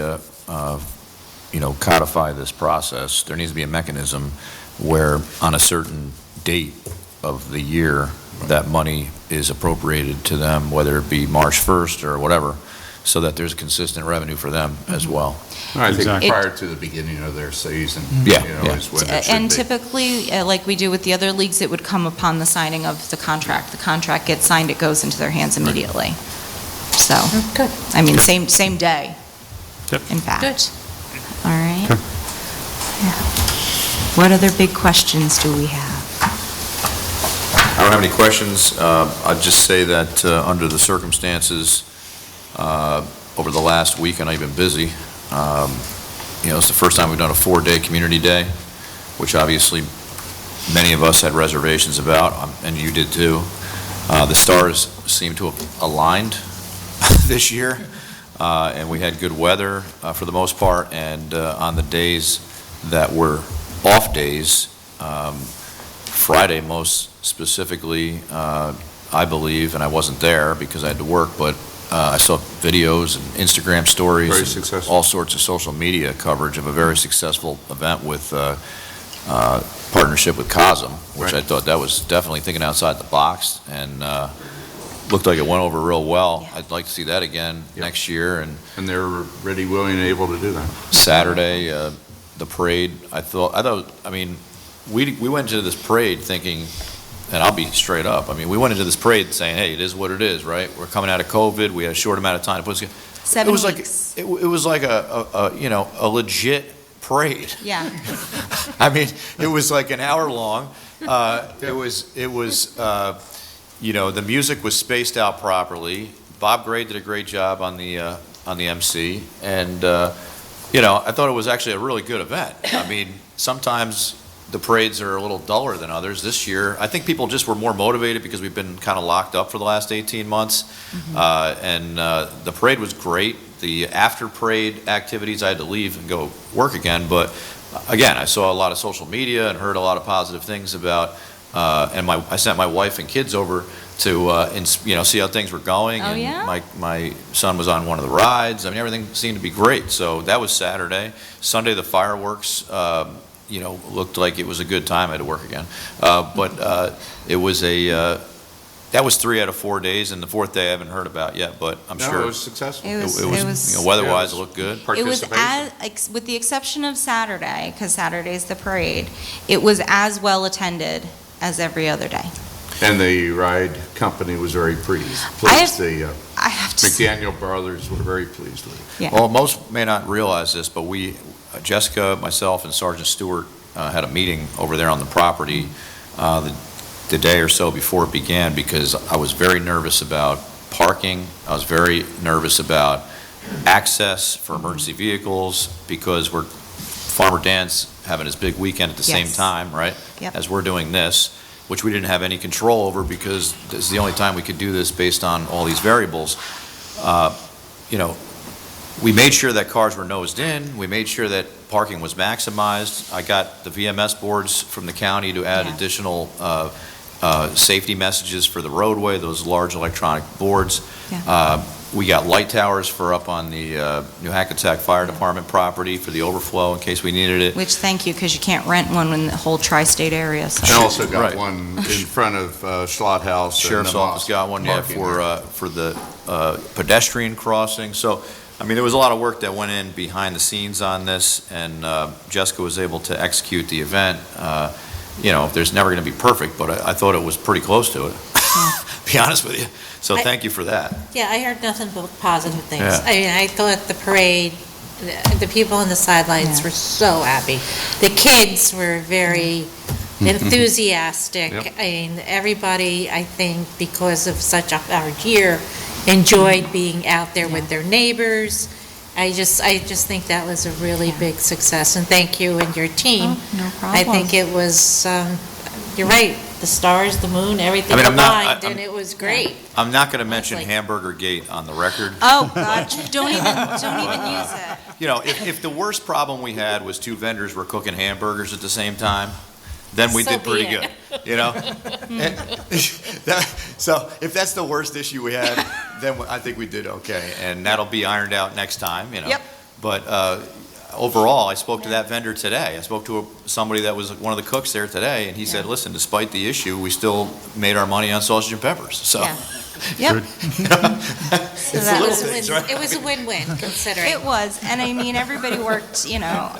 codify this process, there needs to be a mechanism where on a certain date of the year, that money is appropriated to them, whether it be March 1st or whatever, so that there's consistent revenue for them as well. I think Exactly. prior to the beginning of their season, Yeah, is when it should And be. typically, like we do with the other leagues, it would come upon the signing of the contract. The contract gets signed, it goes into their hands immediately. So, Good. I mean, same day, Yep. in fact. Good. All right. Okay. Yeah. What other big questions do we have? I don't have any questions. I'd just say that under the circumstances, over the last week, and I've been busy, it's the first time we've done a 4-day community day, which obviously many of us had reservations about, and you did too. The stars seem to have aligned this year, and we had good weather for the most part, and on the days that were off days, Friday most specifically, I believe, and I wasn't there because I had to work, but I saw videos and Instagram stories. Very and successful. all sorts of social media coverage of a very successful event with partnership with COSM, which Right. I thought that was definitely thinking outside the box, and looked like it went over real well. I'd like to see that again next year. And they're ready, willing, and able to do that. Saturday, the parade, we went into this parade thinking, and I'll be straight up, we went into this parade saying, hey, it is what it is, right? We're coming out of COVID, we had a short amount of time to put this together. 7 It was weeks. like, it was like a legit parade. Yeah. It was like an hour long. The music was spaced out properly. Bob Gray did a great job on the MC, and I thought it was actually a really good event. Sometimes the parades are a little duller than others. This year, I think people just were more motivated because we've been kind of locked up for the last 18 months. And the parade was great. The after parade activities, I had to leave and go work again. But again, I saw a lot of social media and heard a lot of positive things about, and I sent my wife and kids over to see how things were going. Oh, and yeah? my son was on one of the rides. Everything seemed to be great. So that was Saturday. Sunday, the fireworks, looked like it was a good time. I had to work again. But it was that was 3 out of 4 days, and the 4th day I haven't heard about yet, but I'm No, sure. it was successful. It was weather-wise, it looked good. It was with the exception of Saturday, because Saturday's the parade, it was as well attended as every other day. And the ride company was very pleased. I have to say- McDaniel Brothers were very pleased with it. Yeah. Well, most may not realize this, but Jessica, myself, and Sergeant Stewart had a meeting over there on the property the day or so before it began, because I was very nervous about parking. I was very nervous about access for emergency vehicles, because Farmer Dan's having his big weekend at the same Yes. time, right? Yep. As we're doing this, which we didn't have any control over, because this is the only time we could do this based on all these variables. We made sure that cars were nosed in. We made sure that parking was maximized. I got the VMS boards from the county to add Yeah. additional safety messages for the roadway, those large electronic boards. Yeah. We got light towers for up on the New Hackensack Fire Department property for the overflow in case we needed it. Which, thank you, because you can't rent one in the whole tri-state area. So. And also got Right. one in front of Schlott House. and Sheriff's the office mosque got one, yeah, parking there. for the pedestrian crossing. So, there was a lot of work that went in behind the scenes on this, and Jessica was able to execute the event. There's never going to be perfect, but I thought it was pretty close to it, be honest with you. So thank you for that. Yeah, I heard nothing but positive things. Yeah. I thought the parade The people on the sidelines were so happy. The kids were very enthusiastic. Yep. I mean, everybody, I think, because of such a hard year, enjoyed being out there with their neighbors. I just think that was a really big success, and thank you and your team. Oh, no I problem. think it was, you're right, the stars, the moon, everything I mean, aligned, and it was great. I'm not going to mention Hamburger Gate on the record. Oh, God, don't even use it. You know, if the worst problem we had was two vendors were cooking hamburgers at the same time, then we So did pretty be good, it. you know? So if that's the worst issue we had, then I think we did okay, and that'll be ironed out next time, you know? Yep. But overall, I spoke to that vendor today. I spoke to somebody that was one of the cooks there today, and he said, listen, despite the issue, we still made our money on sausage and peppers, so. Yeah. Yep. So It's that the was little a things, win- right? It was a win-win, considering. It was, and I mean, everybody worked, you know,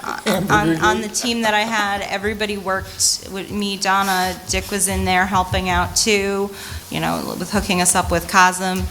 on the team that I had, everybody worked with me, Donna, Dick was in there helping out too, you know, with hooking us up with Cosm.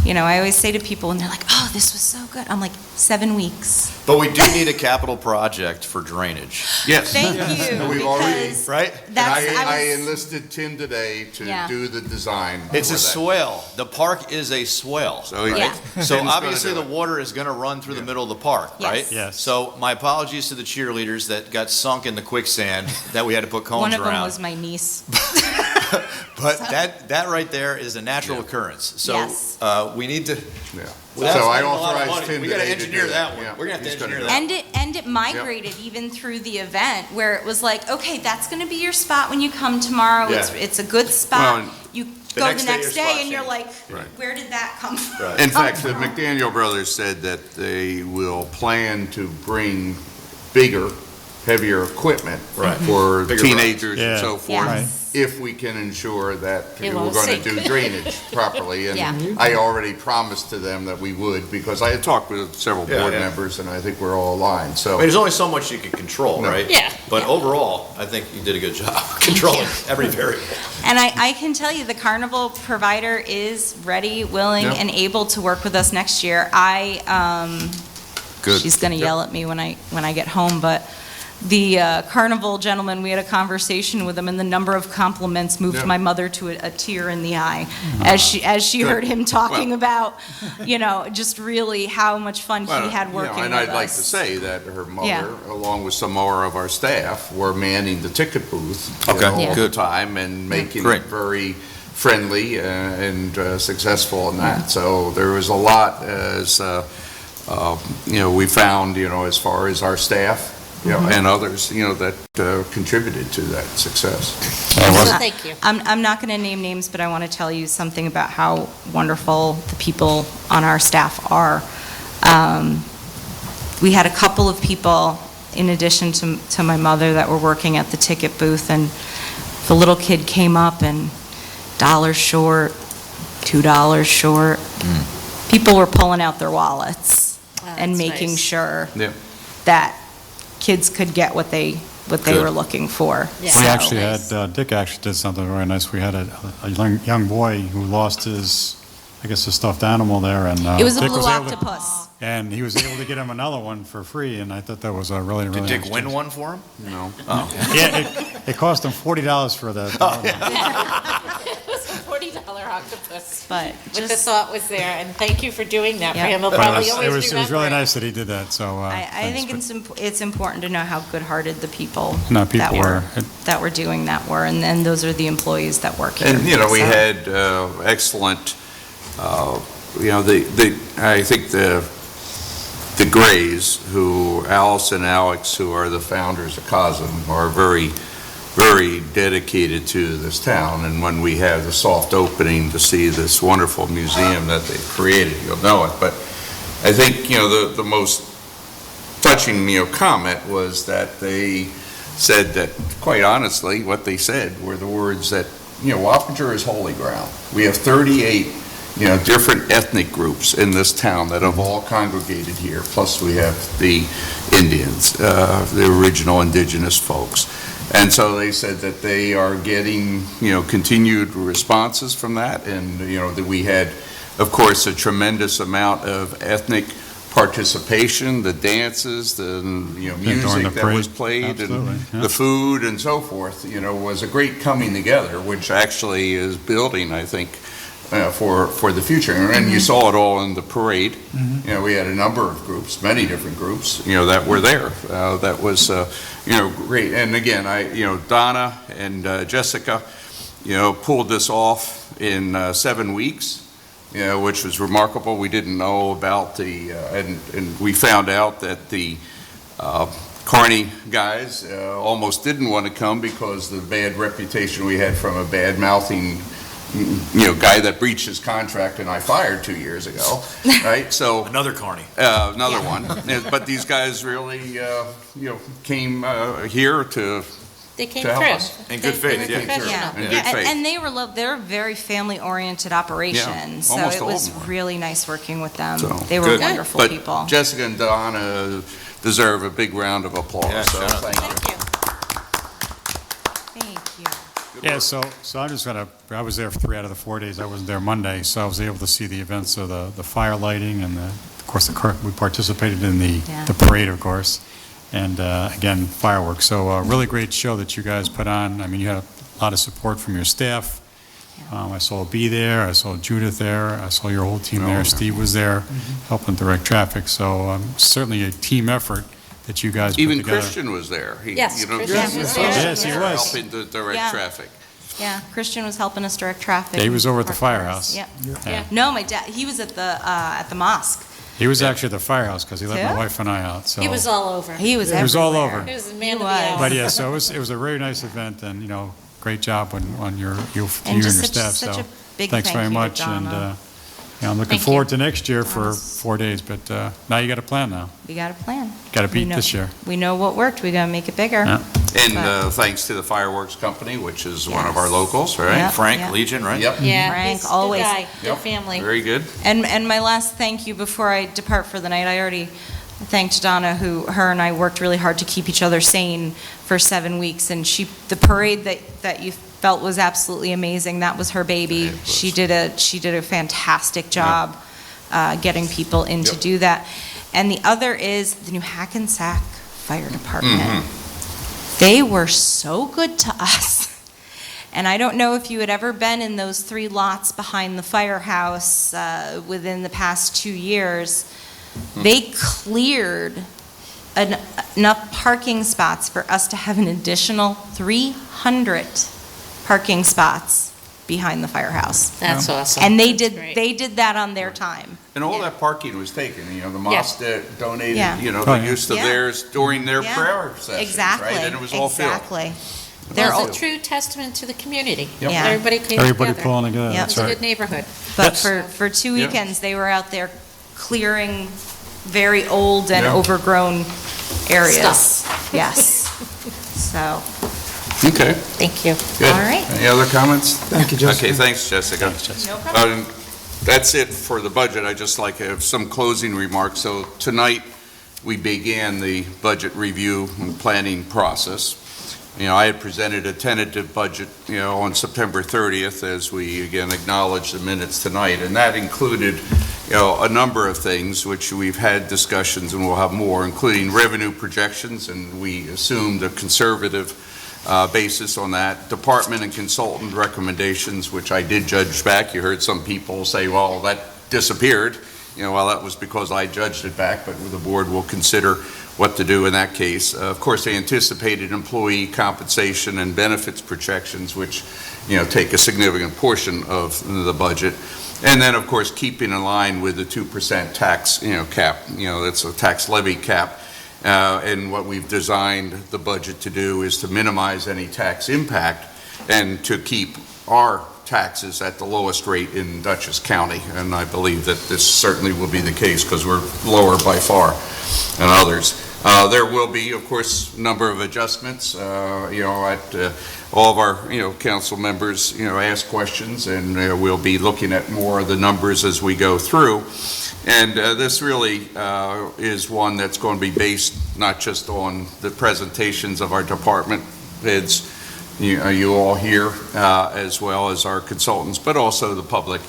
You know, I always say to people, and they're like, oh, this was so good. I'm like, 7 weeks. But we do need a capital project for drainage. Yes. Thank you, We've already, because Right? that's, and I was- enlisted Tim today to Yeah. do the design. It's for a that. swell. The park is a swell. So, Yeah. So Tim's gonna obviously do the it. water is going to run through the middle of the park, Yes. right? Yes. So my apologies to the cheerleaders that got sunk in the quicksand that we had to put cones one of them around. was my niece. But that right there is a natural occurrence. So Yes. we need to. Yeah. without So I spending a lot of authorized money, Tim we gotta today to engineer do that one. Yeah, We're gonna have to he's gonna engineer do that. And it migrated even through the event, where it was like, okay, that's going to be your spot when you come tomorrow. Yeah. It's a good spot. Well, You the go next the day, next your spot day, and you're like, Right. where did that come from? Right. In fact, the McDaniel brothers said that they will plan to bring bigger, heavier equipment Right. for Bigger teenagers and rides. so forth, Yes. if we can ensure that It we're won't going to sink. do drainage properly. Yeah. And I already promised to them that we would, because I had talked with several Yeah, board yeah. members, and I think we're all aligned, I so. mean, there's only so much you can control, No. right? Yeah. But overall, I think you did a good job controlling every variable. And I can tell you, the carnival provider is ready, willing, Yep. and able to work with us next year. Good. She's going to yell at me when I get home, but the carnival gentleman, we had a conversation with him, and the number of compliments moved Yeah. my mother to a tear in the eye as she Good. heard him talking Well- about, you know, just really how much fun he Well, had you know, working with And us. I'd like to say that her Yeah. mother, along with some more of our staff, were manning the ticket booth Okay. Yeah. all the time and making Great. it very friendly and successful in that. So there was a lot as, you know, we found, you know, as far as our staff, you know, and others, you know, that contributed to that success. Thank you. I'm not going to name names, but I want to tell you something about how wonderful the people on our staff are. We had a couple of people, in addition to my mother, that were working at the ticket booth, and the little kid came up and $1 short, $2 short. People were pulling out their wallets and that's making nice. sure Yeah. that kids could get what they Good. were looking for. Yeah. We So- actually had, Dick actually did something very nice. We had a young boy who lost his, I guess, a stuffed animal there, and It was a Dick blue able to- octopus. And he was able to get him another one for free, and I thought that was a really, really Did Dick nice win gesture. one for him? No. Oh. Yeah, it cost him $40 for that. It was a $40 octopus. But But the just, thought was there, and thank you for doing that for Yeah. him. He'll But probably it always was remember really it. nice that he did that, so. I think it's important to know how good-hearted the people No, people that were were. that were doing that were, and then those are the employees that work here. And, you know, we So- had excellent, you know, I think the Grays, who, Alice and Alex, who are the founders of COSM, are very, very dedicated to this town. And when we have the soft opening to see this wonderful museum that they've created, you'll know it. But I think, you know, the most touching, you know, comment was that they said that, quite honestly, what they said were the words that, you know, Wappinger is holy ground. We have 38, you know, different ethnic groups in this town that have all congregated here, plus we have the Indians, the original indigenous folks. And so they said that they are getting, you know, continued responses from that, and, you know, that we had, of course, a tremendous amount of ethnic participation, the dances, the, during music the that was parade. played, Absolutely, and yeah. the food and so forth, was a great coming together, which actually is building, I think, for the future. And you saw it all in the parade. We had a number of groups, many different groups, that were there. That was, great. And again, Donna and Jessica, pulled this off in 7 weeks, which was remarkable. We didn't know about and we found out that the Carney guys almost didn't want to come because the bad reputation we had from a bad-mouthing guy that breached his contract and I fired 2 years ago, right? So Another Carney. another one. But these guys really, came here to They came help through. us. In good They faith, were yeah. professional. In good faith. And they're a very family-oriented operation, so almost it all of was them were. really nice working with them. So, They were good. wonderful But people. Jessica and Donna deserve a big round of applause. Yeah, So shout out. thank you. Thank you. Thank you. Yeah, so I'm just I was there for 3 out of the 4 days. I wasn't there Monday, so I was able to see the events of the fire lighting and of course, we participated in the parade, of course, and again, fireworks. So a really great show that you guys put on. I mean, you had a lot of support from your staff. I saw B there, I saw Judith there, I saw your whole team there. okay. Steve was there helping direct traffic. So certainly a team effort that you guys put Even together. Christian was there. Yes, Christian was there. Yes, he was. Helping to direct Yeah. traffic. Yeah, Christian was helping us direct traffic. Yeah, he was over at the Park cars. firehouse. Yep. Yeah. No, my dad, he was at the mosque. He was actually at the firehouse because he let my Yeah? wife and I out. So He was all over. He was It was all everywhere. over. He was the man of the was. hour. But yeah, so it was a very nice event, and great job on you and your just staff. such So a big thanks thank very you to much, and Donna. I'm looking Thank forward you. to next year for 4 days. But now you got a plan now. We got a plan. Got to We beat know- this year. We know what worked, we gotta make it bigger. Yeah. And But- thanks to the fireworks company, which is one of Yes. our locals, right? Yep. Frank, Legion, right? Yep. Yeah, Frank, he's a good always. guy, good Yep. family. Very good. And my last thank you before I depart for the night, I already thanked Donna, her and I worked really hard to keep each other sane for 7 weeks, and the parade that you felt was absolutely amazing, that was her baby. It was. She did a fantastic job getting people in to Yep. do that. And the other is the New Hackensack Fire Department. Mm-hmm. They were so good to us. And I don't know if you had ever been in those 3 lots behind the firehouse within the past 2 years. They cleared enough parking spots for us to have an additional 300 parking spots behind the firehouse. That's awesome. And they That's did, great. they did that on their time. And all that parking was taken, the mosque donated, Yeah. Oh, the yeah. use of Yeah. theirs during their Yeah. prayer sessions, Exactly. right? And it was all filled. Exactly. Well, They're it's a true testament to the community. Yep. Yeah. Everybody came Everybody together. pulling together. Yep. That's It's a right. good neighborhood. But That's- for 2 Yeah. weekends, they were out there clearing very old and Yeah. overgrown areas. Stuff. Yes. So, Okay, Thank you. good. All right. Any other comments? Thank you, Jessica. Okay, thanks, Jessica. no problem. That's it for the budget. I'd just like to have some closing remarks. So tonight, we began the budget review and planning process. I had presented a tentative budget, on September 30th, as we, again, acknowledge the minutes tonight, and that included, a number of things, which we've had discussions and we'll have more, including revenue projections, and we assumed a conservative basis on that, department and consultant recommendations, which I did judge back. You heard some people say, well, that disappeared. Well, that was because I judged it back, but the board will consider what to do in that case. Of course, they anticipated employee compensation and benefits projections, which, take a significant portion of the budget. And then, of course, keeping in line with the 2% tax, cap, that's a tax levy cap. And what we've designed the budget to do is to minimize any tax impact and to keep our taxes at the lowest rate in Dutchess County. And I believe that this certainly will be the case because we're lower by far than others. There will be, of course, a number of adjustments, at all of our, council members, ask questions, and we'll be looking at more of the numbers as we go through. And this really is one that's going to be based not just on the presentations of our department heads, you all here, as well as our consultants, but also the public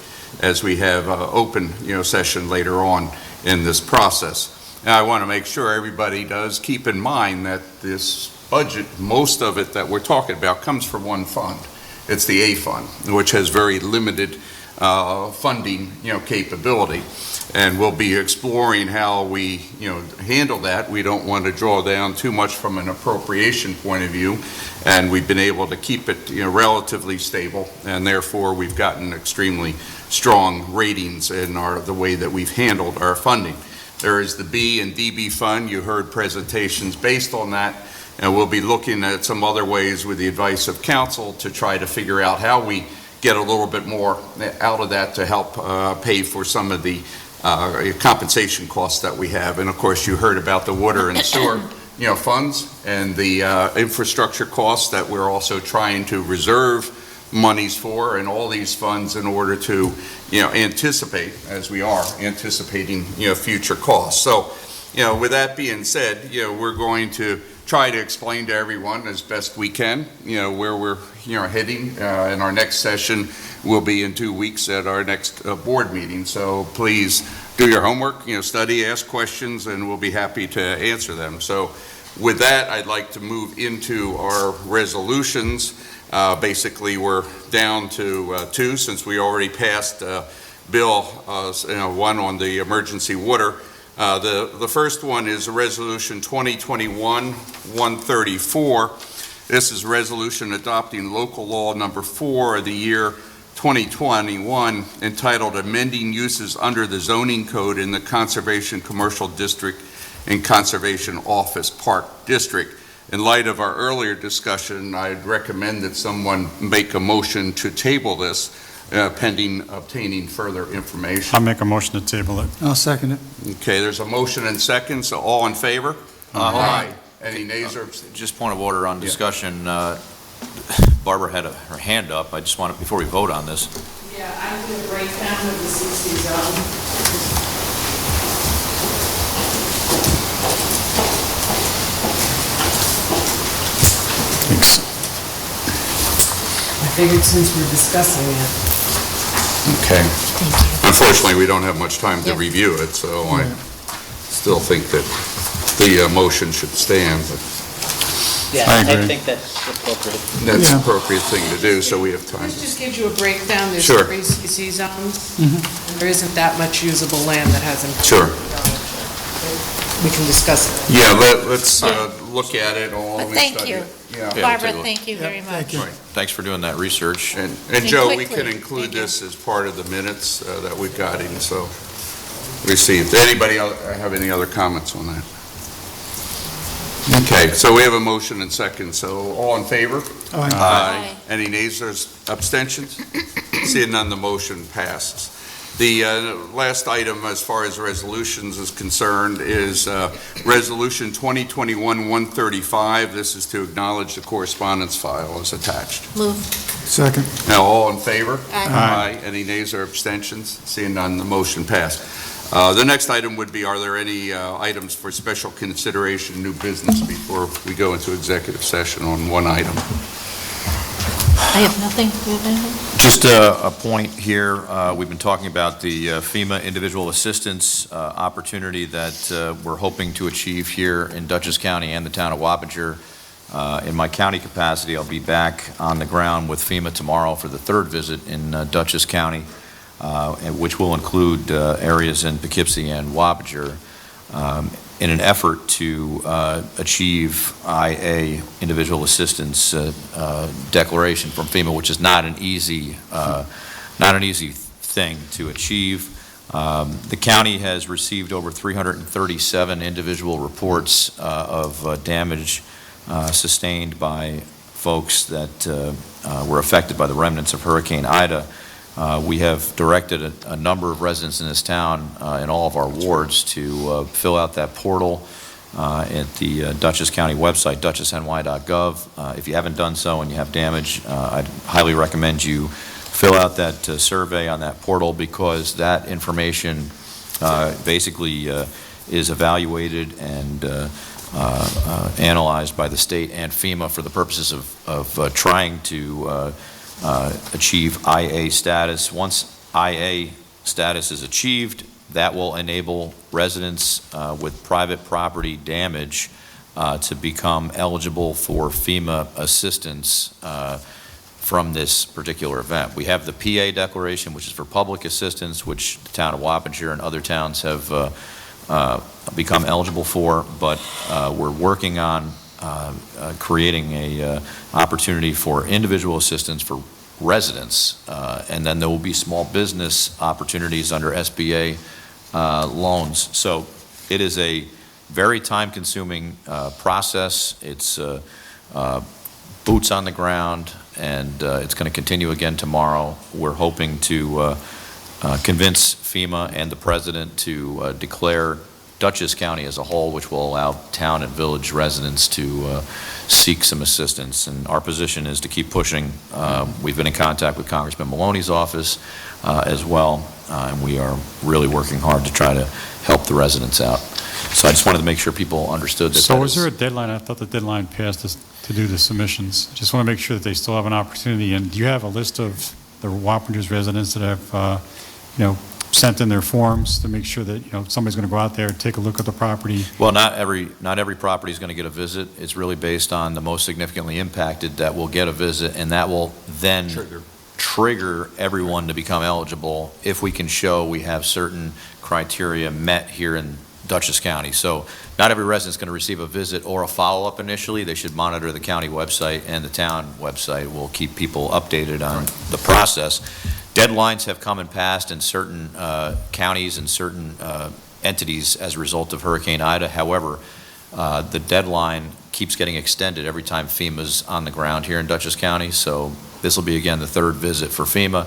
as we have open, session later on in this process. And I want to make sure everybody does keep in mind that this budget, most of it that we're talking about comes from one fund. It's the A fund, which has very limited funding, capability. And we'll be exploring how we, handle that. We don't want to draw down too much from an appropriation point of view, and we've been able to keep it, relatively stable, and therefore we've gotten extremely strong ratings in the way that we've handled our funding. There is the B and DB fund. You heard presentations based on that, and we'll be looking at some other ways with the advice of council to try to figure out how we get a little bit more out of that to help pay for some of the compensation costs that we have. And of course, you heard about the water and sewer, funds and the infrastructure costs that we're also trying to reserve monies for, and all these funds in order to, anticipate, as we are anticipating, future costs. So, with that being said, we're going to try to explain to everyone as best we can, where we're, heading. And our next session will be in 2 weeks at our next board meeting. So please do your homework, study, ask questions, and we'll be happy to answer them. So with that, I'd like to move into our resolutions. Basically, we're down to 2 since we already passed Bill 1 on the emergency water. The first one is Resolution 2021-134. This is a resolution adopting local law number 4 of the year 2021 entitled Amending Uses Under the Zoning Code in the Conservation Commercial District and Conservation Office Park District. In light of our earlier discussion, I'd recommend that someone make a motion to table this pending obtaining further information. I'll make a motion to table it. I'll second it. Okay, there's a motion and second, so all in favor? Aye. Any nays or abstentions? Just point of order on discussion. Barbara had her hand up. I just want to, before we vote on this. Yeah, I did a breakdown of the 60 zone. Thanks. I figured since we're discussing it. Okay. Unfortunately, we don't have much time to review it, so I still think that the motion should stand. But Yeah, I agree. I think that's appropriate. that's the appropriate thing to do, so we have time. This just gives you a breakdown. There's Sure. 3 CC zones. And there isn't that much usable land that hasn't. Sure. We can discuss it. Yeah, let's look at it all. But we thank study you. it. Yeah. Barbara, thank you very much. Right. Thanks for doing that research. And And Joe, we quickly. can include this as part of the minutes that we've got in, so received. Anybody have any other comments on that? Okay, so we have a motion and second, so all in favor? Aye. Any nays or abstentions? Seeing none, the motion passes. The last item as far as resolutions is concerned is Resolution 2021-135. This is to acknowledge the correspondence file as attached. Move. Second. Now, all in favor? Aye. Any nays or abstentions? Seeing none, the motion passed. The next item would be, are there any items for special consideration, new business, before we go into executive session on one item? I have nothing. Do you have anything? Just a point here. We've been talking about the FEMA individual assistance opportunity that we're hoping to achieve here in Dutchess County and the town of Wappinger. In my county capacity, I'll be back on the ground with FEMA tomorrow for the 3rd visit in Dutchess County, which will include areas in Poughkeepsie and Wappinger, in an effort to achieve IA, individual assistance declaration from FEMA, which is not an easy thing to achieve. The county has received over 337 individual reports of damage sustained by folks that were affected by the remnants of Hurricane Ida. We have directed a number of residents in this town, in all of our wards, to fill out that portal at the Dutchess County website, dutchessny.gov. If you haven't done so and you have damage, I'd highly recommend you fill out that survey on that portal, because that information basically is evaluated and analyzed by the state and FEMA for the purposes of trying to achieve IA status. Once IA status is achieved, that will enable residents with private property damage to become eligible for FEMA assistance from this particular event. We have the PA declaration, which is for public assistance, which the town of Wappinger and other towns have become eligible for, but we're working on creating a opportunity for individual assistance for residents, and then there will be small business opportunities under SBA loans. So it is a very time-consuming process. It's boots on the ground, and it's going to continue again tomorrow. We're hoping to convince FEMA and the president to declare Dutchess County as a whole, which will allow town and village residents to seek some assistance. And our position is to keep pushing. We've been in contact with Congressman Maloney's office as well, and we are really working hard to try to help the residents out. So I just wanted to make sure people understood that. So is there a deadline? I thought the deadline passed to do the submissions. Just want to make sure that they still have an opportunity. And do you have a list of the Wappingers residents that have, sent in their forms to make sure that, somebody's going to go out there and take a look at the property? Well, not every property is going to get a visit. It's really based on the most significantly impacted that will get a visit, and that will then trigger everyone to become eligible if we can show we have certain criteria met here in Dutchess County. So not every resident is going to receive a visit or a follow-up initially. They should monitor the county website, and the town website will keep people updated on the process. Deadlines have come and passed in certain counties and certain entities as a result of Hurricane Ida. However, the deadline keeps getting extended every time FEMA's on the ground here in Dutchess County. So this will be, again, the third visit for FEMA,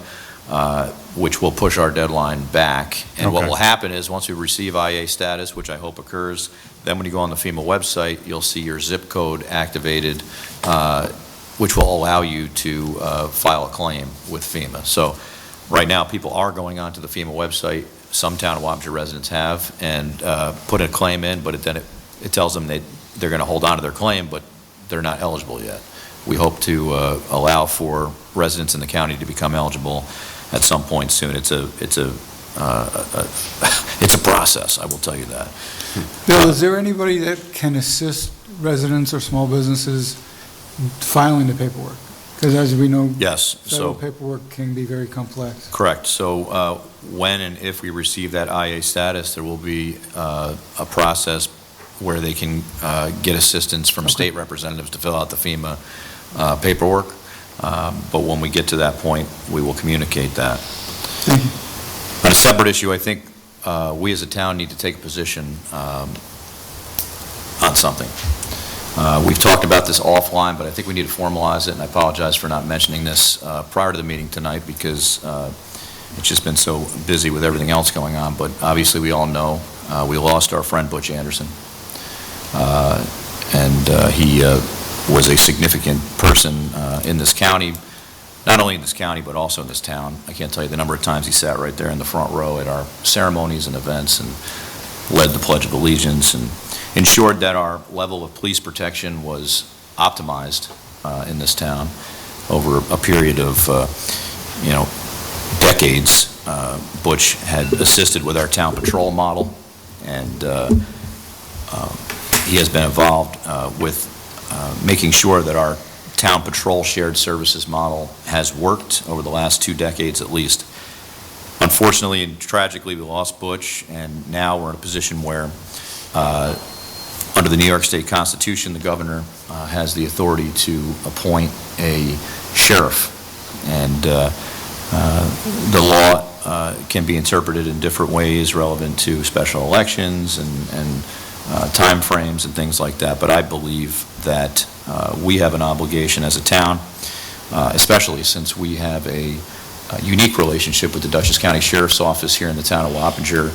which will push our deadline back. And what will happen is once we receive IA status, which I hope occurs, then when you go on the FEMA website, you'll see your zip code activated, which will allow you to file a claim with FEMA. So right now, people are going onto the FEMA website. Some town of Wappinger residents have, and put a claim in, but then it tells them they're going to hold on to their claim, but they're not eligible yet. We hope to allow for residents in the county to become eligible at some point soon. It's a process, I will tell you that. Bill, is there anybody that can assist residents or small businesses filing the paperwork? Because as we know, yes, federal paperwork can be very complex. Correct. So when and if we receive that IA status, there will be a process where they can get assistance from state representatives to fill out the FEMA paperwork. But when we get to that point, we will communicate that. Thank you. On a separate issue, I think we as a town need to take a position on something. We've talked about this offline, but I think we need to formalize it, and I apologize for not mentioning this prior to the meeting tonight because it's just been so busy with everything else going on. But obviously, we all know we lost our friend Butch Anderson, and he was a significant person in this county, not only in this county, but also in this town. I can't tell you the number of times he sat right there in the front row at our ceremonies and events and led the Pledge of Allegiance and ensured that our level of police protection was optimized in this town over a period of, decades. Butch had assisted with our town patrol model, and he has been involved with making sure that our town patrol shared services model has worked over the last 2 decades at least. Unfortunately and tragically, we lost Butch, and now we're in a position where under the New York State Constitution, the governor has the authority to appoint a sheriff, and the law can be interpreted in different ways relevant to special elections and time frames and things like that. But I believe that we have an obligation as a town, especially since we have a unique relationship with the Dutchess County Sheriff's Office here in the town of Wappinger,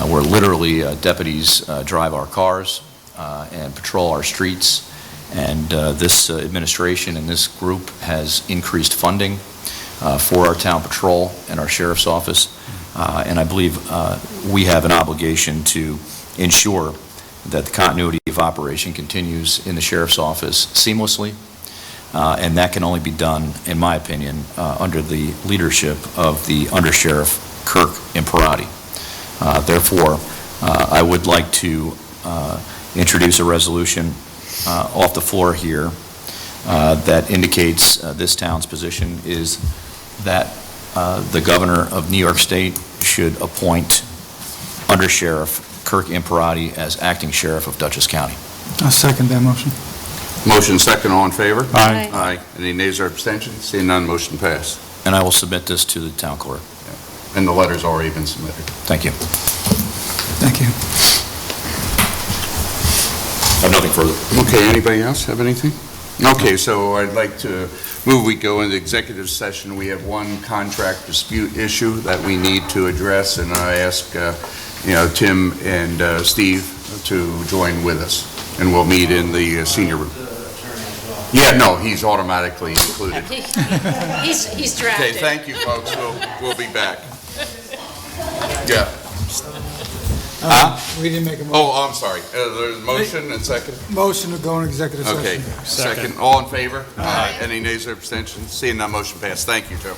where literally deputies drive our cars and patrol our streets. And this administration and this group has increased funding for our town patrol and our sheriff's office. And I believe we have an obligation to ensure that the continuity of operation continues in the sheriff's office seamlessly. And that can only be done, in my opinion, under the leadership of the Undersheriff Kirk Imperati. Therefore, I would like to introduce a resolution off the floor here that indicates this town's position is that the governor of New York State should appoint Under Sheriff Kirk Imparati as acting sheriff of Dutchess County. I'll second that motion. Motion second, all in favor? Aye. Aye. Any nays or abstentions? Seeing none, motion passed. And I will submit this to the town clerk. And the letter's already been submitted. Thank you. Thank you. I have nothing further. Okay, anybody else have anything? Okay, so I'd like to move we go into executive session. We have one contract dispute issue that we need to address, and I ask, Tim and Steve to join with us, and we'll meet in the senior room. Yeah, no, he's automatically included. He's drafted. Okay, thank you, folks. We'll be back. Yeah. We didn't make a motion. Oh, I'm sorry. There's a motion and second? Motion to go in executive session. Okay, second. All in favor? Aye. Any nays or abstentions? Seeing none, motion passed. Thank you, Joe.